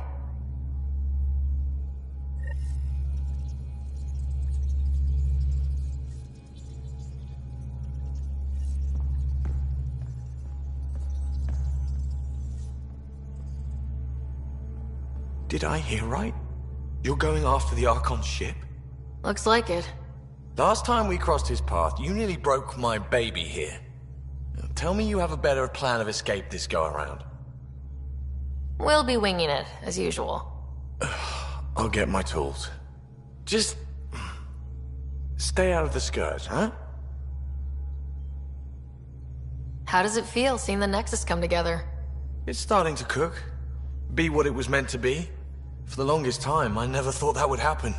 Speaker 25: Did I hear right? You're going after the Archon ship?
Speaker 2: Looks like it.
Speaker 25: Last time we crossed his path, you nearly broke my baby here. Now, tell me you have a better plan of escape this go-around.
Speaker 2: We'll be winging it, as usual.
Speaker 25: I'll get my tools. Just... stay out of the Scourge, huh?
Speaker 2: How does it feel seeing the Nexus come together?
Speaker 25: It's starting to cook. Be what it was meant to be. For the longest time, I never thought that would happen.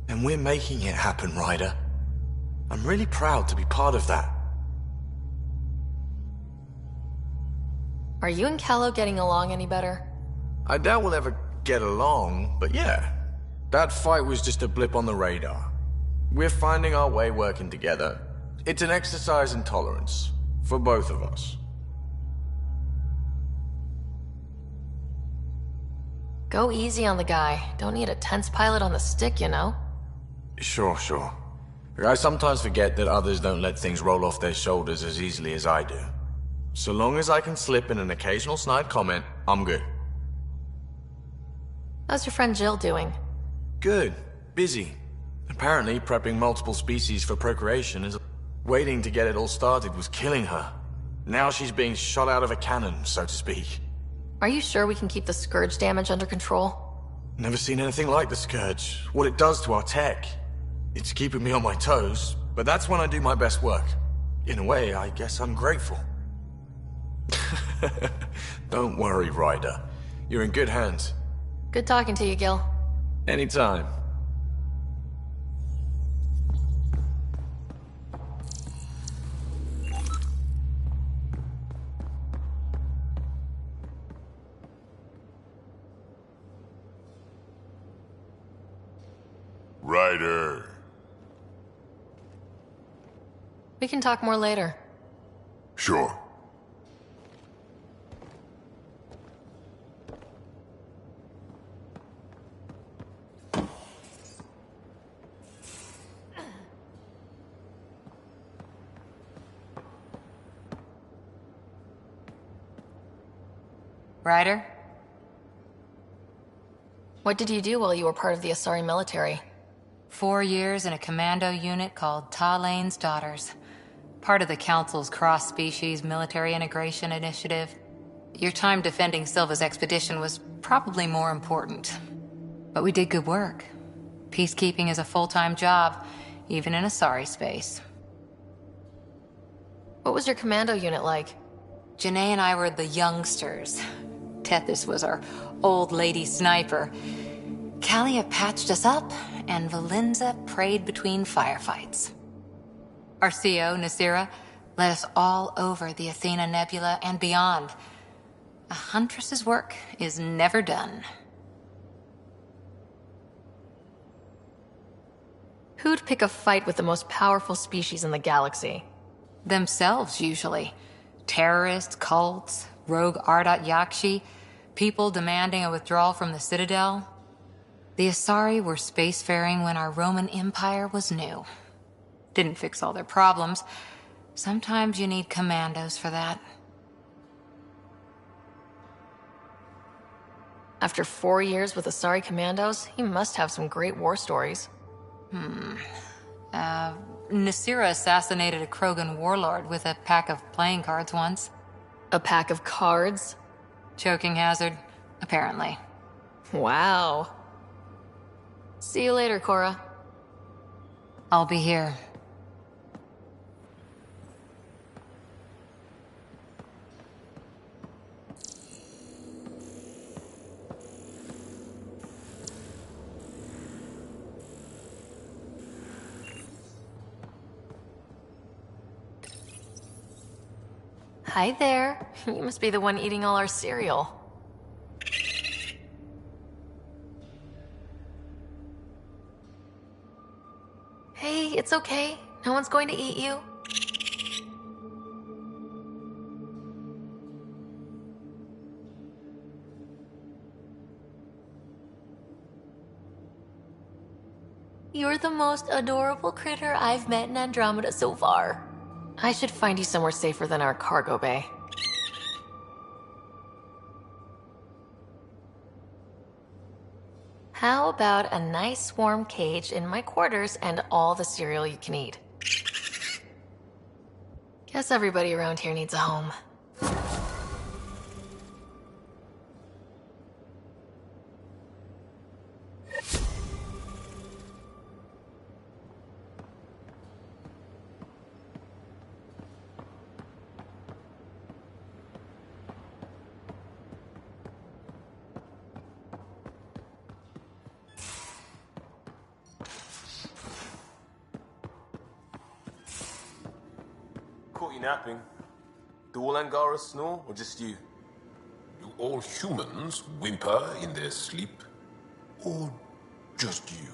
Speaker 25: And we're making it happen, Ryder. I'm really proud to be part of that.
Speaker 2: Are you and Callow getting along any better?
Speaker 25: I doubt we'll ever get along, but yeah. That fight was just a blip on the radar. We're finding our way working together. It's an exercise in tolerance. For both of us.
Speaker 2: Go easy on the guy. Don't need a tense pilot on the stick, you know?
Speaker 25: Sure. I sometimes forget that others don't let things roll off their shoulders as easily as I do. So long as I can slip in an occasional snide comment, I'm good.
Speaker 2: How's your friend Jill doing?
Speaker 25: Good. Busy. Apparently, prepping multiple species for procreation is... Waiting to get it all started was killing her. Now she's being shot out of a cannon, so to speak.
Speaker 2: Are you sure we can keep the Scourge damage under control?
Speaker 25: Never seen anything like the Scourge. What it does to our tech. It's keeping me on my toes, but that's when I do my best work. In a way, I guess I'm grateful. Don't worry, Ryder. You're in good hands.
Speaker 2: Good talking to you, Gil.
Speaker 25: Anytime.
Speaker 14: Ryder.
Speaker 2: We can talk more later.
Speaker 14: Sure.
Speaker 6: Ryder?
Speaker 2: What did you do while you were part of the Asari military?
Speaker 6: 4 years in a commando unit called Talane's Daughters. Part of the Council's cross-species military integration initiative. Your time defending Silva's expedition was probably more important. But we did good work. Peacekeeping is a full-time job, even in Asari space.
Speaker 2: What was your commando unit like?
Speaker 6: Janae and I were the youngsters. Tethys was our old lady sniper. Kalia patched us up, and Valenza prayed between firefights. Our CO, Nasira, led us all over the Athena Nebula and beyond. A huntress's work is never done.
Speaker 2: Who'd pick a fight with the most powerful species in the galaxy?
Speaker 6: Themselves, usually. Terrorists, cults, rogue Ardat Yakshi, people demanding a withdrawal from the Citadel. The Asari were spacefaring when our Roman Empire was new. Didn't fix all their problems. Sometimes you need commandos for that.
Speaker 2: After 4 years with Asari commandos, he must have some great war stories.
Speaker 6: Nasira assassinated a Krogan warlord with a pack of playing cards once.
Speaker 2: A pack of cards?
Speaker 6: Choking hazard, apparently.
Speaker 2: Wow. See you later, Cora.
Speaker 6: I'll be here.
Speaker 2: Hi there. You must be the one eating all our cereal. Hey, it's okay. No one's going to eat you. You're the most adorable critter I've met in Andromeda so far. I should find you somewhere safer than our cargo bay. How about a nice warm cage in my quarters and all the cereal you can eat? Guess everybody around here needs a home.
Speaker 15: Caught you napping. Do all Angaras snore, or just you?
Speaker 11: Do all humans whimper in their sleep? Or just you?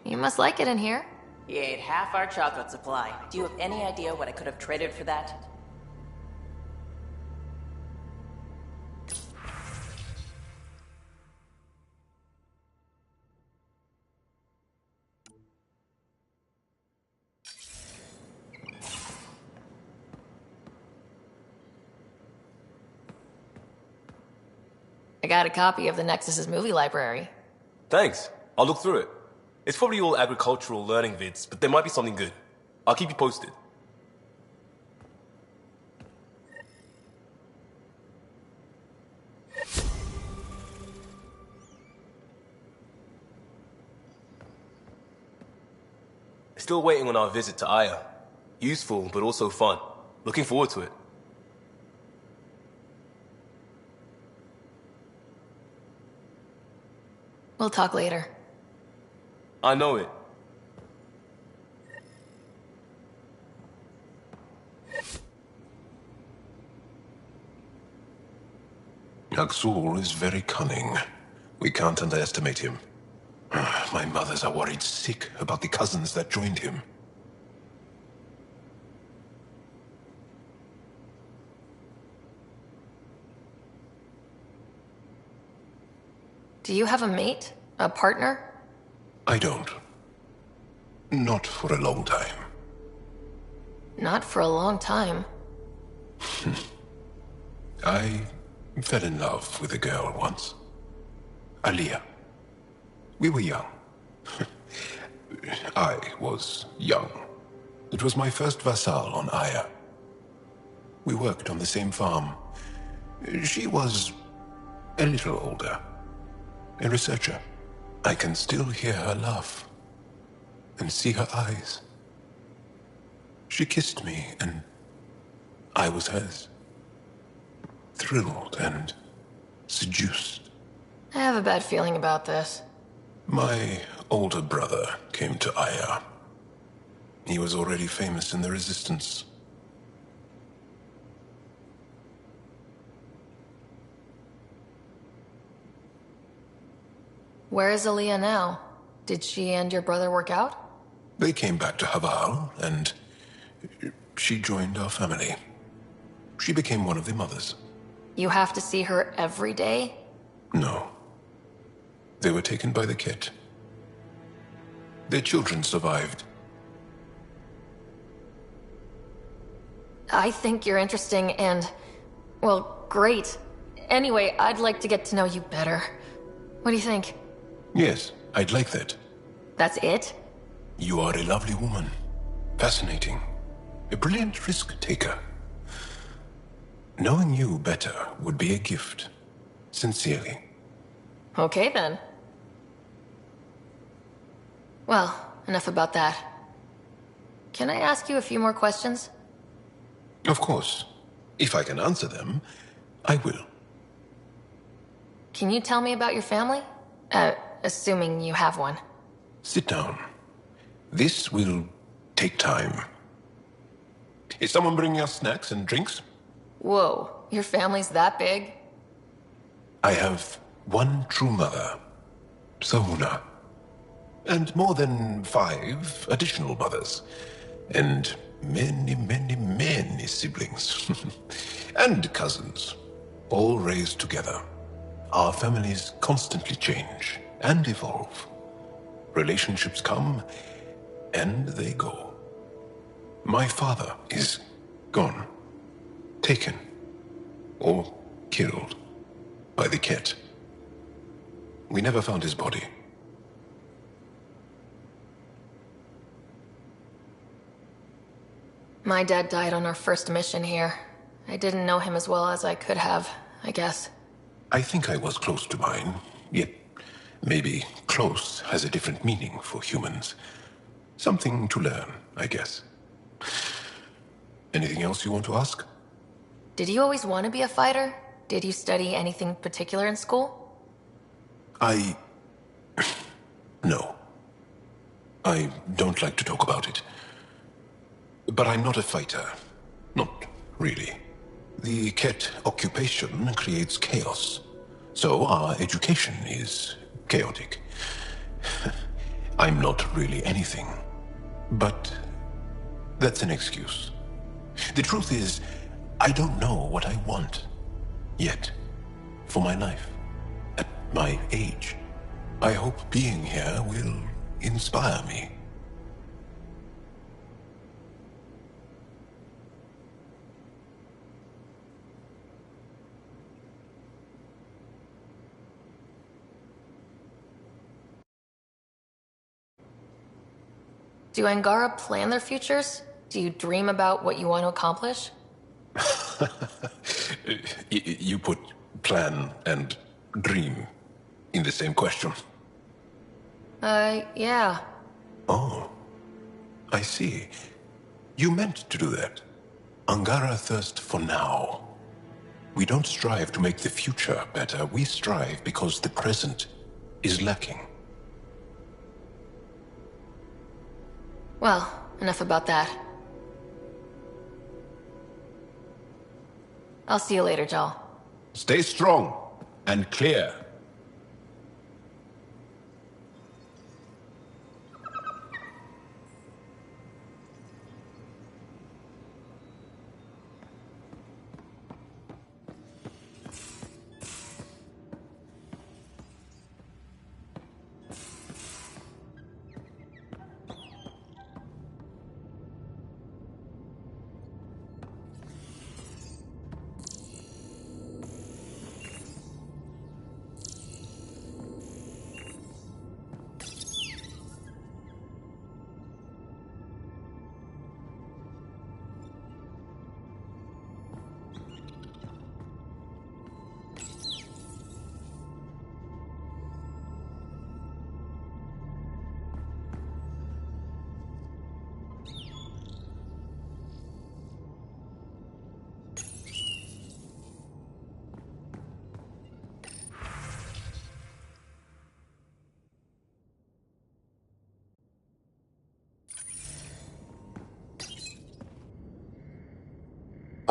Speaker 2: You must like it in here.
Speaker 16: He ate half our chocolate supply. Do you have any idea what I could have traded for that?
Speaker 2: I got a copy of the Nexus's movie library.
Speaker 15: Thanks. I'll look through it. It's probably all agricultural learning vids, but there might be something good. I'll keep you posted. Still waiting on our visit to Aya. Useful, but also fun. Looking forward to it.
Speaker 2: We'll talk later.
Speaker 15: I know it.
Speaker 11: Aksul is very cunning. We can't underestimate him. My mothers are worried sick about the cousins that joined him.
Speaker 2: Do you have a mate? A partner?
Speaker 11: I don't. Not for a long time.
Speaker 2: Not for a long time.
Speaker 11: I fell in love with a girl once. Aliyah. We were young. I was young. It was my first vassal on Aya. We worked on the same farm. She was a little older. A researcher. I can still hear her laugh and see her eyes. She kissed me and I was hers. Thrilled and seduced.
Speaker 2: I have a bad feeling about this.
Speaker 7: My older brother came to Aya. He was already famous in the Resistance.
Speaker 2: Where is Aaliyah now? Did she and your brother work out?
Speaker 7: They came back to Haval, and she joined our family. She became one of the mothers.
Speaker 2: You have to see her every day?
Speaker 7: No. They were taken by the Ket. Their children survived.
Speaker 2: I think you're interesting and, well, great. Anyway, I'd like to get to know you better. What do you think?
Speaker 7: Yes, I'd like that.
Speaker 2: That's it?
Speaker 7: You are a lovely woman. Fascinating. A brilliant risk-taker. Knowing you better would be a gift. Sincerely.
Speaker 2: Okay, then. Well, enough about that. Can I ask you a few more questions?
Speaker 7: Of course. If I can answer them, I will.
Speaker 2: Can you tell me about your family? Assuming you have one.
Speaker 7: Sit down. This will take time. Is someone bringing us snacks and drinks?
Speaker 2: Whoa, your family's that big?
Speaker 7: I have one true mother, Sahuna, and more than 5 additional mothers, and many siblings, and cousins, all raised together. Our families constantly change and evolve. Relationships come and they go. My father is gone, taken, or killed by the Ket. We never found his body.
Speaker 2: My dad died on our first mission here. I didn't know him as well as I could have, I guess.
Speaker 7: I think I was close to mine, yet maybe close has a different meaning for humans. Something to learn, I guess. Anything else you want to ask?
Speaker 2: Did you always want to be a fighter? Did you study anything particular in school?
Speaker 7: No. I don't like to talk about it. But I'm not a fighter. Not really. The Ket occupation creates chaos. So our education is chaotic. I'm not really anything. But that's an excuse. The truth is, I don't know what I want. Yet. For my life. At my age. I hope being here will inspire me.
Speaker 2: Do Angara plan their futures? Do you dream about what you want to accomplish?
Speaker 7: You put plan and dream in the same question.
Speaker 2: Yeah.
Speaker 7: Oh, I see. You meant to do that. Angara thirst for now. We don't strive to make the future better. We strive because the present is lacking.
Speaker 2: Well, enough about that. I'll see you later, Jal.
Speaker 7: Stay strong and clear.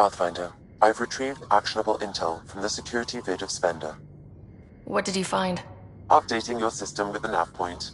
Speaker 5: Pathfinder, I've retrieved actionable intel from the security vid of Spender.
Speaker 2: What did you find?
Speaker 5: Updating your system with the nav point.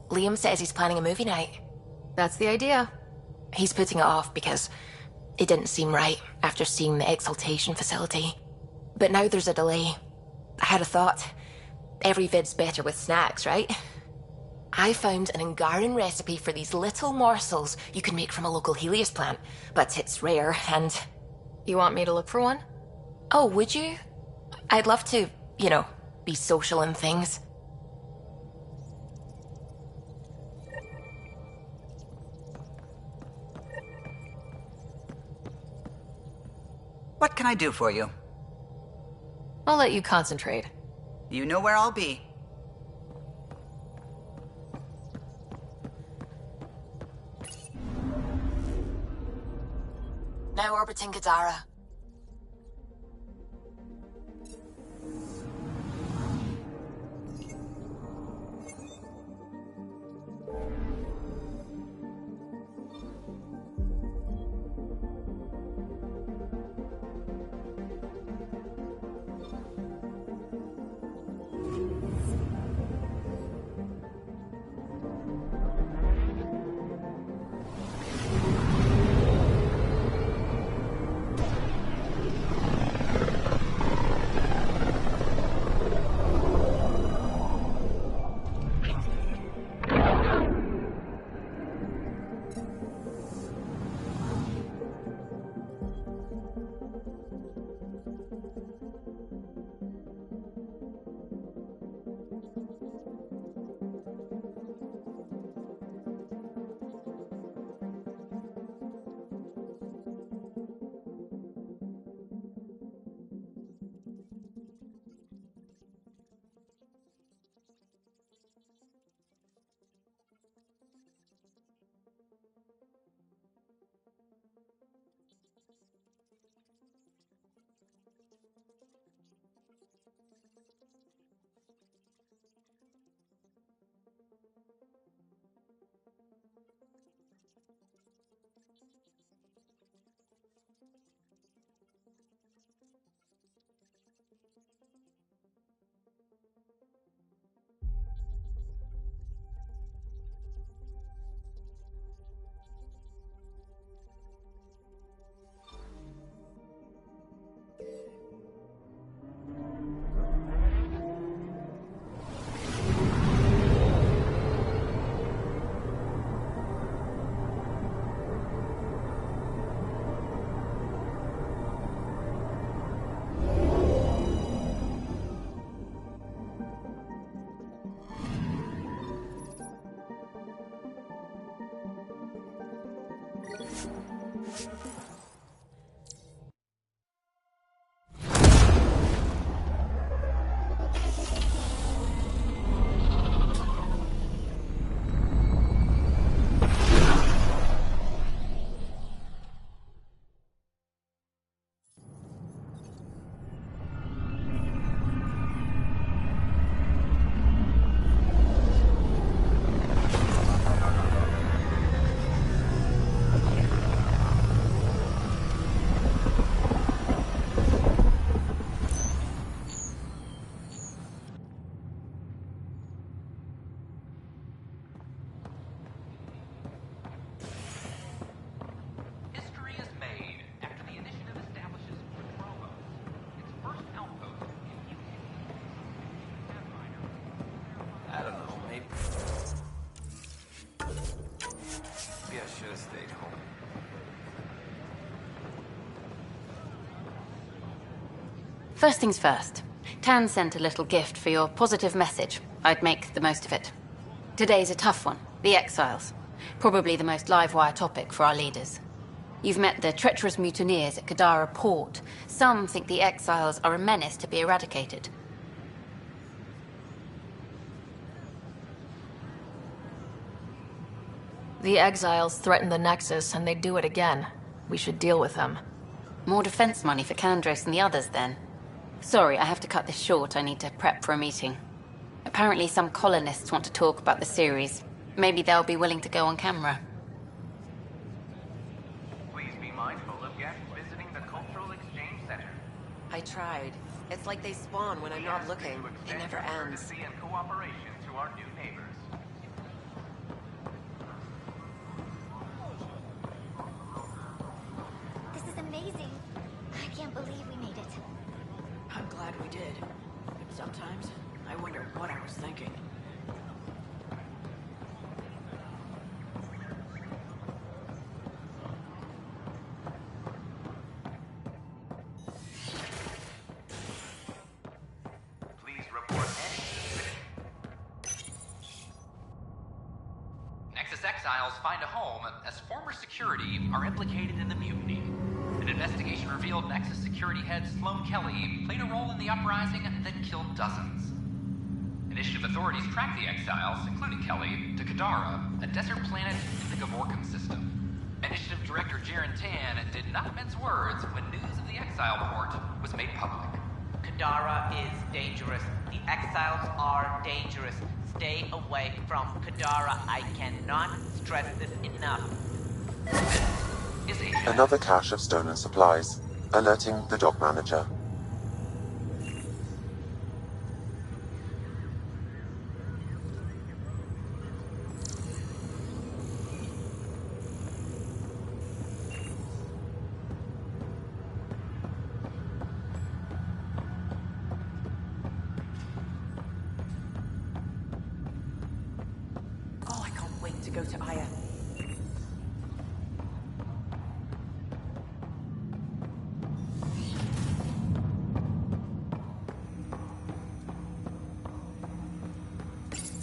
Speaker 12: Liam says he's planning a movie night.
Speaker 2: That's the idea.
Speaker 12: He's putting it off because it didn't seem right after seeing the exaltation facility. But now there's a delay. I had a thought. Every vid's better with snacks, right? I found an Angaran recipe for these little morsels you can make from a local Helios plant, but it's rare and...
Speaker 2: You want me to look for one?
Speaker 12: Oh, would you? I'd love to, you know, be social and things.
Speaker 20: What can I do for you?
Speaker 2: I'll let you concentrate.
Speaker 20: You know where I'll be.
Speaker 12: Now orbiting Gadara.
Speaker 18: First things first. Tan sent a little gift for your positive message. I'd make the most of it. Today's a tough one. The Exiles. Probably the most live-wire topic for our leaders. You've met the treacherous mutineers at Gadara Port. Some think the Exiles are a menace to be eradicated.
Speaker 2: The Exiles threaten the Nexus, and they do it again. We should deal with them.
Speaker 18: More defense money for Kandros and the others, then. Sorry, I have to cut this short. I need to prep for a meeting. Apparently some colonists want to talk about the series. Maybe they'll be willing to go on camera.
Speaker 19: Please be mindful of guests visiting the Cultural Exchange Center.
Speaker 4: I tried. It's like they spawn when I'm not looking. It never ends.
Speaker 19: And cooperation to our new neighbors.
Speaker 17: Sometimes I wonder what I was thinking.
Speaker 19: Please report
Speaker 1: Nexus exiles find a home as former security are implicated in the mutiny. An investigation revealed Nexus security head Sloan Kelly played a role in the uprising that killed dozens. Initiative authorities tracked the exiles, including Kelly, to Kadara, a desert planet in the Gavorkan system. Initiative Director Jaren Tan did not mince words when news of the exile port was made public.
Speaker 16: Kadara is dangerous. The exiles are dangerous. Stay away from Kadara. I cannot stress this enough.
Speaker 5: Another cache of stolen supplies, alerting the dock manager.
Speaker 16: Oh, I can't wait to go to Aya.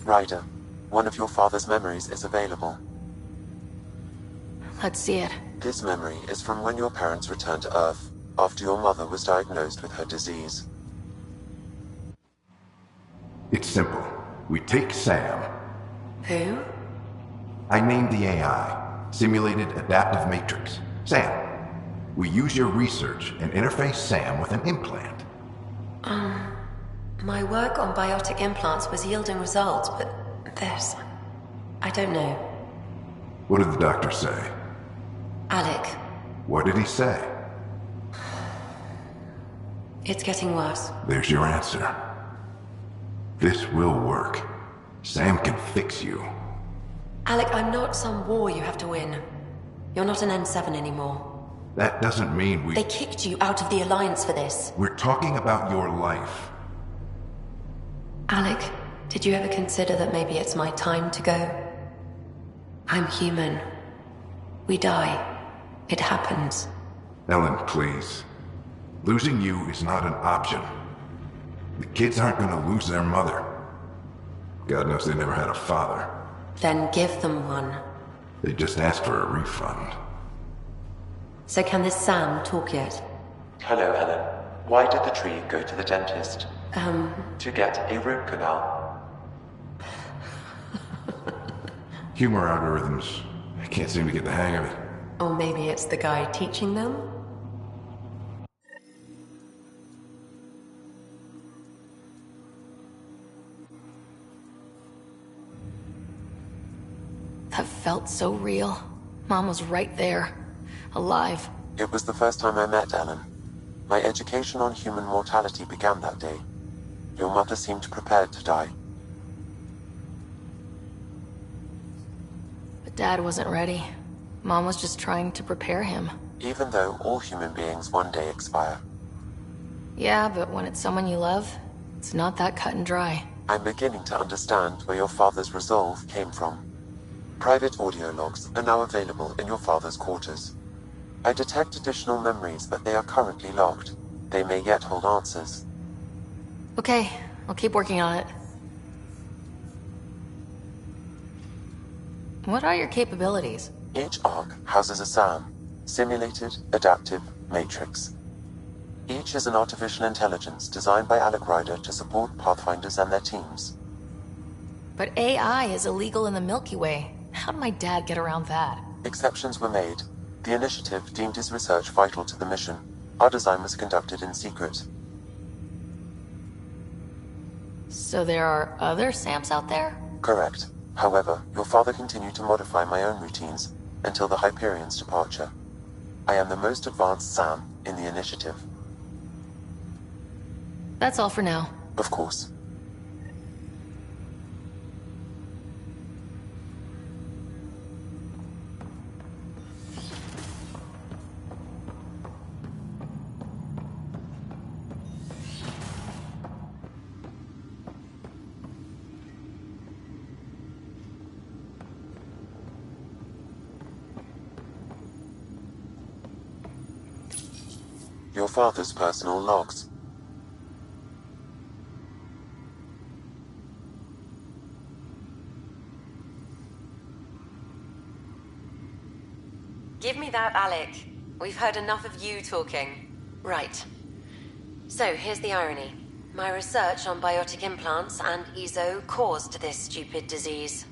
Speaker 5: Ryder, one of your father's memories is available.
Speaker 2: Let's see it.
Speaker 5: This memory is from when your parents returned to Earth, after your mother was diagnosed with her disease.
Speaker 3: It's simple. We take Sam.
Speaker 17: Who?
Speaker 3: I named the AI, Simulated Adaptive Matrix. Sam. We use your research and interface Sam with an implant.
Speaker 22: My work on biotic implants was yielding results, but this... I don't know.
Speaker 3: What did the doctor say?
Speaker 22: Alec,
Speaker 3: What did he say?
Speaker 22: it's getting worse.
Speaker 3: There's your answer. This will work. Sam can fix you.
Speaker 22: Alec, I'm not some war you have to win. You're not an N7 anymore.
Speaker 3: That doesn't mean we...
Speaker 22: They kicked you out of the Alliance for this.
Speaker 3: We're talking about your life.
Speaker 22: Alec, did you ever consider that maybe it's my time to go? I'm human. We die. It happens.
Speaker 3: Ellen, please. Losing you is not an option. The kids aren't gonna lose their mother. God knows they never had a father.
Speaker 22: Then give them one.
Speaker 3: They just asked for a refund.
Speaker 22: So can this Sam talk yet?
Speaker 5: Hello, Ellen. Why did the tree go to the dentist? To get a root canal.
Speaker 3: Humor algorithms. I can't seem to get the hang of it.
Speaker 22: Or maybe it's the guy teaching them?
Speaker 2: That felt so real. Mom was right there. Alive.
Speaker 5: It was the first time I met Ellen. My education on human mortality began that day. Your mother seemed prepared to die.
Speaker 2: But Dad wasn't ready. Mom was just trying to prepare him.
Speaker 5: Even though all human beings one day expire.
Speaker 2: Yeah, but when it's someone you love, it's not that cut and dry.
Speaker 5: I'm beginning to understand where your father's resolve came from. Private audio logs are now available in your father's quarters. I detect additional memories, but they are currently locked. They may yet hold answers.
Speaker 2: Okay, I'll keep working on it. What are your capabilities?
Speaker 5: Each ARC houses a SAM, Simulated Adaptive Matrix. Each is an artificial intelligence designed by Alec Ryder to support Pathfinders and their teams.
Speaker 2: But AI is illegal in the Milky Way. How did my dad get around that?
Speaker 5: Exceptions were made. The initiative deemed his research vital to the mission. Our design was conducted in secret.
Speaker 2: So there are other SAMs out there?
Speaker 5: Correct. However, your father continued to modify my own routines until the Hyperion's departure. I am the most advanced SAM in the initiative.
Speaker 2: That's all for now.
Speaker 5: Of course. father's personal logs.
Speaker 22: Give me that, Alec. We've heard enough of you talking. Right. So, here's the irony. My research on biotic implants and EZO caused this stupid disease.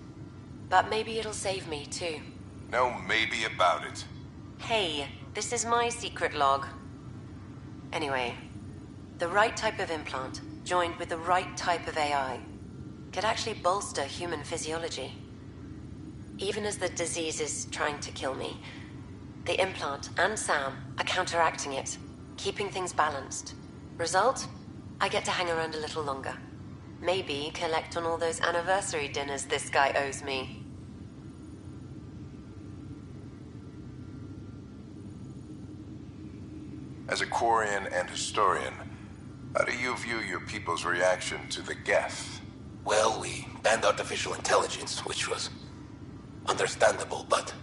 Speaker 22: But maybe it'll save me, too.
Speaker 9: No maybe about it.
Speaker 22: Hey, this is my secret log. Anyway, the right type of implant, joined with the right type of AI, could actually bolster human physiology. Even as the disease is trying to kill me, the implant and Sam are counteracting it, keeping things balanced. Result? I get to hang around a little longer. Maybe collect on all those anniversary dinners this guy owes me.
Speaker 9: As a Quarian and historian, how do you view your people's reaction to the Geth?
Speaker 10: Well, we banned artificial intelligence, which was understandable, but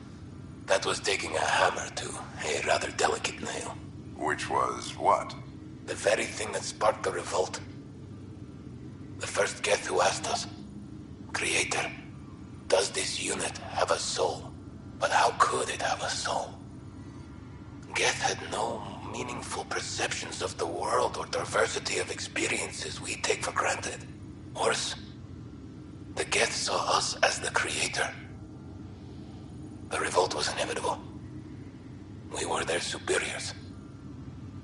Speaker 10: that was taking a hammer to a rather delicate nail.
Speaker 9: Which was what?
Speaker 10: The very thing that sparked the revolt. The first Geth who asked us, Creator, does this unit have a soul? But how could it have a soul? Geth had no meaningful perceptions of the world or diversity of experiences we take for granted. Worse, the Geth saw us as the Creator. The revolt was inevitable. We were their superiors,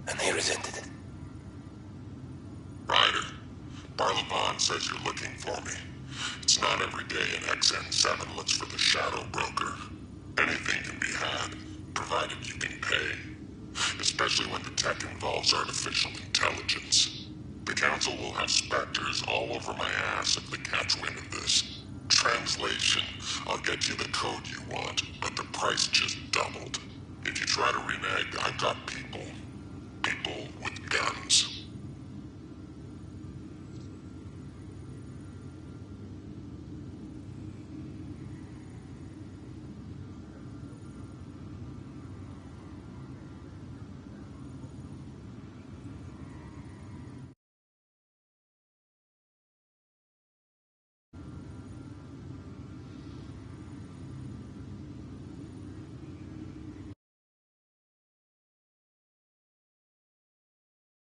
Speaker 10: and they resented it.
Speaker 11: Ryder, Barlaban says you're looking for me. It's not every day an XN7 looks for the Shadow Broker. Anything can be had, provided you can pay. Especially when the tech involves artificial intelligence. The Council will have specters all over my ass if they catch wind of this. Translation, I'll get you the code you want, but the price just doubled. If you try to renege, I've got people. People with guns.